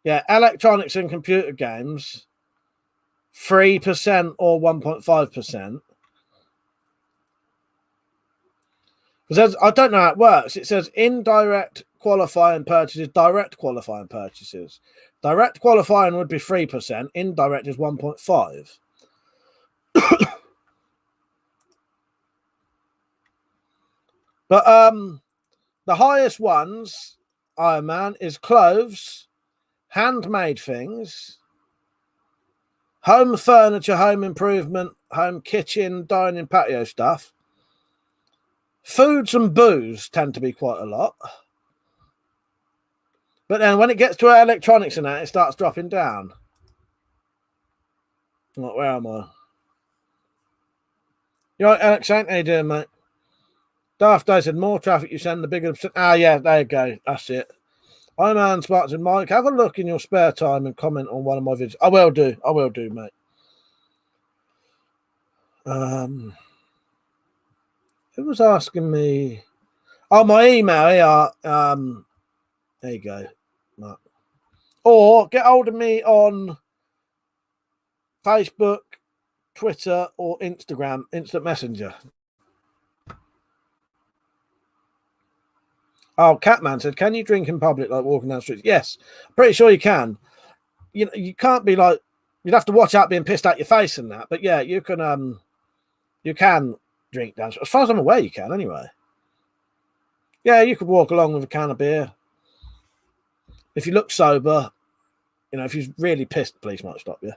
Speaker 1: Yeah, electronics and computer games, 3% or 1.5%. Because I don't know how it works. It says indirect qualifying purchases, direct qualifying purchases. Direct qualifying would be 3%. Indirect is 1.5%. But the highest ones, Iron Man, is clothes, handmade things, home furniture, home improvement, home kitchen, dining, patio stuff. Foods and booze tend to be quite a lot. But then when it gets to electronics and that, it starts dropping down. Like, where am I? You all right, Alex? How you doing, mate? Daft Day said, more traffic you send, the bigger the percent. Ah, yeah, there you go. That's it. Hi man, Sparks and Mike. Have a look in your spare time and comment on one of my videos. I will do, mate. Who was asking me? Oh, my email. Yeah. There you go. Right. Or get hold of me on Facebook, Twitter, or Instagram, Instant Messenger. Oh, Catman said, "Can you drink in public like walking down the streets?" Yes, pretty sure you can. You know, you can't be like, you'd have to watch out being pissed out your face and that. But yeah, you can drink down. As far as I'm aware, you can anyway. Yeah, you could walk along with a can of beer. If you look sober, you know, if you're really pissed, the police might stop you.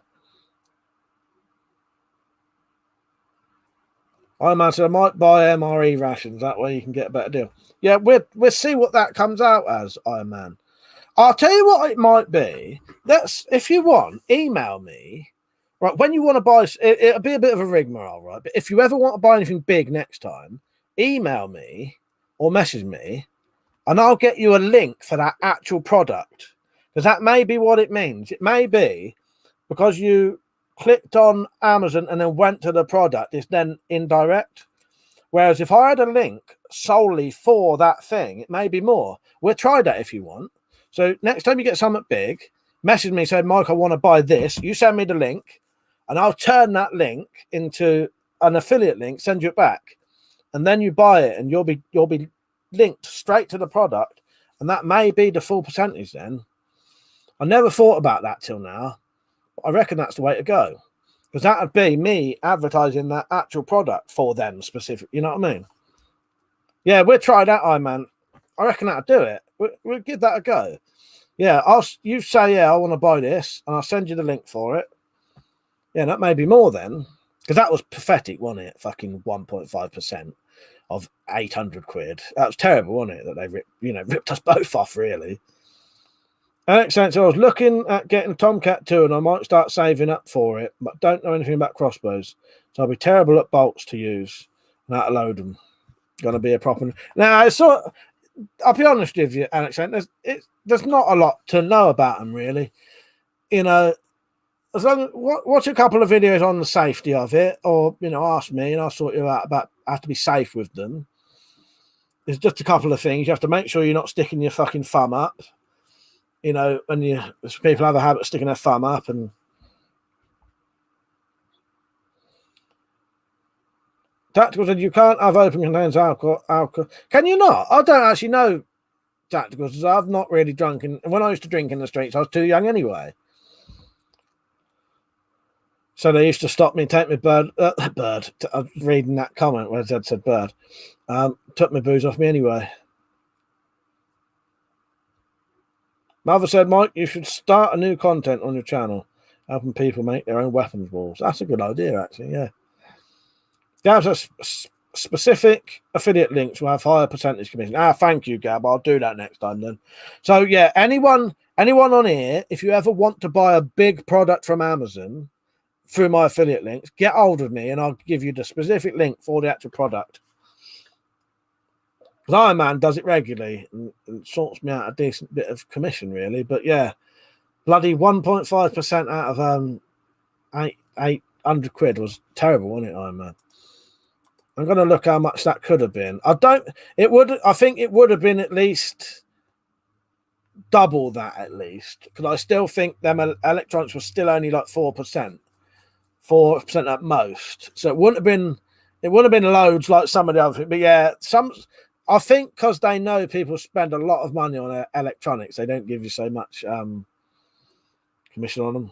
Speaker 1: I imagine I might buy MRE rations. That way you can get a better deal. Yeah, we'll see what that comes out as, Iron Man. I'll tell you what it might be. That's, if you want, email me. Right, when you want to buy, it'll be a bit of a rigmarole, right? But if you ever want to buy anything big next time, email me or message me, and I'll get you a link for that actual product. Because that may be what it means. It may be because you clicked on Amazon and then went to the product, it's then indirect. Whereas if I had a link solely for that thing, it may be more. We'll try that if you want. So next time you get something big, message me, say, Mike, I want to buy this. You send me the link, and I'll turn that link into an affiliate link, send you it back, and then you buy it, and you'll be linked straight to the product, and that may be the full percentage then. I never thought about that till now. But I reckon that's the way to go, because that would be me advertising that actual product for them specific. You know what I mean? Yeah, we'll try that, man. I reckon that'll do it. We'll give that a go. Yeah, you say, yeah, I want to buy this, and I'll send you the link for it. Yeah, that may be more then, because that was pathetic, wasn't it? Fucking 1.5% of 800 quid. That was terrible, wasn't it? That they ripped us both off, really. Alex says, I was looking at getting Tomcat 2, and I might start saving up for it, but don't know anything about crossbows, so I'll be terrible at bolts to use, and that'll load them. Gonna be a proper. Now, I'll be honest with you, Alex. There's not a lot to know about them, really. You know, as long as watch a couple of videos on the safety of it, or ask me, and I'll sort you out about how to be safe with them. There's just a couple of things you have to make sure you're not sticking your fucking thumb up. When people have a habit of sticking their thumb up, and Tactical said you can't have open containers alcohol. Can you not? I don't actually know. Tactical says I've not really drunk, and when I used to drink in the streets, I was too young anyway. So they used to stop me and take my bird. I was reading that comment where Zed said bird. Took my booze off me anyway. Mother said, Mike, you should start a new content on your channel, helping people make their own weapons walls. That's a good idea, actually. Yeah. Gab says specific affiliate links will have higher percentage commission. Thank you, Gab. I'll do that next time then. So yeah, anyone on here, if you ever want to buy a big product from Amazon through my affiliate links, get hold of me and I'll give you the specific link for the actual product. Because Iron Man does it regularly and sorts me out a decent bit of commission, really. But yeah, bloody 1.5% out of 800 quid was terrible, wasn't it, Iron Man? I'm going to look how much that could have been. I think it would have been at least double that, at least. Because I still think them electronics were still only like 4%. 4% at most. So it wouldn't have been loads like some of the other things. But yeah, I think because they know people spend a lot of money on electronics, they don't give you so much commission on them.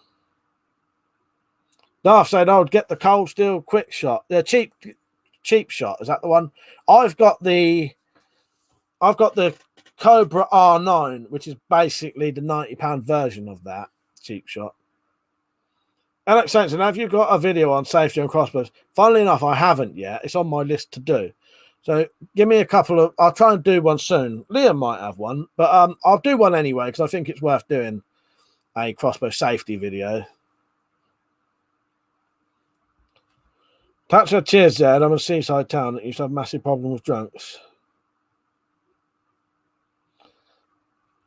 Speaker 1: Darth said, I would get the cold steel quick shot. The cheap shot. Is that the one? I've got the Cobra R9, which is basically the £90 version of that cheap shot. Alex Sampson, have you got a video on safety on crossbows? Funnily enough, I haven't yet. It's on my list to do. So give me a couple of. I'll try and do one soon. Liam might have one, but I'll do one anyway because I think it's worth doing a crossbow safety video. Patch cheers, Zed. I'm a seaside town that used to have massive problem with drunks.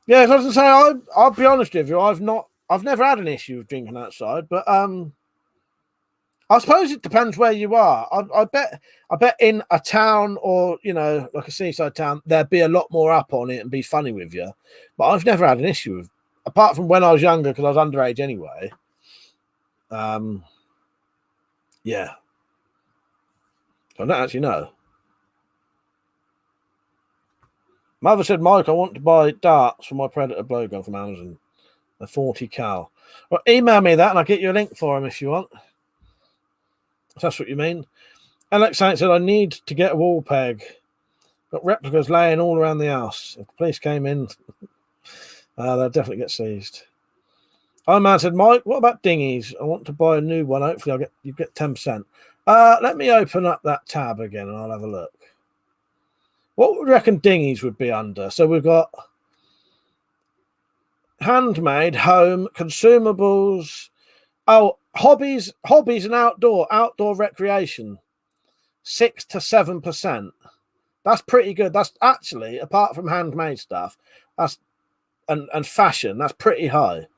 Speaker 1: Yeah, as I was gonna say, I'll be honest with you, I've never had an issue with drinking outside, but I suppose it depends where you are. I bet in a town or like a seaside town, there'd be a lot more up on it and be funny with you. But I've never had an issue with, apart from when I was younger because I was underage anyway. Yeah, I don't actually know. Mother said, Mike, I want to buy darts for my Predator blowgun from Amazon. A 40 cal. Well, email me that and I'll get you a link for them if you want. If that's what you mean. Alex Saint said, I need to get a wall peg. Got replicas laying all around the house. If the police came in, they'll definitely get seized. Iron Man said, Mike, what about dinghies? I want to buy a new one. Hopefully you get 10%. Let me open up that tab again and I'll have a look. What would you reckon dinghies would be under? So we've got handmade, home, consumables. Oh, hobbies and outdoor recreation. 6 to 7%. That's pretty good. That's actually, apart from handmade stuff, that's and fashion, that's pretty high.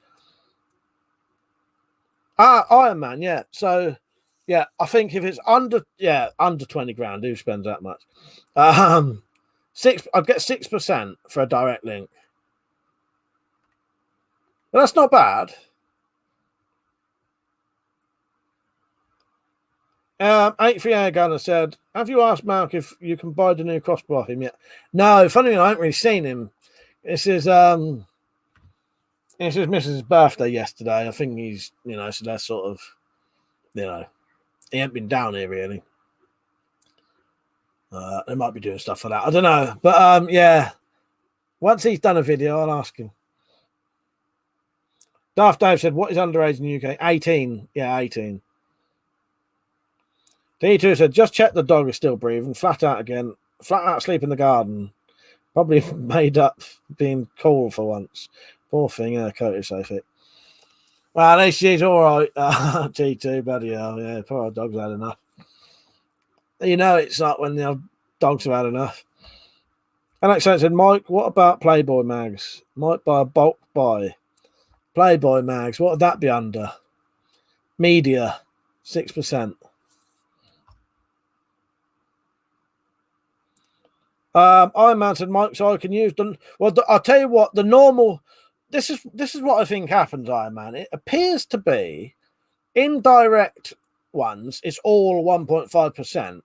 Speaker 1: Iron Man, yeah. So yeah, I think if it's under 20 grand, who spends that much? I'd get 6% for a direct link. But that's not bad. 83 Air Gunner said, have you asked Mark if you can buy the new crossbow off him yet? No, funny enough, I haven't really seen him. This is Mrs.'s birthday yesterday. I think he's, so that's sort of, he ain't been down here really. They might be doing stuff for that. I don't know. But yeah. Once he's done a video, I'll ask him. Daft Dave said, what is underage in the UK? 18. Yeah, 18. D2 said, just check the dog is still breathing. Flat out again. Flat out asleep in the garden. Probably made up being cool for once. Poor thing, yeah, coat is so thick. Well, at least she's all right. T2, bloody hell, yeah, poor old dog's had enough. It's like when the dogs have had enough. Alex said, Mike, what about Playboy mags? Might buy a bulk buy. Playboy mags, what would that be under? Media, 6%. Iron Man said, Mike, so I can use them. Well, I'll tell you what, the normal. This is what I think happens, Iron Man. It appears to be indirect ones. It's all 1.5%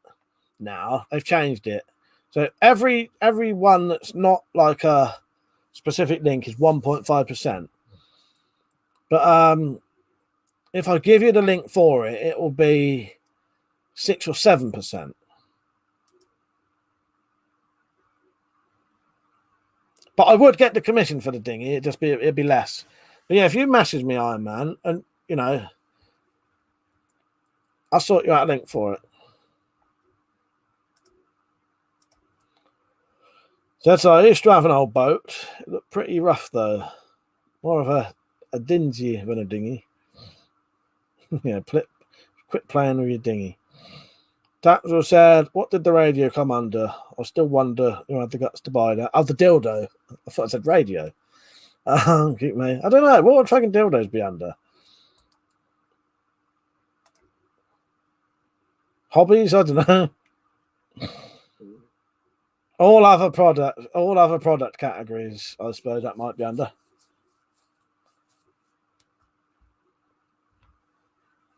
Speaker 1: now. They've changed it, so every one that's not like a specific link is 1.5%. But if I give you the link for it, it will be 6 or 7%. But I would get the commission for the dinghy. It'd be less. But yeah, if you message me, Iron Man, and I'll sort you out a link for it. So I used to have an old boat. It looked pretty rough though. More of a dingy than a dinghy. Yeah, quit playing with your dinghy. Taxel said, what did the radio come under? I still wonder who had the guts to buy that. Oh, the dildo. I thought I said radio. Keep me. I don't know. What would fucking dildos be under? Hobbies? I don't know. All other product categories, I suppose that might be under.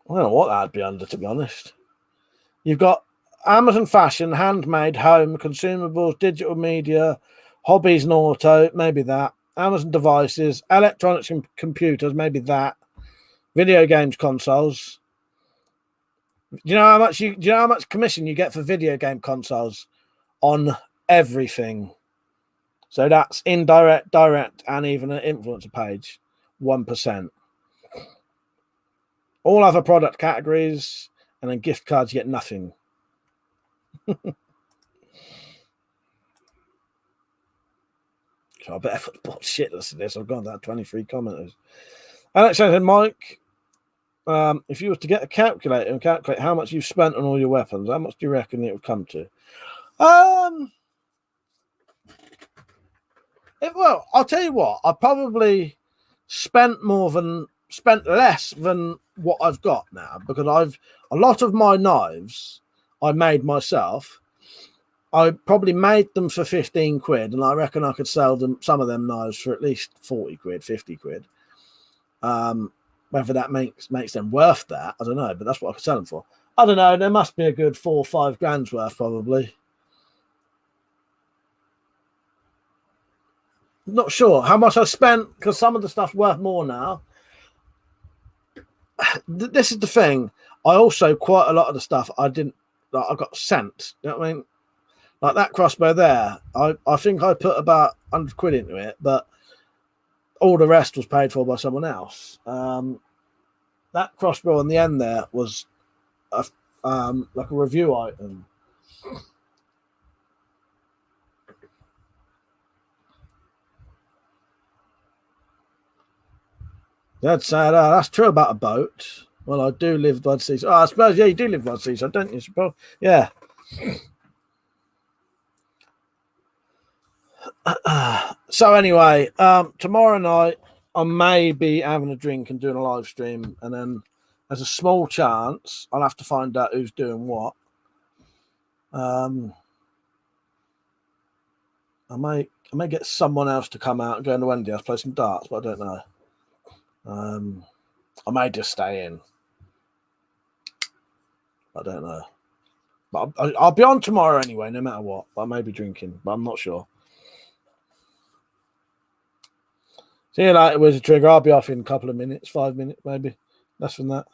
Speaker 1: I don't know what that'd be under, to be honest. You've got Amazon fashion, handmade, home, consumables, digital media, hobbies and auto, maybe that. Amazon devices, electronics and computers, maybe that. Video games consoles. Do you know how much commission you get for video game consoles on everything? So that's indirect, direct, and even an influencer page. 1%. All other product categories, and then gift cards, you get nothing. So I better put shitless at this. I've got that 23 commenters. Alex said, Mike, if you were to get a calculator and calculate how much you've spent on all your weapons, how much do you reckon it would come to? Well, I'll tell you what. I probably spent less than what I've got now, because a lot of my knives I made myself. I probably made them for 15 quid, and I reckon I could sell them, some of them knives, for at least 40 quid, 50 quid. Whether that makes them worth that, I don't know, but that's what I could sell them for. I don't know. There must be a good 4 or 5 grand's worth, probably. Not sure how much I spent, because some of the stuff's worth more now. This is the thing. I also, quite a lot of the stuff I got sent. You know what I mean? Like that crossbow there, I think I put about 100 quid into it, but all the rest was paid for by someone else. That crossbow on the end there was like a review item. That's true about a boat. Well, I do live by the sea. Oh, I suppose, yeah, you do live by the sea, so don't you? Suppose, yeah. So anyway, tomorrow night I may be having a drink and doing a live stream, and then there's a small chance I'll have to find out who's doing what. I may get someone else to come out and go into Wendy house, play some darts, but I don't know. I may just stay in. I don't know. But I'll be on tomorrow anyway, no matter what. But I may be drinking, but I'm not sure. See you later, Where's the Trigger. I'll be off in a couple of minutes, 5 minutes, maybe. Less than that.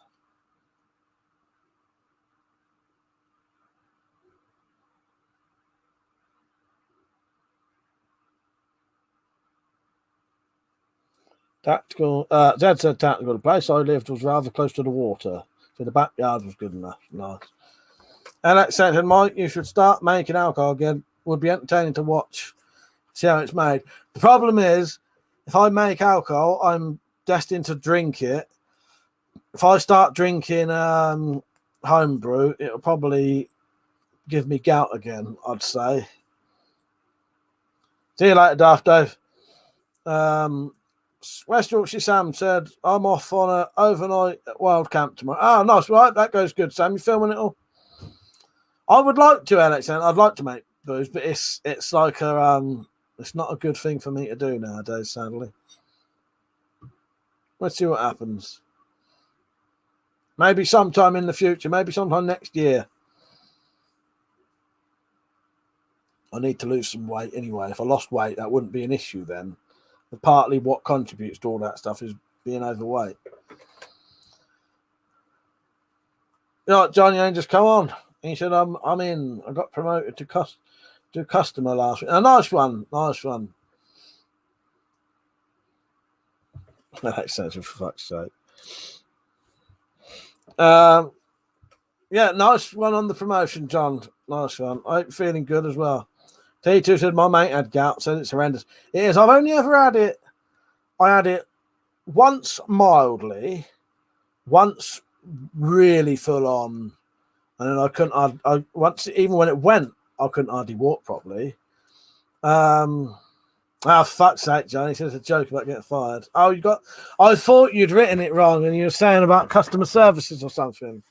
Speaker 1: Tactical. Zed said tactical. The place I lived was rather close to the water, so the backyard was good enough. Nice. Alex said, Mike, you should start making alcohol again. Would be entertaining to watch. See how it's made. The problem is, if I make alcohol, I'm destined to drink it. If I start drinking homebrew, it'll probably give me gout again, I'd say. See you later, Daft Dave. West Yorkshire Sam said, I'm off on an overnight wild camp tomorrow. Oh, nice. Right, that goes good, Sam. You filming it all? I would like to, Alex. I'd like to make booze, but it's like it's not a good thing for me to do nowadays, sadly. Let's see what happens. Maybe sometime in the future, maybe sometime next year. I need to lose some weight anyway. If I lost weight, that wouldn't be an issue then. But partly what contributes to all that stuff is being overweight. You know, Johnny ain't just come on. He said, I'm in. I got promoted to customer last week. A nice one. Nice one. That sounds for fuck's sake. Yeah, nice one on the promotion, John. Nice one. I'm feeling good as well. T2 said my mate had gout, said it's horrendous. It is. I've only ever had it. I had it once mildly, once really full on, and then I couldn't. I once, even when it went, I couldn't hardly walk properly. Fuck's sake, Johnny says a joke about getting fired. Oh, I thought you'd written it wrong, and you were saying about customer services or something.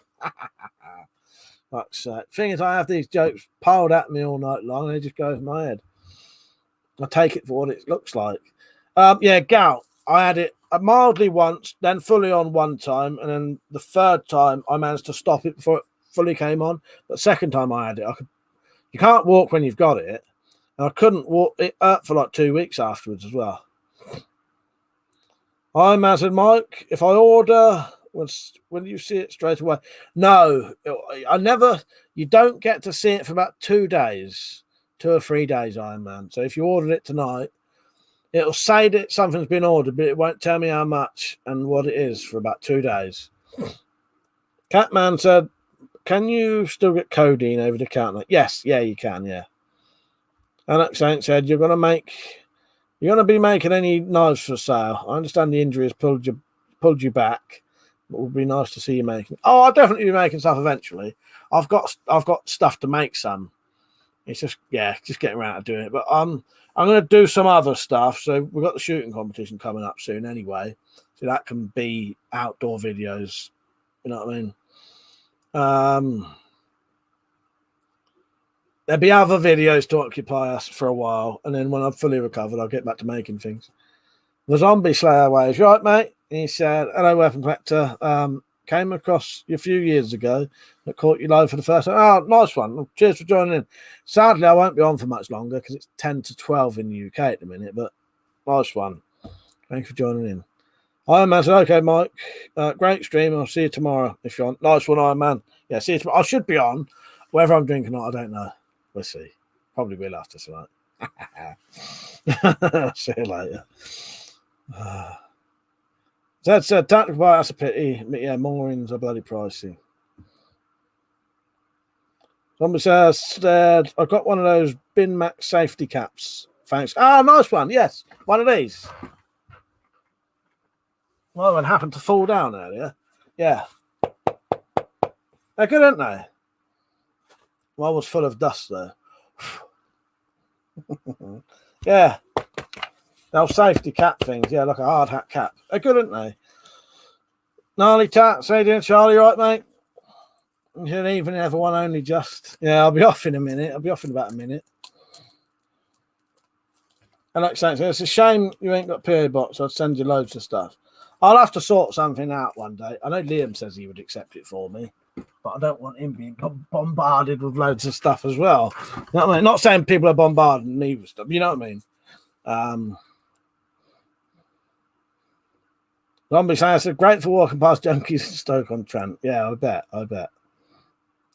Speaker 1: Fuck's sake. Thing is, I have these jokes piled at me all night long, and they just go over my head. I take it for what it looks like. Yeah, gout. I had it mildly once, then fully on one time, and then the third time I managed to stop it before it fully came on. But second time I had it, you can't walk when you've got it, and I couldn't walk. It hurt for like 2 weeks afterwards as well. I'm Mazin Mike. If I order, will you see it straight away? No, I never. You don't get to see it for about 2 days, 2 or 3 days, Iron Man. So if you ordered it tonight, it'll say that something's been ordered, but it won't tell me how much and what it is for about 2 days. Catman said, can you still get codeine over the counter? Yes, yeah, you can, yeah. Alex Saint said, you're going to be making any knives for sale. I understand the injury has pulled you back. It would be nice to see you making. Oh, I'll definitely be making stuff eventually. I've got stuff to make some. It's just getting around to doing it. But I'm going to do some other stuff. So we've got the shooting competition coming up soon anyway. So that can be outdoor videos. You know what I mean? There'll be other videos to occupy us for a while. And then when I'm fully recovered, I'll get back to making things. The Zombie Slayer waves, right, mate? He said, hello, Weapon Collector. Came across you a few years ago that caught you live for the first time. Oh, nice one. Well, cheers for joining in. Sadly, I won't be on for much longer because it's 10 to 12 in the UK at the minute, but nice one. Thank you for joining in. Iron Man said, okay, Mike. Great stream. I'll see you tomorrow if you're on. Nice one, Iron Man. Yeah, see you tomorrow. I should be on. Whether I'm drinking or not, I don't know. We'll see. Probably will after tonight. See you later. That's a tactical buy. That's a pity. Yeah, moorings are bloody pricey. Somebody said, I got one of those Bin Max safety caps. Thanks. Ah, nice one. Yes, one of these. Well, one happened to fall down earlier. Yeah. They're good, aren't they? One was full of dust, though. Yeah. Those safety cap things. Yeah, like a hard hat cap. They're good, aren't they? Gnarly tats. How you doing, Charlie? Right, mate? Good evening, everyone. Only just. Yeah, I'll be off in a minute. I'll be off in about a minute. And like saying, it's a shame you ain't got PO box. I'd send you loads of stuff. I'll have to sort something out one day. I know Liam says he would accept it for me, but I don't want him being bombarded with loads of stuff as well. You know what I mean? Not saying people are bombarding me with stuff. You know what I mean? Zombie saying, I said, great for walking past junkies in Stoke-on-Trent. Yeah, I bet.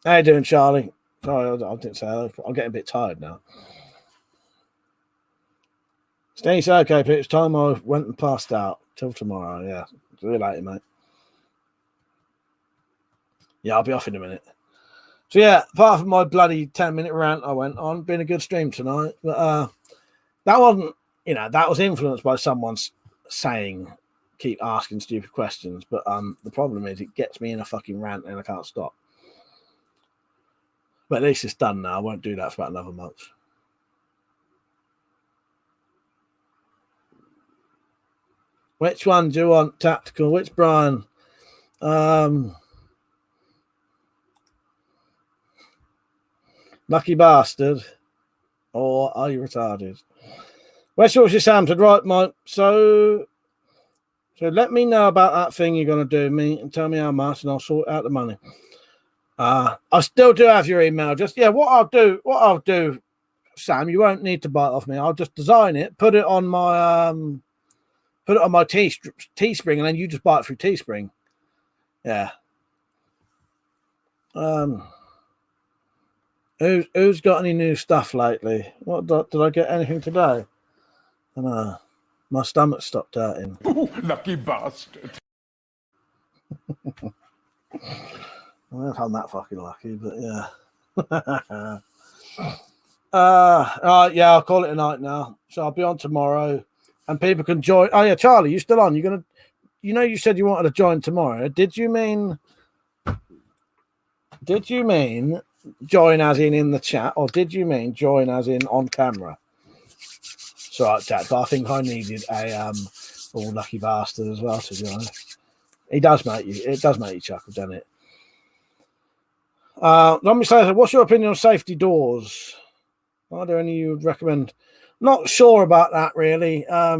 Speaker 1: How you doing, Charlie? Sorry, I didn't say hello. I'm getting a bit tired now. Stay okay, Pete. It's time I went and passed out. Till tomorrow, yeah. See you later, mate. Yeah, I'll be off in a minute. So, yeah, apart from my bloody 10-minute rant I went on, been a good stream tonight. But that wasn't, that was influenced by someone saying, keep asking stupid questions. But the problem is it gets me in a fucking rant and I can't stop. But at least it's done now. I won't do that for about another month. Which one do you want? Tactical? Which Brian? Lucky bastard. Or are you retarded? West Yorkshire Sam said, right, Mike. So let me know about that thing you're going to do me and tell me how much and I'll sort out the money. I still do have your email. Just, what I'll do, Sam, you won't need to buy it off me. I'll just design it, put it on my Teespring, and then you just buy it through Teespring. Yeah. Who's got any new stuff lately? What did I get anything today? I don't know. My stomach stopped hurting.
Speaker 4: Ooh, lucky bastard.
Speaker 1: I don't know if I'm that fucking lucky, but yeah. Yeah, I'll call it a night now. So I'll be on tomorrow. And people can join. Oh, yeah, Charlie, you still on? You said you wanted to join tomorrow. Did you mean join as in the chat, or did you mean join as in on camera? So, Jack, but I think I needed a lucky bastard as well, to be honest. It does make you chuckle, doesn't it? Let me say, what's your opinion on safety doors? Are there any you would recommend? Not sure about that, really. I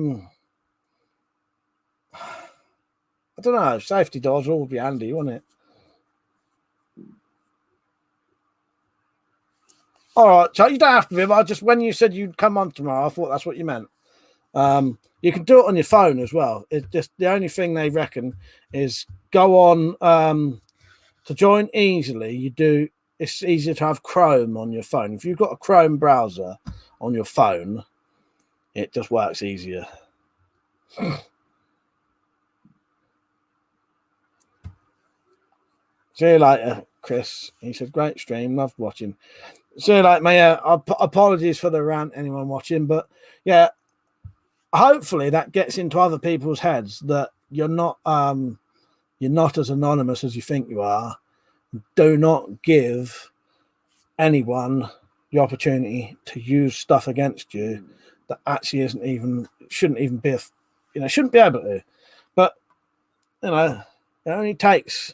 Speaker 1: don't know. Safety doors would be handy, wouldn't it? All right, so you don't have to be, but when you said you'd come on tomorrow, I thought that's what you meant. You can do it on your phone as well. It's just the only thing they reckon is go on to join easily. It's easier to have Chrome on your phone. If you've got a Chrome browser on your phone, it just works easier. See you later, Chris. He said, great stream. Loved watching. See you later, mate. Apologies for the rant, anyone watching. But, yeah, hopefully that gets into other people's heads that you're not as anonymous as you think you are. Do not give anyone the opportunity to use stuff against you that actually isn't even, shouldn't even be, shouldn't be able to. But, it only takes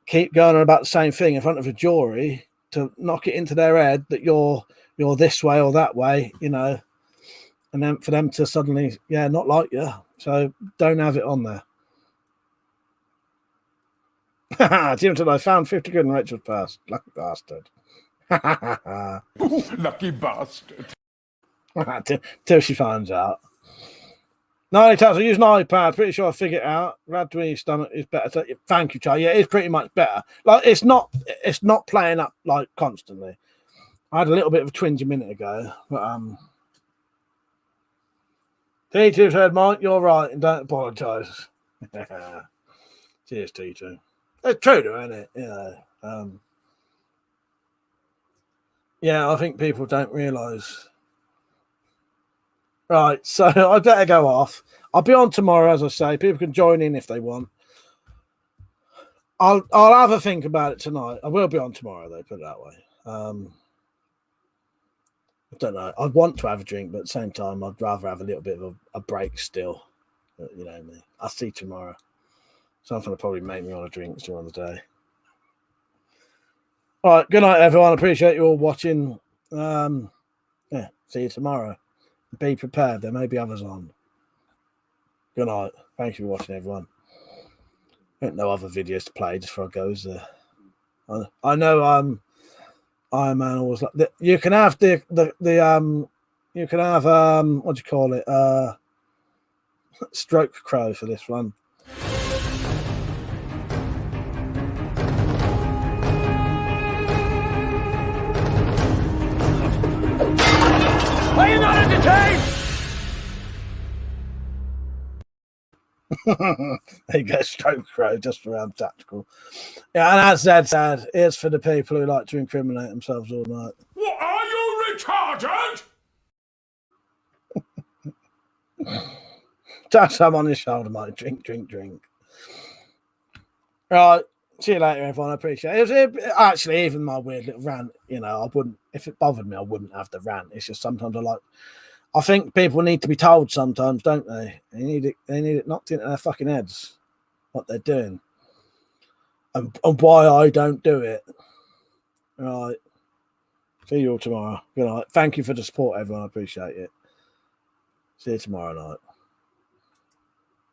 Speaker 1: keep going on about the same thing in front of a jury to knock it into their head that you're this way or that way, and then for them to suddenly, not like you. So don't have it on there. Jim said, I found 50 quid in Rachel's purse. Lucky bastard.
Speaker 4: Lucky bastard.
Speaker 1: Till she finds out. No, I use an iPad. Pretty sure I figured it out. Glad to hear your stomach is better. Thank you, Charlie. Yeah, it's pretty much better. Like it's not playing up like constantly. I had a little bit of a twinge a minute ago, but T2 said, Mike, you're right, and don't apologise. Cheers, T2. It's true, though, isn't it? I think people don't realise. Right, so I better go off. I'll be on tomorrow, as I say. People can join in if they want. I'll have a think about it tonight. I will be on tomorrow, though, put it that way. I don't know. I want to have a drink, but at the same time, I'd rather have a little bit of a break still. But, you know me. I'll see you tomorrow. Something will probably make me want to drink during the day. All right, good night, everyone. I appreciate you all watching. See you tomorrow. Be prepared. There may be others on. Good night. Thank you for watching, everyone. No other videos to play just before I go, is there? I know Iron Man always like you can have the you can have what do you call it? Stroke crow for this one.
Speaker 4: Are you not entertained?
Speaker 1: There you go, stroke crow, just around tactical. Yeah, and as Zed said, it's for the people who like to incriminate themselves all night.
Speaker 4: What, are you retarded?
Speaker 1: Touch some on his shoulder, mate. Drink. Right. See you later, everyone. I appreciate it. Actually, even my weird little rant, I wouldn't, if it bothered me, I wouldn't have the rant. It's just sometimes I think people need to be told sometimes, don't they? They need it knocked into their fucking heads, what they're doing. And why I don't do it. Right. See you all tomorrow. Good night. Thank you for the support, everyone. I appreciate it. See you tomorrow night.